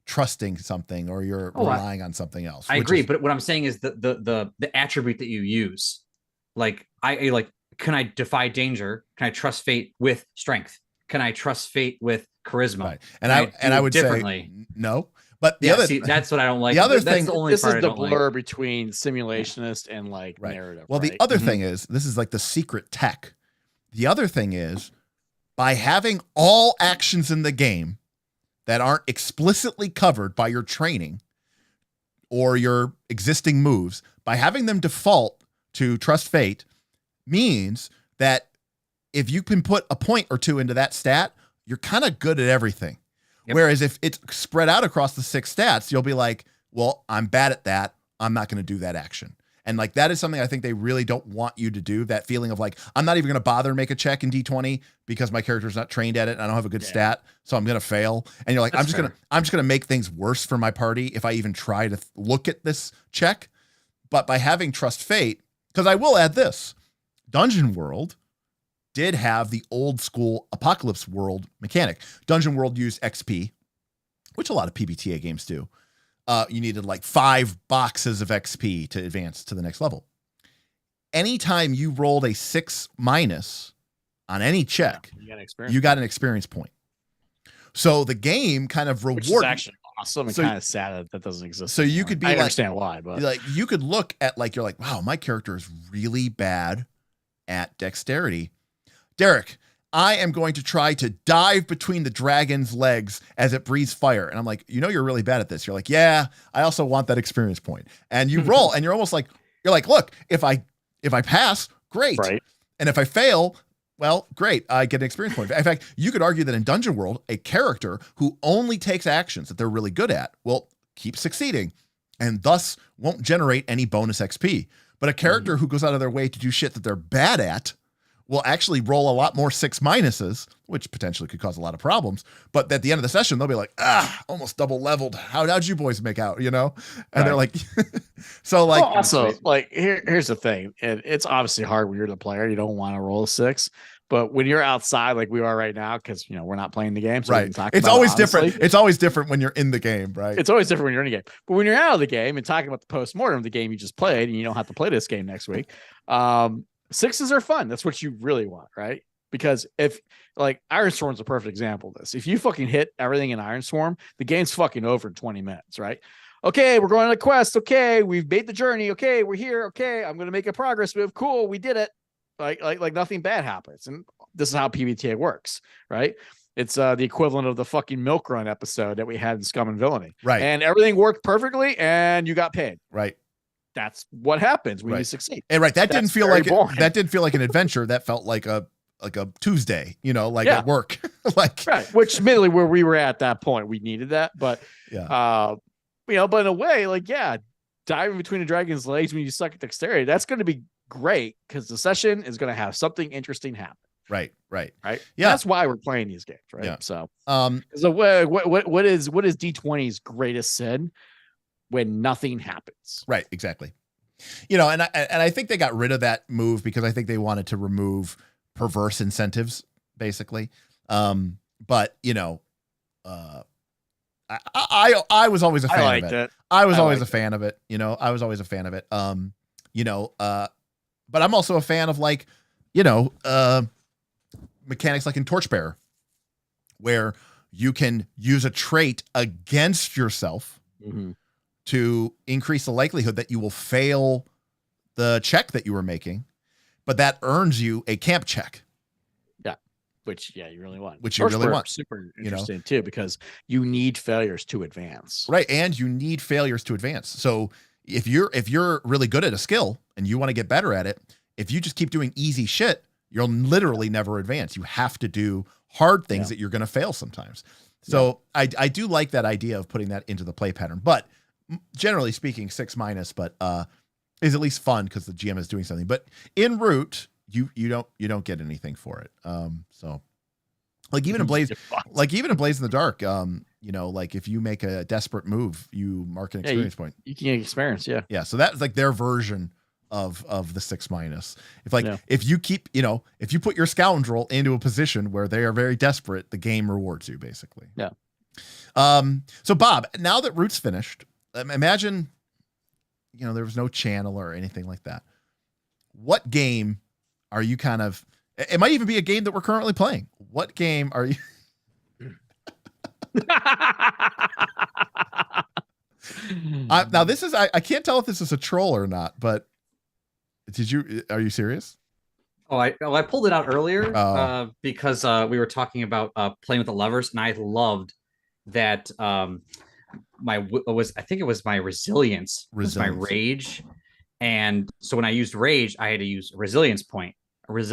trusting something or you're relying on something else. I agree, but what I'm saying is the attribute that you use, like can I defy danger? Can I trust fate with strength? Can I trust fate with charisma. Right. And I would say no. But the other that's what I don't like. The other that's thing, the only this part is I the don't blur like. between simulationist and like narrative. Well, right? the other thing is, this is like the secret tech. The other thing is, by having all actions in the game that aren't explicitly covered by your training or your existing moves, by having them default to trust fate, means that if you can put a point or two into that stat, you're kind of good at everything. Yep. Whereas if it's spread out across the 6 stats, you'll be like, well, I'm bad at that. I'm not going to do that action. And like, that is something I think they really don't want you to do. That feeling of like, I'm not even going to bother to make a check in D20 because my character's not trained at it and I don't have a good stat. So I'm going to fail. And you're like, I'm just going to make things worse for my party if I even try to look at this check. But by having trust fate, because I will add this, Dungeon World did have the old school Apocalypse World mechanic. Dungeon World used XP, which a lot of PbtA games do. You needed like 5 boxes of XP to advance to the next level. Anytime you rolled a 6- on any check, you got an experience point. So the game kind of rewarded. Which is actually awesome and kind of sad that doesn't exist. So anymore. You could be I understand why, but like you could look at like, you're like, wow, my character is really bad at dexterity. Derik, I am going to try to dive between the dragon's legs as it breathes fire. And I'm like, you're really bad at this. You're like, yeah, I also want that experience point. And you roll and you're almost like, look, if I pass, great. Right. And if I fail, well, great. I get an experience point. In fact, you could argue that in Dungeon World, a character who only takes actions that they're really good at will keep succeeding and thus won't generate any bonus XP. But a character who goes out of their way to do shit that they're bad at will actually roll a lot more 6-, which potentially could cause a lot of problems. But at the end of the session, they'll be like, almost double leveled. How'd you boys make out, And they're like, so like, also like, here's the thing. And it's obviously hard when you're the player. You don't want to roll a 6, but when you're outside, like we are right now, cause we're not playing the game. So right. It's always different. It's always different when you're in the game, right? It's always different when you're in the game, but when you're out of the game and talking about the postmortem of the game you just played, and you don't have to play this game next week. 6s are fun. That's what you really want, right? Because if like Iron Storm's a perfect example of this. If you fucking hit everything in Iron Storm, the game's fucking over in 20 minutes, right? Okay, we're going on a quest. Okay, we've made the journey. Okay, we're here. Okay, I'm gonna make a progress move. Cool, we did it. Like nothing bad happens. And this is how PbtA works, right? It's the equivalent of the fucking Milk Run episode that we had in Scum and Villainy. Right. And everything worked perfectly and you got paid. Right. That's what happens when you succeed. And that didn't feel like that didn't feel like an adventure. That felt like a Tuesday, at work. Right. Which admittedly where we were at that point, we needed that. But but in a way, diving between the dragon's legs when you suck at dexterity, that's going to be great because the session is going to have something interesting happen. Right. Yeah. That's why we're playing these games, right? Yeah. So what is D20's greatest sin? When nothing happens. Right, exactly. And I think they got rid of that move because I think they wanted to remove perverse incentives, basically. But I was always a fan of it. I was always a fan of it. I was always a fan of it. But I'm also a fan of mechanics like in Torchbearer, where you can use a trait against yourself. Mm-hmm. To increase the likelihood that you will fail the check that you were making, but that earns you a camp check. Yeah. Which you really want. Super interesting too, because you need failures to advance. Right. And you need failures to advance. So if you're really good at a skill and you want to get better at it, if you just keep doing easy shit, you'll literally never advance. You have to do hard things that you're going to fail sometimes. So I do like that idea of putting that into the play pattern, but generally speaking, 6-, but is at least fun because the GM is doing something. But in Root, you don't get anything for it. So even in Blaze in the Dark, if you make a desperate move, you mark an experience point. You can get experience, yeah. Yeah, so that's like their version of the 6-. If you keep, if you put your scoundrel into a position where they are very desperate, the game rewards you basically. Yeah. So Bob, now that Root's finished, imagine, there was no channel or anything like that. What game are you it might even be a game that we're currently playing. What game are you? Now this is I can't tell if this is a troll or not, but are you serious? I pulled it out earlier because we were talking about playing with the levers, and I loved that I think it was my resilience. Was my rage. And so when I used rage, I had to use a resilient point. But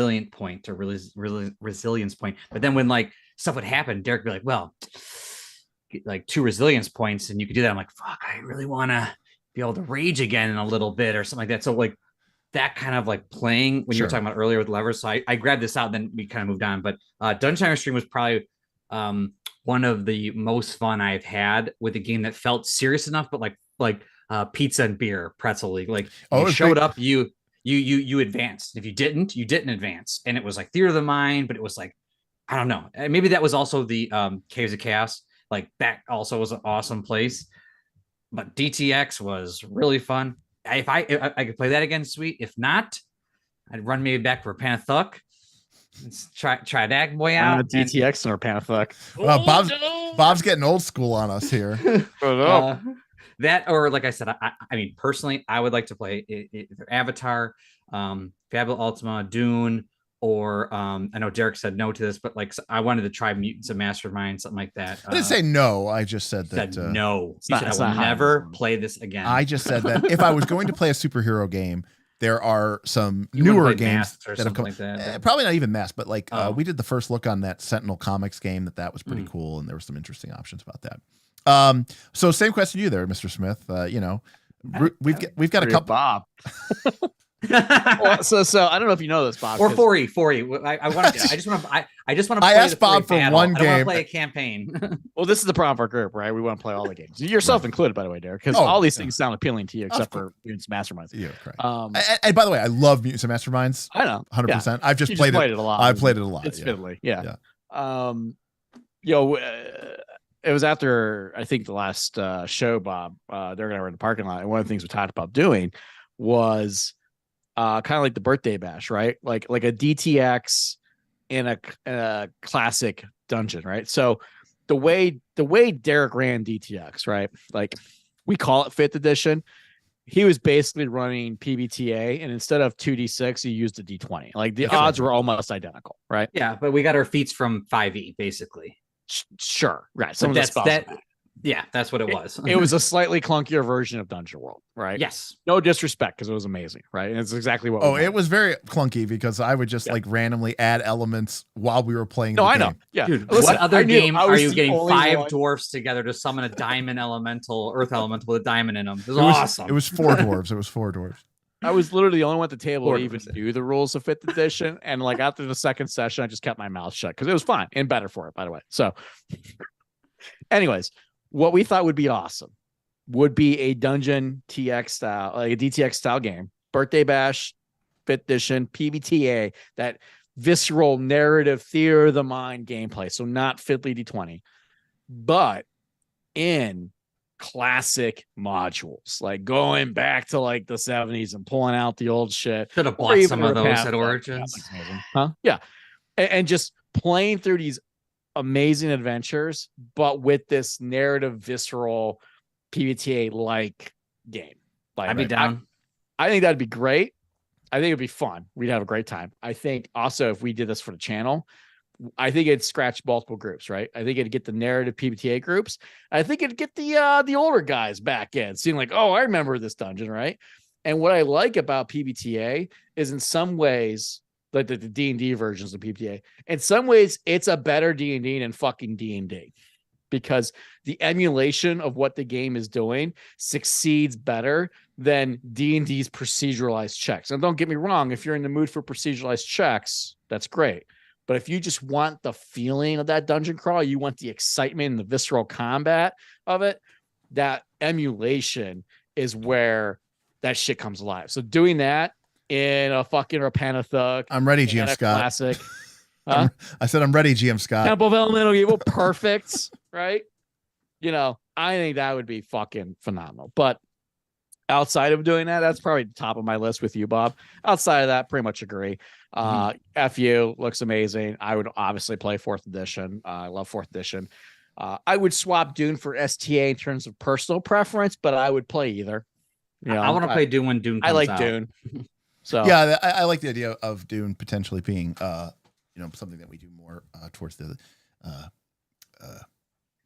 then when like stuff would happen, Derik would be like, well, get like 2 resilience points and you could do that. I'm like, fuck, I really want to be able to rage again in a little bit or something like that. So like that kind of like playing when you were talking about earlier with levers. So I grabbed this out and then we kind of moved on. But Dungeon Timer Stream was probably one of the most fun I've had with a game that felt serious enough, but like pizza and beer, pretzel league. Like you showed up, you advanced. If you didn't advance. And it was like theater of the mind, but it was like, I don't know. Maybe that was also the Caves of Chaos. Like that also was an awesome place. But DTX was really fun. If I could play that again, sweet. If not, I'd run maybe back for Panathuk. Let's try that boy out. DTX or Panathuk. Bob's getting old school on us here. That, or like I said, I mean, personally, I would like to play either Avatar, Fabula Ultima, Dune, or I know Derik said no to this, but like I wanted to try Mutants and Mastermind, something like that. I didn't say no. I just said that no. You said I will never play this again. I just said that if I was going to play a superhero game, there are some newer games that have come. Like that. Probably not even Mask, but like we did the first look on that Sentinel Comics game. That was pretty cool, and there were some interesting options about that. So same question to you there, Mr. Smith. We've got a couple. Bob. so I don't know if you know this, Bob. Or 4E. I just want to. I asked Bob for one game. I want to play a campaign. Well, this is the problem for our group, right? We want to play all the games, yourself included, by the way, Derik, because all these things sound appealing to you, except for Mutants and Masterminds. Yeah, correct. And by the way, I love Mutants and Masterminds. I know, 100%. I've just played it a lot. I've played it a lot. It's fiddly. Yeah. It was after I think the last show, Bob. They're gonna run the parking lot, and one of the things we talked about doing was kind of like the birthday bash, right? Like a DTX in a classic dungeon, right? So the way Derik ran DTX, right? Like we call it 5th edition. He was basically running PbtA, and instead of 2d6, he used a d20. Like the odds were almost identical, right? Yeah, but we got our feats from 5e, basically. Sure, right. Some of the spells. Yeah, that's what it was. It was a slightly clunkier version of Dungeon World, right? Yes. No disrespect, because it was amazing, right? And it's exactly what. It was very clunky because I would just like randomly add elements while we were playing. No, the I game. know. Yeah. Dude, what other game are you getting 5 dwarfs together to summon a diamond elemental, earth elemental with a diamond in them? It was awesome. It was 4 dwarves. I was literally the only one at the table to even do the rules of 5th edition. And like after the second session, I just kept my mouth shut because it was fun and better for it, by the way. So anyways, what we thought would be awesome would be a dungeon TX style, like a DTX style game, birthday bash, 5th edition, PbtA, that visceral narrative theater of the mind gameplay. So not fiddly D20, but in classic modules, like going back to like the 70s and pulling out the old shit. Should have bought some of those at Origins. Yeah. And just playing through these amazing adventures, but with this narrative, visceral PbtA like game. Like, I'd be down. I think that'd be great. I think it'd be fun. We'd have a great time. I think also if we did this for the channel, I think it'd scratch multiple groups, right? I think it'd get the narrative PbtA groups. I think it'd get the older guys back in, seeing like, oh, I remember this dungeon, right? And what I like about PbtA is in some ways, like the D&D versions of PbtA, in some ways, it's a better D&D than fucking D&D, because the emulation of what the game is doing succeeds better than D&D's proceduralized checks. And don't get me wrong, if you're in the mood for proceduralized checks, that's great. But if you just want the feeling of that dungeon crawl, you want the excitement and the visceral combat of it, that emulation is where that shit comes alive. So doing that in a fucking Panathuk. I'm ready, GM Scott. Classic. I said I'm ready, GM Scott. Temple of Elemental Evil, perfect, right? I think that would be fucking phenomenal. But outside of doing that, that's probably the top of my list with you, Bob. Outside of that, pretty much agree. FU looks amazing. I would obviously play 4th edition. I love 4th edition. I would swap Dune for STA in terms of personal preference, but I would play either. You know, I want to play Dune when Dune comes I like out. Dune. So yeah, I like the idea of Dune potentially being, something that we do more towards the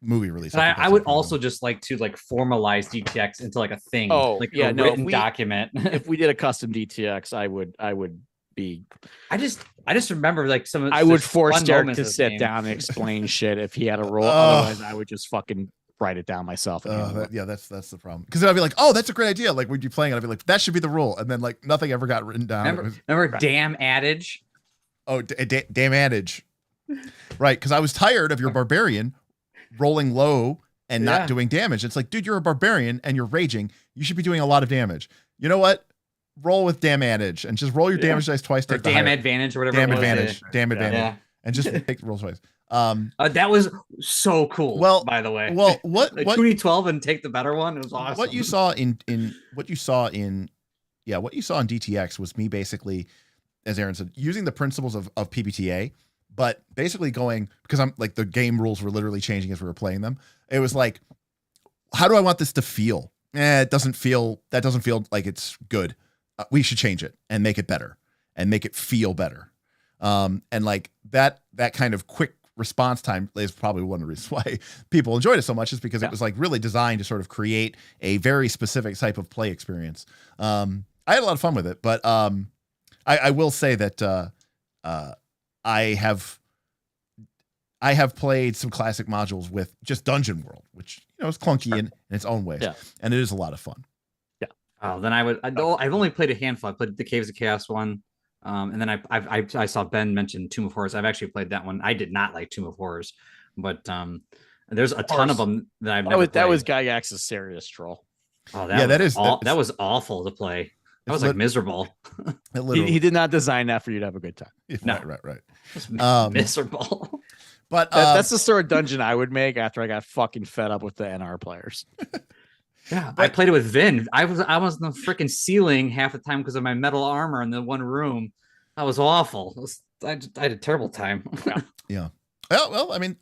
movie release. But I would also just like to formalize DTX into like a thing. Oh, like yeah, a no, written document. if we did a custom DTX, I would be. I just remember like some of. I would force Derik moments to of this sit game. down and explain shit if he had a role. Otherwise, I would just fucking write it down myself. That's the problem. Because then I'd be like, oh, that's a great idea. Like, we'd be playing it. I'd be like, that should be the rule. And then like nothing ever got written down. Remember damn adage? Oh, damn adage. Right. Because I was tired of your barbarian rolling low and not doing damage. It's like, dude, you're a barbarian and you're raging. You should be doing a lot of damage. You know what? Roll with damn advantage and just roll your damage dice twice. Or damn advantage or whatever. Damn advantage. Damn advantage. Yeah. And just take the rolls twice. That was so cool. Well, by the way. Well, what 2012 and take the better one. It was awesome. What you saw in DTX was me basically, as Aaron said, using the principles of PbtA, but basically going, because I'm like the game rules were literally changing as we were playing them. It was like, how do I want this to feel? That doesn't feel like it's good. We should change it and make it better and make it feel better. And like that kind of quick response time is probably one of the reasons why people enjoyed it so much, is because it was like really designed to sort of create a very specific type of play experience. I had a lot of fun with it, but I will say that I have played some classic modules with just Dungeon World, which is clunky in its own ways, and it is a lot of fun. Oh, then I've only played a handful. I played the Caves of Chaos one. And then I saw Ben mention Tomb of Horrors. I've actually played that one. I did not like Tomb of Horrors, but there's a ton of them that I've never played. That was Gygax's serious troll. Oh, that was awful to play. That was like miserable. He did not design that for you to have a good time. No. Right. It was miserable. But that's the sort of dungeon I would make after I got fucking fed up with the NR players. Yeah, I played it with Vin. I was on the freaking ceiling half the time because of my metal armor in the one room. That was awful. I had a terrible time. Yeah. Well, I mean,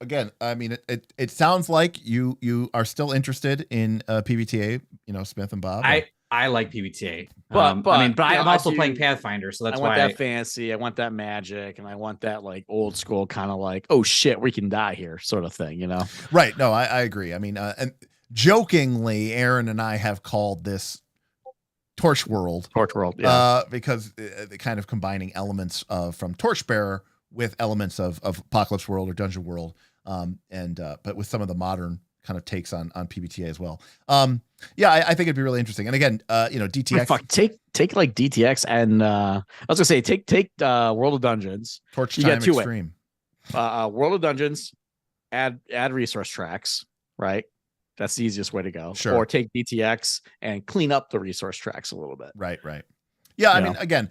again, I mean, it sounds like you are still interested in PbtA, Smith and Bob. I like PbtA, but I'm also playing Pathfinder, so that's why I want that fancy. I want that magic, and I want that like old school kind of like, oh shit, we can die here sort of thing, Right. No, I agree. I mean, and jokingly, Aaron and I have called this Torch World, yeah. Because the kind of combining elements from Torchbearer with elements of Apocalypse World or Dungeon World, but with some of the modern kind of takes on PbtA as well. I think it'd be really interesting. And again, DTX. Take like DTX and I was gonna say take World of Dungeons, Torch Time Extreme, World of Dungeons, add resource tracks, right? That's the easiest way to go. Sure. Or take DTX and clean up the resource tracks a little bit. Right. Yeah, I mean, again,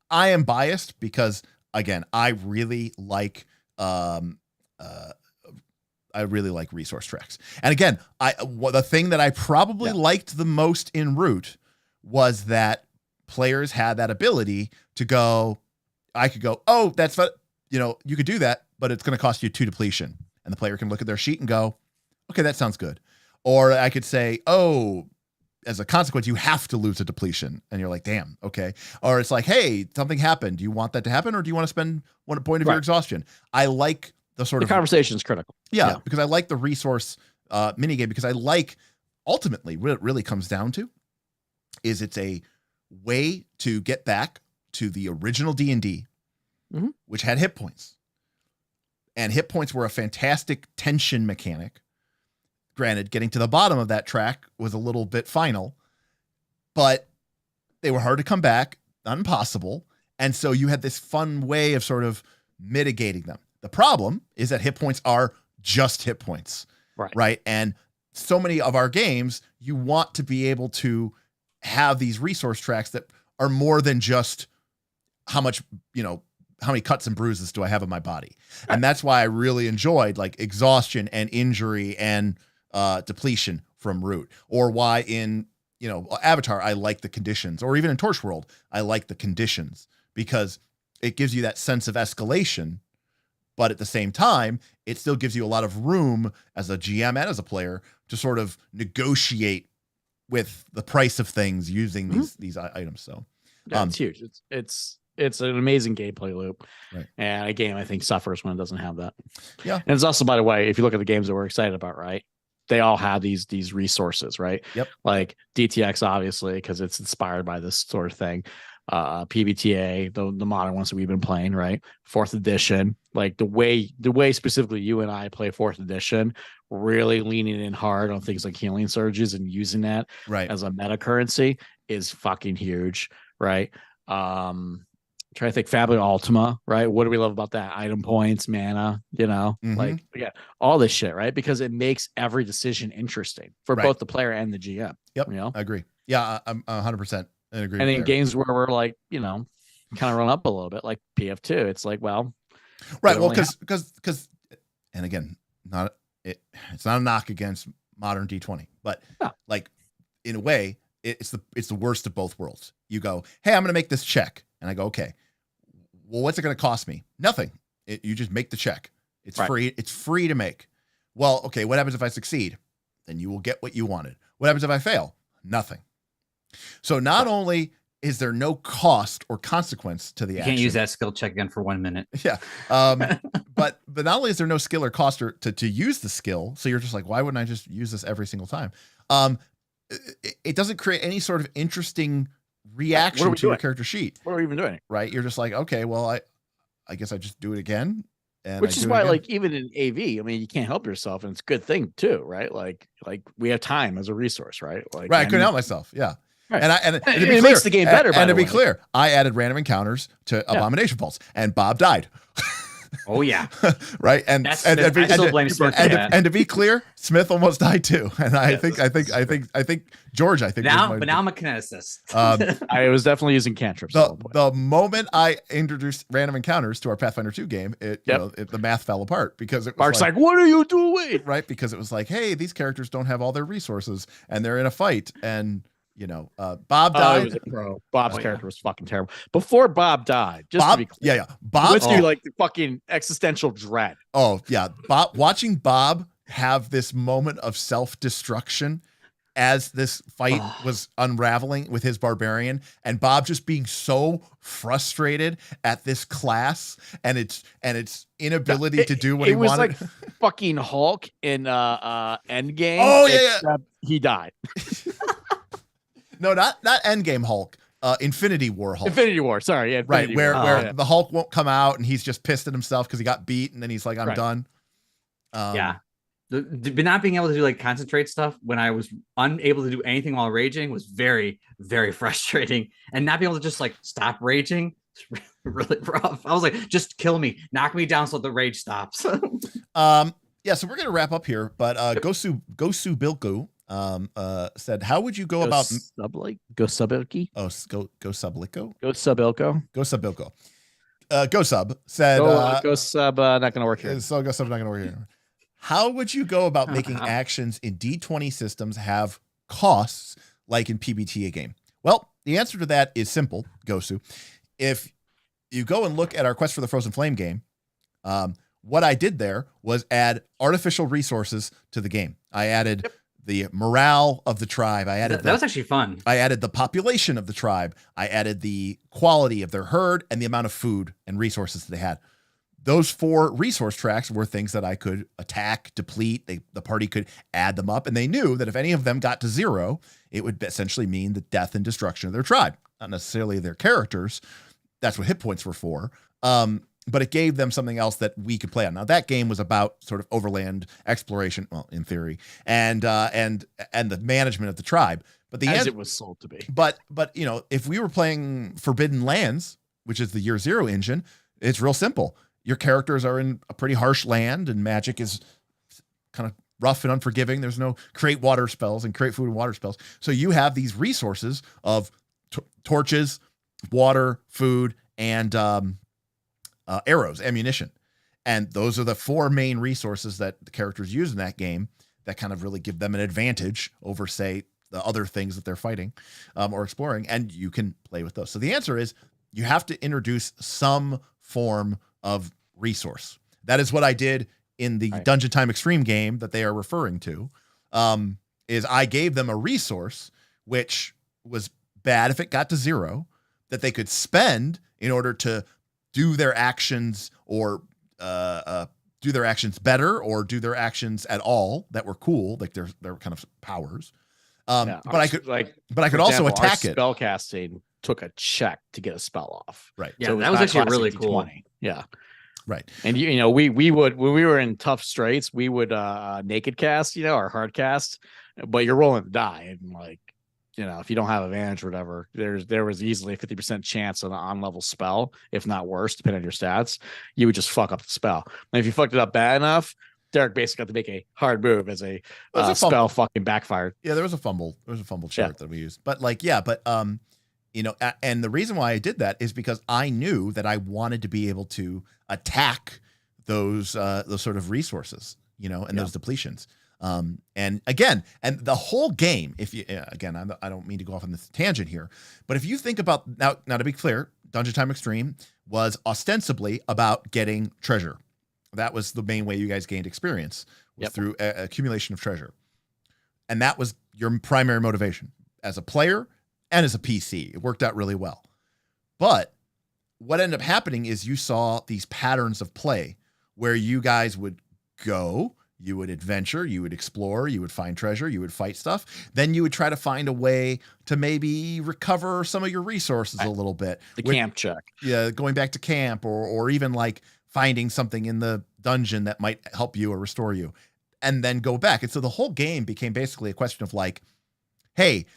I am biased because, again, I really like resource tracks. And again, the thing that I probably liked the most in Root was that players had that ability to go, I could go, oh, that's what, you could do that, but it's going to cost you 2 depletion. And the player can look at their sheet and go, okay, that sounds good. Or I could say, oh, as a consequence, you have to lose a depletion. And you're like, damn, okay. Or it's like, hey, something happened. Do you want that to happen? Or do you want to spend 1 point of your exhaustion? I like the conversation is critical. Yeah, because I like the resource minigame, because I like, ultimately, what it really comes down to is it's a way to get back to the original D&D, which had hit points. And hit points were a fantastic tension mechanic. Granted, getting to the bottom of that track was a little bit final, but they were hard to come back, not impossible. And so you had this fun way of sort of mitigating them. The problem is that hit points are just hit points, right? And so many of our games, you want to be able to have these resource tracks that are more than just how many cuts and bruises do I have in my body? And that's why I really enjoyed like exhaustion and injury and depletion from Root, or why in Avatar I like the conditions, or even in Torch World I like the conditions, because it gives you that sense of escalation But at the same time, it still gives you a lot of room as a GM and as a player to sort of negotiate with the price of things using these items. So it's huge. It's an amazing gameplay loop, right. And a game I think suffers when it doesn't have that. Yeah, and it's also, by the way, if you look at the games that we're excited about, right? They all have these resources, right? Yep. Like DTX, obviously, because it's inspired by this sort of thing. PbtA, the modern ones that we've been playing, right? 4th edition, like the way specifically you and I play 4th edition, really leaning in hard on things like healing surges and using that as a meta currency is fucking huge, right? Try to think Fabio Ultima, right? What do we love about that? Item points, mana, like all this shit, right? Because it makes every decision interesting for both the player and the GM. Yep. I agree. Yeah, I'm 100% agree. And in games where we're like, kind of run up a little bit, like PF2, it's like, well, right. Well, because, and again, it's not a knock against modern D20, but like in a way, it's the worst of both worlds. You go, hey, I'm going to make this check, and I go, okay. Well, what's it going to cost me? Nothing. You just make the check. It's free. It's free to make. Well, okay. What happens if I succeed? Then you will get what you wanted. What happens if I fail? Nothing. So not only is there no cost or consequence to the action. You can't use that skill check again for 1 minute. Yeah. But not only is there no skill or cost to use the skill, so you're just like, why wouldn't I just use this every single time? It doesn't create any sort of interesting reaction to a character sheet. What are we even doing? Right. You're just like, okay, well, I guess I just do it again. And which is why, like, even in AV, I mean, you can't help yourself, and it's a good thing too, right? Like we have time as a resource, right? Like, right. I couldn't help myself. Yeah. Right. And it makes the game better. And to be clear, I added random encounters to Abomination Pulse, and Bob died. Oh yeah, right. And I still blame Smith. And to be clear, Smith almost died too. And I think George. But now I'm a kineticist. I was definitely using cantrips. The moment I introduced random encounters to our Pathfinder 2 game, the math fell apart because it was Mark's like, what are you doing? Right, because it was like, hey, these characters don't have all their resources, and they're in a fight, and Bob died. Bob's character was fucking terrible. Before Bob died, just to be clear. Bob went through like the fucking existential dread. Oh yeah, watching Bob have this moment of self-destruction as this fight was unraveling with his barbarian, and Bob just being so frustrated at this class and its inability to do what he wanted. It was like fucking Hulk in Endgame. Oh yeah, except he died. No, not Endgame Hulk. Infinity War Hulk. Infinity War, sorry. Yeah, right, where the Hulk won't come out and he's just pissed at himself because he got beat, and then he's like, I'm done. But not being able to do like concentrate stuff when I was unable to do anything while raging was very, very frustrating. And not being able to just like stop raging was really rough. I was like, just kill me, knock me down so the rage stops. So we're gonna wrap up here, but Gosu Bilku said, how would you go about Go Subilki? Oh, go Sublico? Go Subilko. Go Subilko. Go Sub said Go Sub not gonna work here. So Go Sub not gonna work here. How would you go about making actions in D20 systems have costs like in PbtA game? Well, the answer to that is simple, Gosu. If you go and look at our Quest for the Frozen Flame game, what I did there was add artificial resources to the game. I added the morale of the tribe. I added that was actually fun. I added the population of the tribe. I added the quality of their herd and the amount of food and resources that they had. Those 4 resource tracks were things that I could attack, deplete. The party could add them up, and they knew that if any of them got to 0, it would essentially mean the death and destruction of their tribe, not necessarily their characters. That's what hit points were for. But it gave them something else that we could play on. Now that game was about sort of overland exploration, well, in theory, and the management of the tribe. But it was sold to be. But if we were playing Forbidden Lands, which is the Year 0 engine, it's real simple. Your characters are in a pretty harsh land, and magic is kind of rough and unforgiving. There's no create water spells and create food and water spells. So you have these resources of torches, water, food, and arrows, ammunition. And those are the 4 main resources that the characters use in that game that kind of really give them an advantage over, say, the other things that they're fighting or exploring. And you can play with those. So the answer is you have to introduce some form of resource. That is what I did in the Right. Dungeon Time Extreme game that they are referring to. Is I gave them a resource which was bad if it got to 0 that they could spend in order to do their actions or do their actions better or do their actions at all that were cool, like they're kind of powers. But I could also attack it. Spellcasting took a check to get a spell off. Right. Yeah, So it that was not actually classic really cool. D20. Yeah. Right. And we would, when we were in tough straits, we would naked cast, or hard cast, but you're rolling the die, and like, if you don't have advantage or whatever, there was easily a 50% chance on an on-level spell, if not worse, depending on your stats, you would just fuck up the spell. And if you fucked it up bad enough, Derik basically got to make a hard move as a spell fucking backfired. Yeah, there was a fumble. There was a fumble chart that we used. But and the reason why I did that is because I knew that I wanted to be able to attack those sort of resources, and those depletions. And the whole game, I don't mean to go off on this tangent here, but if you think about now to be clear, Dungeon Time Extreme was ostensibly about getting treasure. That was the main way you guys gained experience, was through accumulation of treasure. And that was your primary motivation as a player and as a PC. It worked out really well. But what ended up happening is you saw these patterns of play where you guys would go, you would adventure, you would explore, you would find treasure, you would fight stuff. Then you would try to find a way to maybe recover some of your resources a little bit. Camp check. Yeah, going back to camp or even like finding something in the dungeon that might help you or restore you, and then go back. And so the whole game became basically a question of like, hey,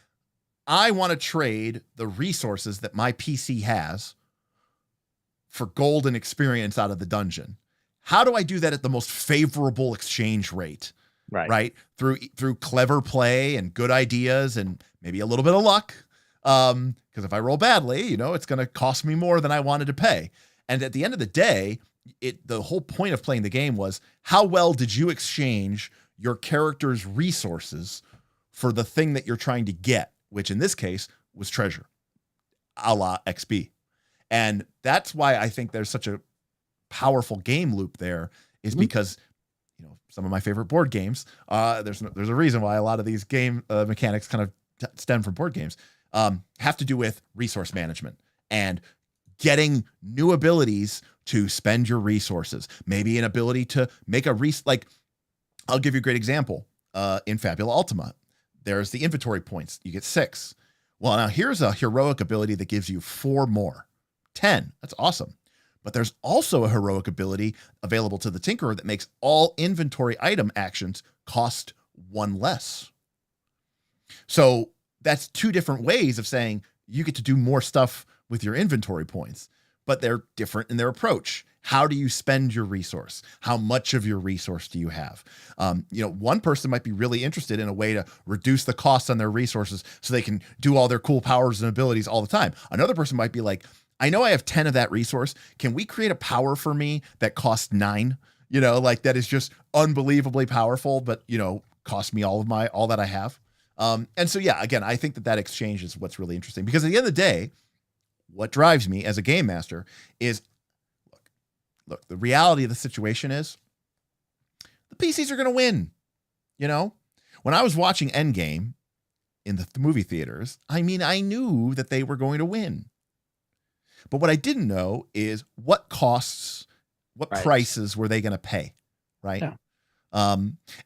I want to trade the resources that my PC has for gold and experience out of the dungeon. How do I do that at the most favorable exchange rate? Right. Through clever play and good ideas and maybe a little bit of luck. Because if I roll badly, it's going to cost me more than I wanted to pay. And at the end of the day, the whole point of playing the game was, how well did you exchange your character's resources for the thing that you're trying to get, which in this case was treasure, a la XP. And that's why I think there's such a powerful game loop there, is because some of my favorite board games, there's a reason why a lot of these game mechanics kind of stem from board games, have to do with resource management and getting new abilities to spend your resources. Maybe an ability to make I'll give you a great example. In Fabula Ultima, there's the inventory points. You get 6. Well, now here's a heroic ability that gives you 4 more. 10. That's awesome. But there's also a heroic ability available to the Tinkerer that makes all inventory item actions cost 1 less. So that's 2 different ways of saying you get to do more stuff with your inventory points, but they're different in their approach. How do you spend your resource? How much of your resource do you have? One person might be really interested in a way to reduce the costs on their resources so they can do all their cool powers and abilities all the time. Another person might be like, I know I have 10 of that resource. Can we create a power for me that costs 9? That is just unbelievably powerful, but cost me all that I have. And so, again, I think that exchange is what's really interesting, because at the end of the day, what drives me as a game master is, look, the reality of the situation is the PCs are going to win. When I was watching Endgame in the movie theaters, I knew that they were going to win. But what I didn't know is what prices were they going to pay, right? Yeah.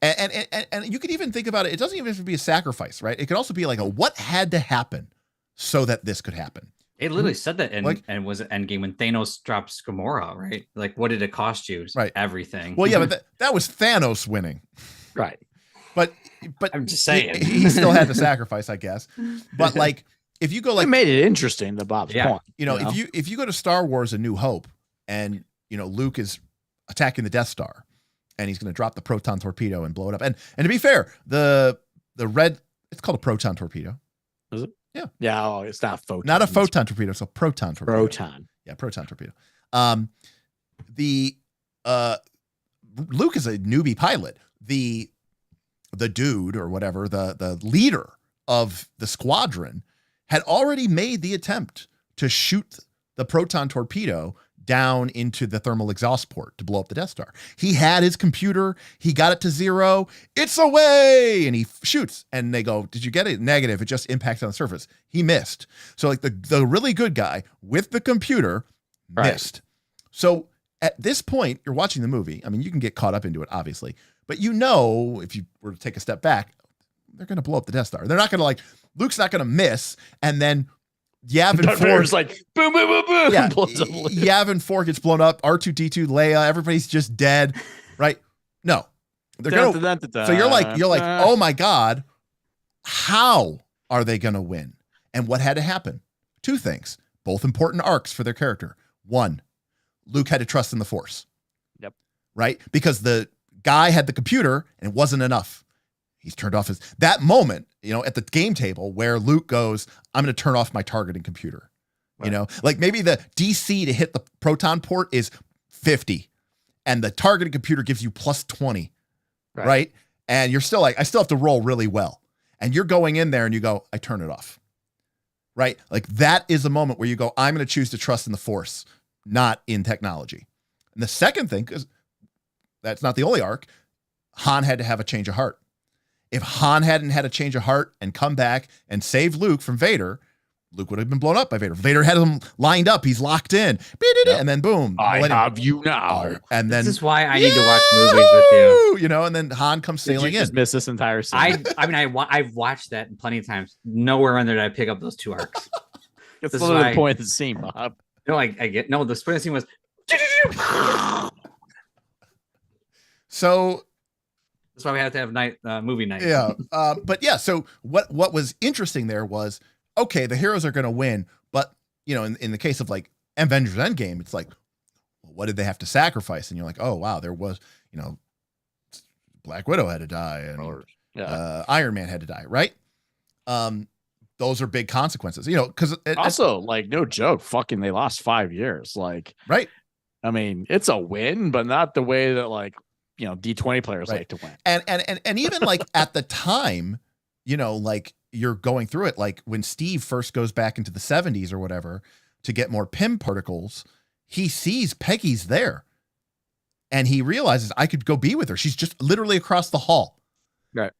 And you could even think about it. It doesn't even have to be a sacrifice, right? It could also be like what had to happen so that this could happen. It literally said that and was it Endgame when Thanos drops Gamora, right? Like, what did it cost you? Right. Everything. Well, yeah, but that was Thanos winning. Right. But I'm just saying. He still had to sacrifice, I guess. But if you go it made it interesting, to Bob's point. If you go to Star Wars: A New Hope, and Luke is attacking the Death Star, and he's going to drop the proton torpedo and blow it up. And to be fair, the red, it's called a proton torpedo. Is it? Yeah. Yeah. Oh, it's not photon. Not a photon torpedo. It's a proton torpedo. Proton. Yeah, proton torpedo. Luke is a newbie pilot. The dude or whatever, the leader of the squadron had already made the attempt to shoot the proton torpedo down into the thermal exhaust port to blow up the Death Star. He had his computer. He got it to 0. It's away. And he shoots. And they go, did you get it? Negative. It just impacted on the surface. He missed. So like the really good guy with the computer missed. So at this point, you're watching the movie. I mean, you can get caught up into it, obviously. But you know, if you were to take a step back, they're going to blow up the Death Star. They're not going to like, Luke's not going to miss. And then Yavin 4 is like boom, boom, boom, boom. Yeah, Blows up. Yavin 4 gets blown up. R2D2, Leia, everybody's just dead, right? No, they're gonna. So you're like, oh my god, how are they gonna win? And what had to happen? 2 things, both important arcs for their character. 1, Luke had to trust in the Force. Yep. Right, because the guy had the computer and it wasn't enough. He's turned off that moment, you know, at the game table where Luke goes, I'm going to turn off my targeting computer. Right. You know, like maybe the DC to hit the proton port is 50 and the targeting computer gives you plus 20. Right. And you're still like, I still have to roll really well. And you're going in there and you go, I turn it off. Right. Like that is a moment where you go, I'm going to choose to trust in the Force, not in technology. And the second thing, because that's not the only arc, Han had to have a change of heart. If Han hadn't had a change of heart and come back and save Luke from Vader, Luke would have been blown up by Vader. Vader had him lined up. He's locked in. Yep. And then boom. I have you now. And then this is why I need to watch movies with you. You know, and then Han comes sailing in. Just miss this entire scene. I've watched that plenty of times. Nowhere on there did I pick up those 2 arcs. It's the point of the scene, Bob. No, I get the point of the scene was so that's why we had to have movie night. Yeah. But yeah, so what was interesting there was, okay, the heroes are going to win, but you know, in the case of like Avengers Endgame, it's like, well, what did they have to sacrifice? And you're like, oh wow, there was, you know, Black Widow had to die and Iron Man had to die, right? Those are big consequences, you know, because also like no joke, fucking they lost 5 years, like right. I mean, it's a win, but not the way that like, you know, D20 players like to win. And even like at the time, you know, like you're going through it, like when Steve first goes back into the 70s or whatever to get more PIM particles, he sees Peggy's there and he realizes I could go be with her. She's just literally across the hall. Right.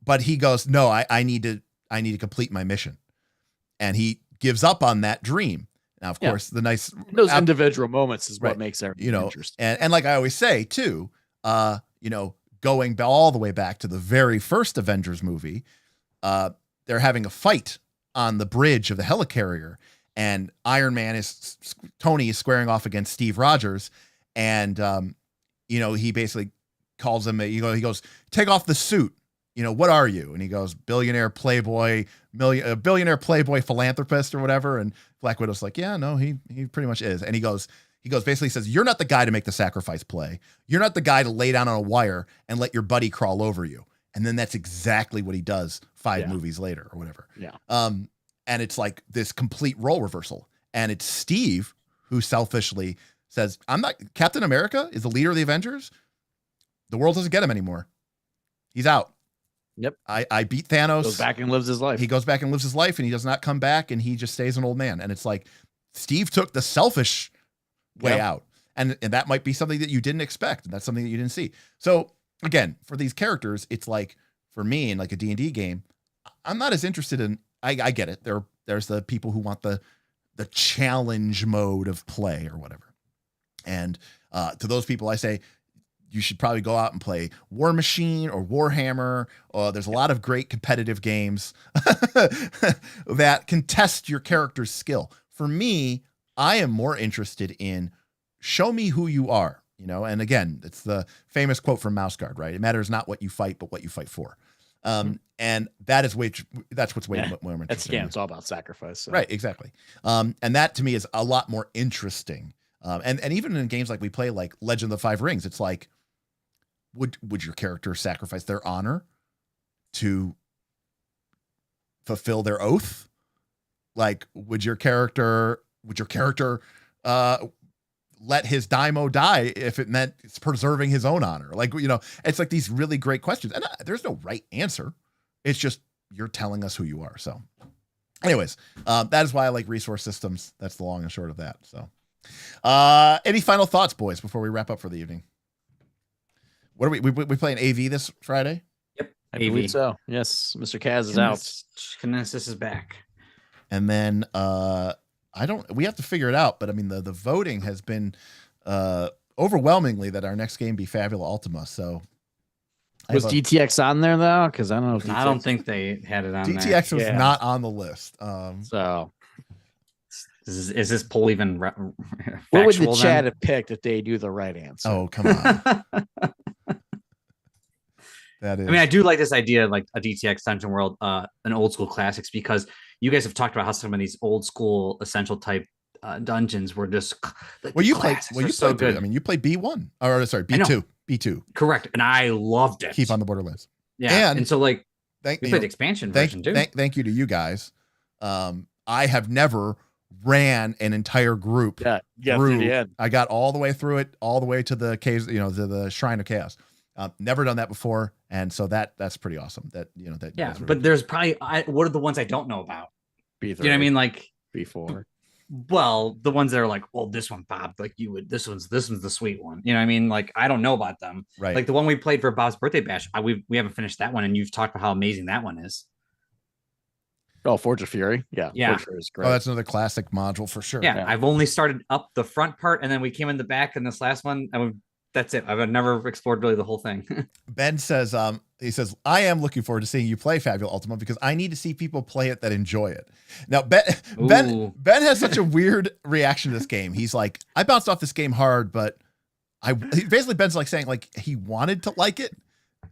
But he goes, no, I need to complete my mission. And he gives up on that dream. Now, of course, the nice those individual moments is what makes everything interesting. And like I always say too, you know, going all the way back to the very first Avengers movie, they're having a fight on the bridge of the helicarrier, and Tony is squaring off against Steve Rogers, and you know, he basically calls him. He goes, take off the suit. You know, what are you? And he goes, billionaire playboy philanthropist or whatever. And Black Widow's like, yeah, no, he pretty much is. And he basically says, you're not the guy to make the sacrifice play. You're not the guy to lay down on a wire and let your buddy crawl over you. And then that's exactly what he does 5 movies later or whatever. Yeah. And it's like this complete role reversal. And it's Steve who selfishly says, Captain America is the leader of the Avengers. The world doesn't get him anymore. He's out. Yep. I beat Thanos. Goes back and lives his life. He goes back and lives his life, and he does not come back, and he just stays an old man. And it's like Steve took the selfish way out. And that might be something that you didn't expect. And that's something that you didn't see. So again, for these characters, it's like for me in like a D&D game, I'm not as interested in, I get it. There's the people who want the challenge mode of play or whatever. And to those people, I say, you should probably go out and play War Machine or Warhammer. There's a lot of great competitive games that can test your character's skill. For me, I am more interested in show me who you are, you know? And again, it's the famous quote from Mouse Guard, right? It matters not what you fight, but what you fight for. And that's what's way more interesting. That's it's all about sacrifice. So. Right. Exactly. And that to me is a lot more interesting. And even in games like we play, like Legend of the Five Rings, it's like, would your character sacrifice their honor to fulfill their oath? Like, would your character let his daimyo die if it meant it's preserving his own honor? Like, you know, it's like these really great questions, and there's no right answer. It's just you're telling us who you are. So anyways, that is why I like resource systems. That's the long and short of that. So Any final thoughts, boys, before we wrap up for the evening? What are we playing AV this Friday? Yep. I AV. believe so. Yes, Mr. Kaz is out. Kinesis is back. And then we have to figure it out, but I mean the voting has been overwhelmingly that our next game be Fabula Ultima. So Was DTX on there though? Because I don't know if I don't think they had it on there. DTX was not on the list. So is this poll even what would the chat have picked if they do the right answer? Oh, come on. That is. I mean, I do like this idea, like a DTX Dungeon World, an old school classics, because you guys have talked about how some of these old school essential type dungeons were just you played so good. I mean, you played B1 or sorry, B2. Correct, and I loved it. Keep on the Borderlands. Yeah, and so like we played the expansion version too. Thank you to you guys. I have never ran an entire group. Yeah, through the end. I got all the way through it, all the way to the caves, to the Shrine of Chaos. Never done that before, and so that's pretty awesome. But there's probably what are the ones I don't know about? B3. You know what I mean? Like B4. Well, the ones that are like, well, this one, Bob, like you would. This one's the sweet one. You know what I mean? Like I don't know about them. Right. Like the one we played for Bob's birthday bash. We haven't finished that one, and you've talked about how amazing that one is. Oh, Forge of Fury. Yeah. Forge of Fury is great. Oh, that's another classic module for sure. Yeah, I've only started up the front part, and then we came in the back in this last one. That's it. I've never explored really the whole thing. Ben says, I am looking forward to seeing you play Fabula Ultima because I need to see people play it that enjoy it. Now, Ben has such a weird reaction to this game. He's like, I bounced off this game hard, but Ben's like saying like he wanted to like it.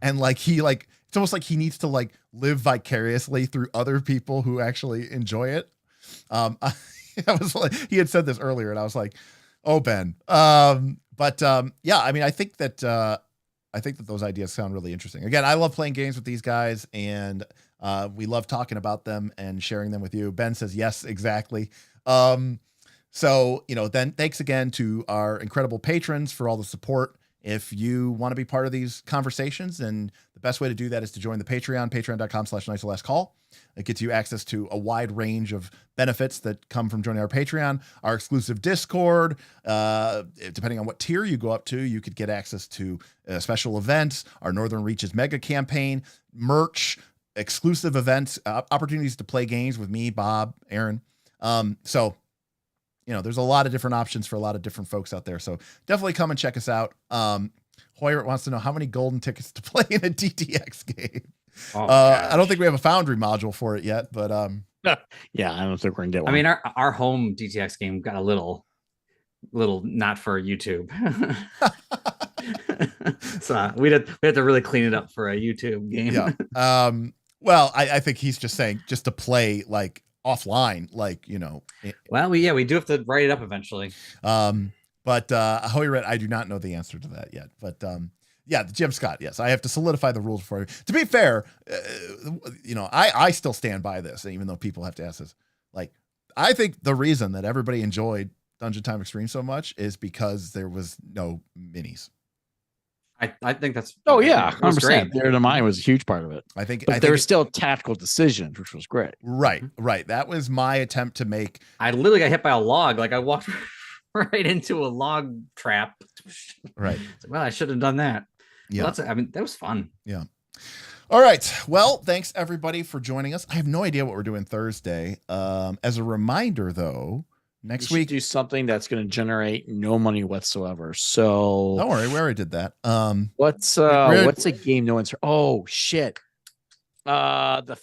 And like it's almost like he needs to like live vicariously through other people who actually enjoy it. I was like, he had said this earlier and I was like, oh, Ben. Yeah, I mean, I think that those ideas sound really interesting. Again, I love playing games with these guys, and we love talking about them and sharing them with you. Ben says yes, exactly. So then thanks again to our incredible patrons for all the support. If you want to be part of these conversations, and the best way to do that is to join the Patreon, patreon.com/nicelastcall. It gets you access to a wide range of benefits that come from joining our Patreon, our exclusive Discord. Depending on what tier you go up to, you could get access to special events, our Northern Reaches mega campaign, merch, exclusive events, opportunities to play games with me, Bob, Aaron. So there's a lot of different options for a lot of different folks out there. So definitely come and check us out. Hoyer wants to know how many golden tickets to play in a DTX game. Oh, I don't think we have a Foundry module for it yet, but yeah, I don't think we're gonna get one. I mean, our home DTX game got a little not for YouTube. So we had to really clean it up for a YouTube game. Yeah. Well, I think he's just saying just to play like offline, like Well, we do have to write it up eventually. But Hoyer, I do not know the answer to that yet. But yeah, Jim Scott, yes, I have to solidify the rules for you. To be fair, I still stand by this, even though people have to ask this. Like, I think the reason that everybody enjoyed Dungeon Time Extreme so much is because there was no minis. I think that's 100%. Theater of the Mind was a huge part of it. I think there were still tactical decisions, which was great. Right. That was my attempt to make. I literally got hit by a log. Like I walked right into a log trap. Right. Well, I should have done that. Yeah. Well, that was fun. Yeah. All right. Well, thanks everybody for joining us. I have no idea what we're doing Thursday. As a reminder, though, next week do something that's going to generate no money whatsoever. So don't worry, we already did that. What's a game no one's? Oh shit! The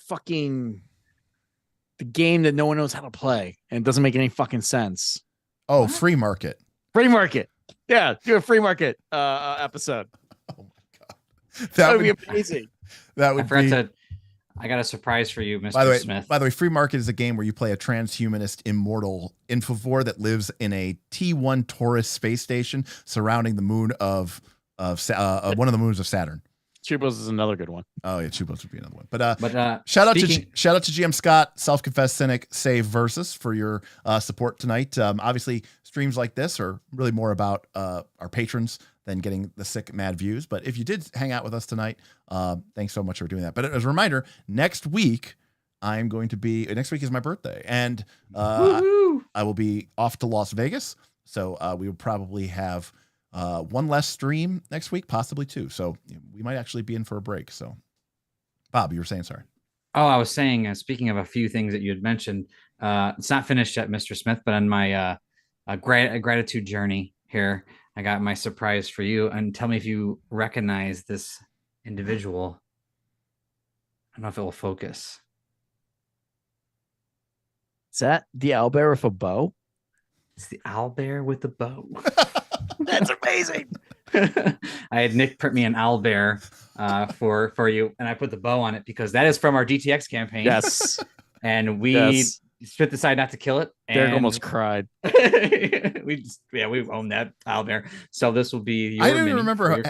game that no one knows how to play and it doesn't make any fucking sense. Oh, what? Free market. Yeah, do a free market episode. Oh my god, that would be amazing. That would be. I got a surprise for you, Mr. Smith. By the way, Free Market is a game where you play a transhumanist immortal infovore that lives in a T1 Taurus space station surrounding the moon of one of the moons of Saturn. Chubos is another good one. Oh yeah, Chubos would be another one. But shout out to GM Scott, self-confessed cynic, save Versus for your support tonight. Obviously, streams like this are really more about our patrons than getting the sick mad views. But if you did hang out with us tonight, thanks so much for doing that. But as a reminder, next week is my birthday, and I will be off to Las Vegas. So we will probably have one less stream next week, possibly two. So we might actually be in for a break. So, Bob, you were saying, sorry. Oh, I was saying, speaking of a few things that you had mentioned, it's not finished yet, Mr. Smith, but on my gratitude journey here, I got my surprise for you. And tell me if you recognize this individual. I don't know if it will focus. Is that the owlbear with a bow? It's the owlbear with the bow. That's amazing. I had Nick print me an owlbear for you, and I put the bow on it because that is from our DTX campaign. Yes. And we Smith decided not to kill it. Derek almost cried. we own that owlbear. So this will be your I don't even remember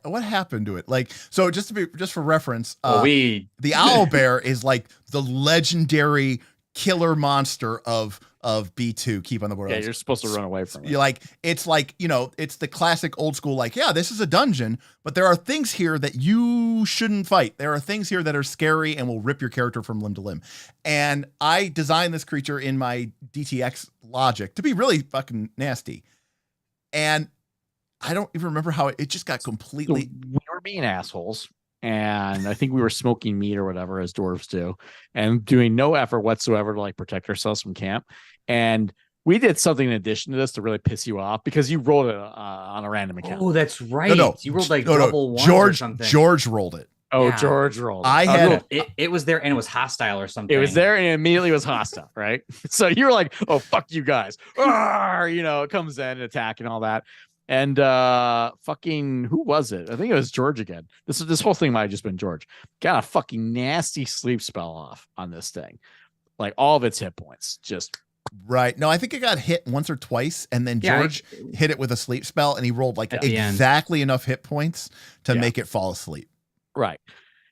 what happened to it. Like, so just for reference, the owlbear is like the legendary killer monster of B2. Keep on the board. Yeah, you're supposed to run away from it. You're like, it's like, it's the classic old school, like, yeah, this is a dungeon, but there are things here that you shouldn't fight. There are things here that are scary and will rip your character from limb to limb. And I designed this creature in my DTX logic to be really fucking nasty. And I don't even remember how it just got completely. So we were being assholes. And I think we were smoking meat or whatever, as dwarves do, and doing no effort whatsoever to like protect ourselves from camp. And we did something in addition to this to really piss you off because you rolled it on a random account. Oh, that's right. No, you rolled like double one or something. George rolled it. Oh, yeah. George rolled it. I had it was there and it was hostile or something. It was there and it immediately was hostile, right? So you were like, oh, fuck you guys. It comes in and attack and all that. And fucking who was it? I think it was George again. This whole thing might have just been George. Got a fucking nasty sleep spell off on this thing. Like all of its hit points. Just right. No, I think it got hit once or twice, and then George hit it with a sleep spell, and he rolled like exactly enough hit points to make it fall asleep. Right.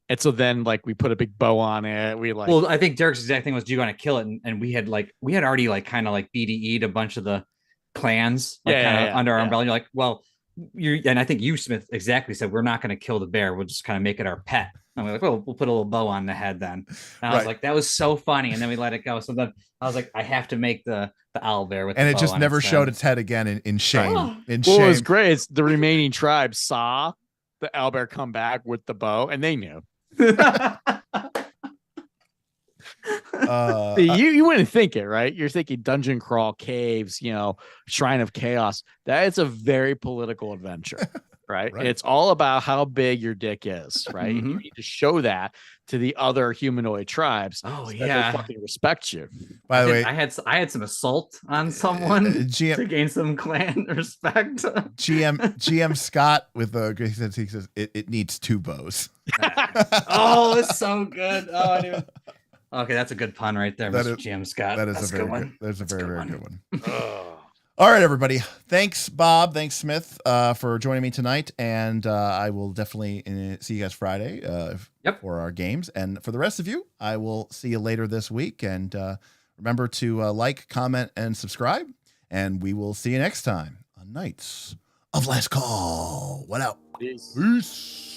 And so then like we put a big bow on it. Well, I think Derek's exact thing was, do you want to kill it? And we had already like kind of like BDE'd a bunch of the clans under our umbrella. You're like, well, and I think you, Smith, exactly said, we're not going to kill the bear. We'll just kind of make it our pet. And we're like, well, we'll put a little bow on the head then. And I was like, that was so funny. And then we let it go. So then I was like, I have to make the owl bear with. And it just never showed its head again in shame. What was great is the remaining tribe saw the owl bear come back with the bow, and they knew. You wouldn't think it, right? You're thinking dungeon crawl, caves, shrine of chaos. That is a very political adventure, right? Right. It's all about how big your dick is, right? Mm-hmm. You need to show that to the other humanoid tribes. Oh, so yeah, they fucking respect you. By the way, I had some assault on someone to gain some clan respect. GM Scott with he says it needs two bows. Oh, it's so good. Oh, I didn't. Okay, that's a good pun right there, Mr. GM Scott. That's a very good one. That's a very, very good one. All right, everybody. Thanks, Bob. Thanks, Smith, for joining me tonight. And I will definitely see you guys Friday for our games. And for the rest of you, I will see you later this week. And remember to like, comment, and subscribe. And we will see you next time on Knights of Last Call. What out? Peace.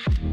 Bye.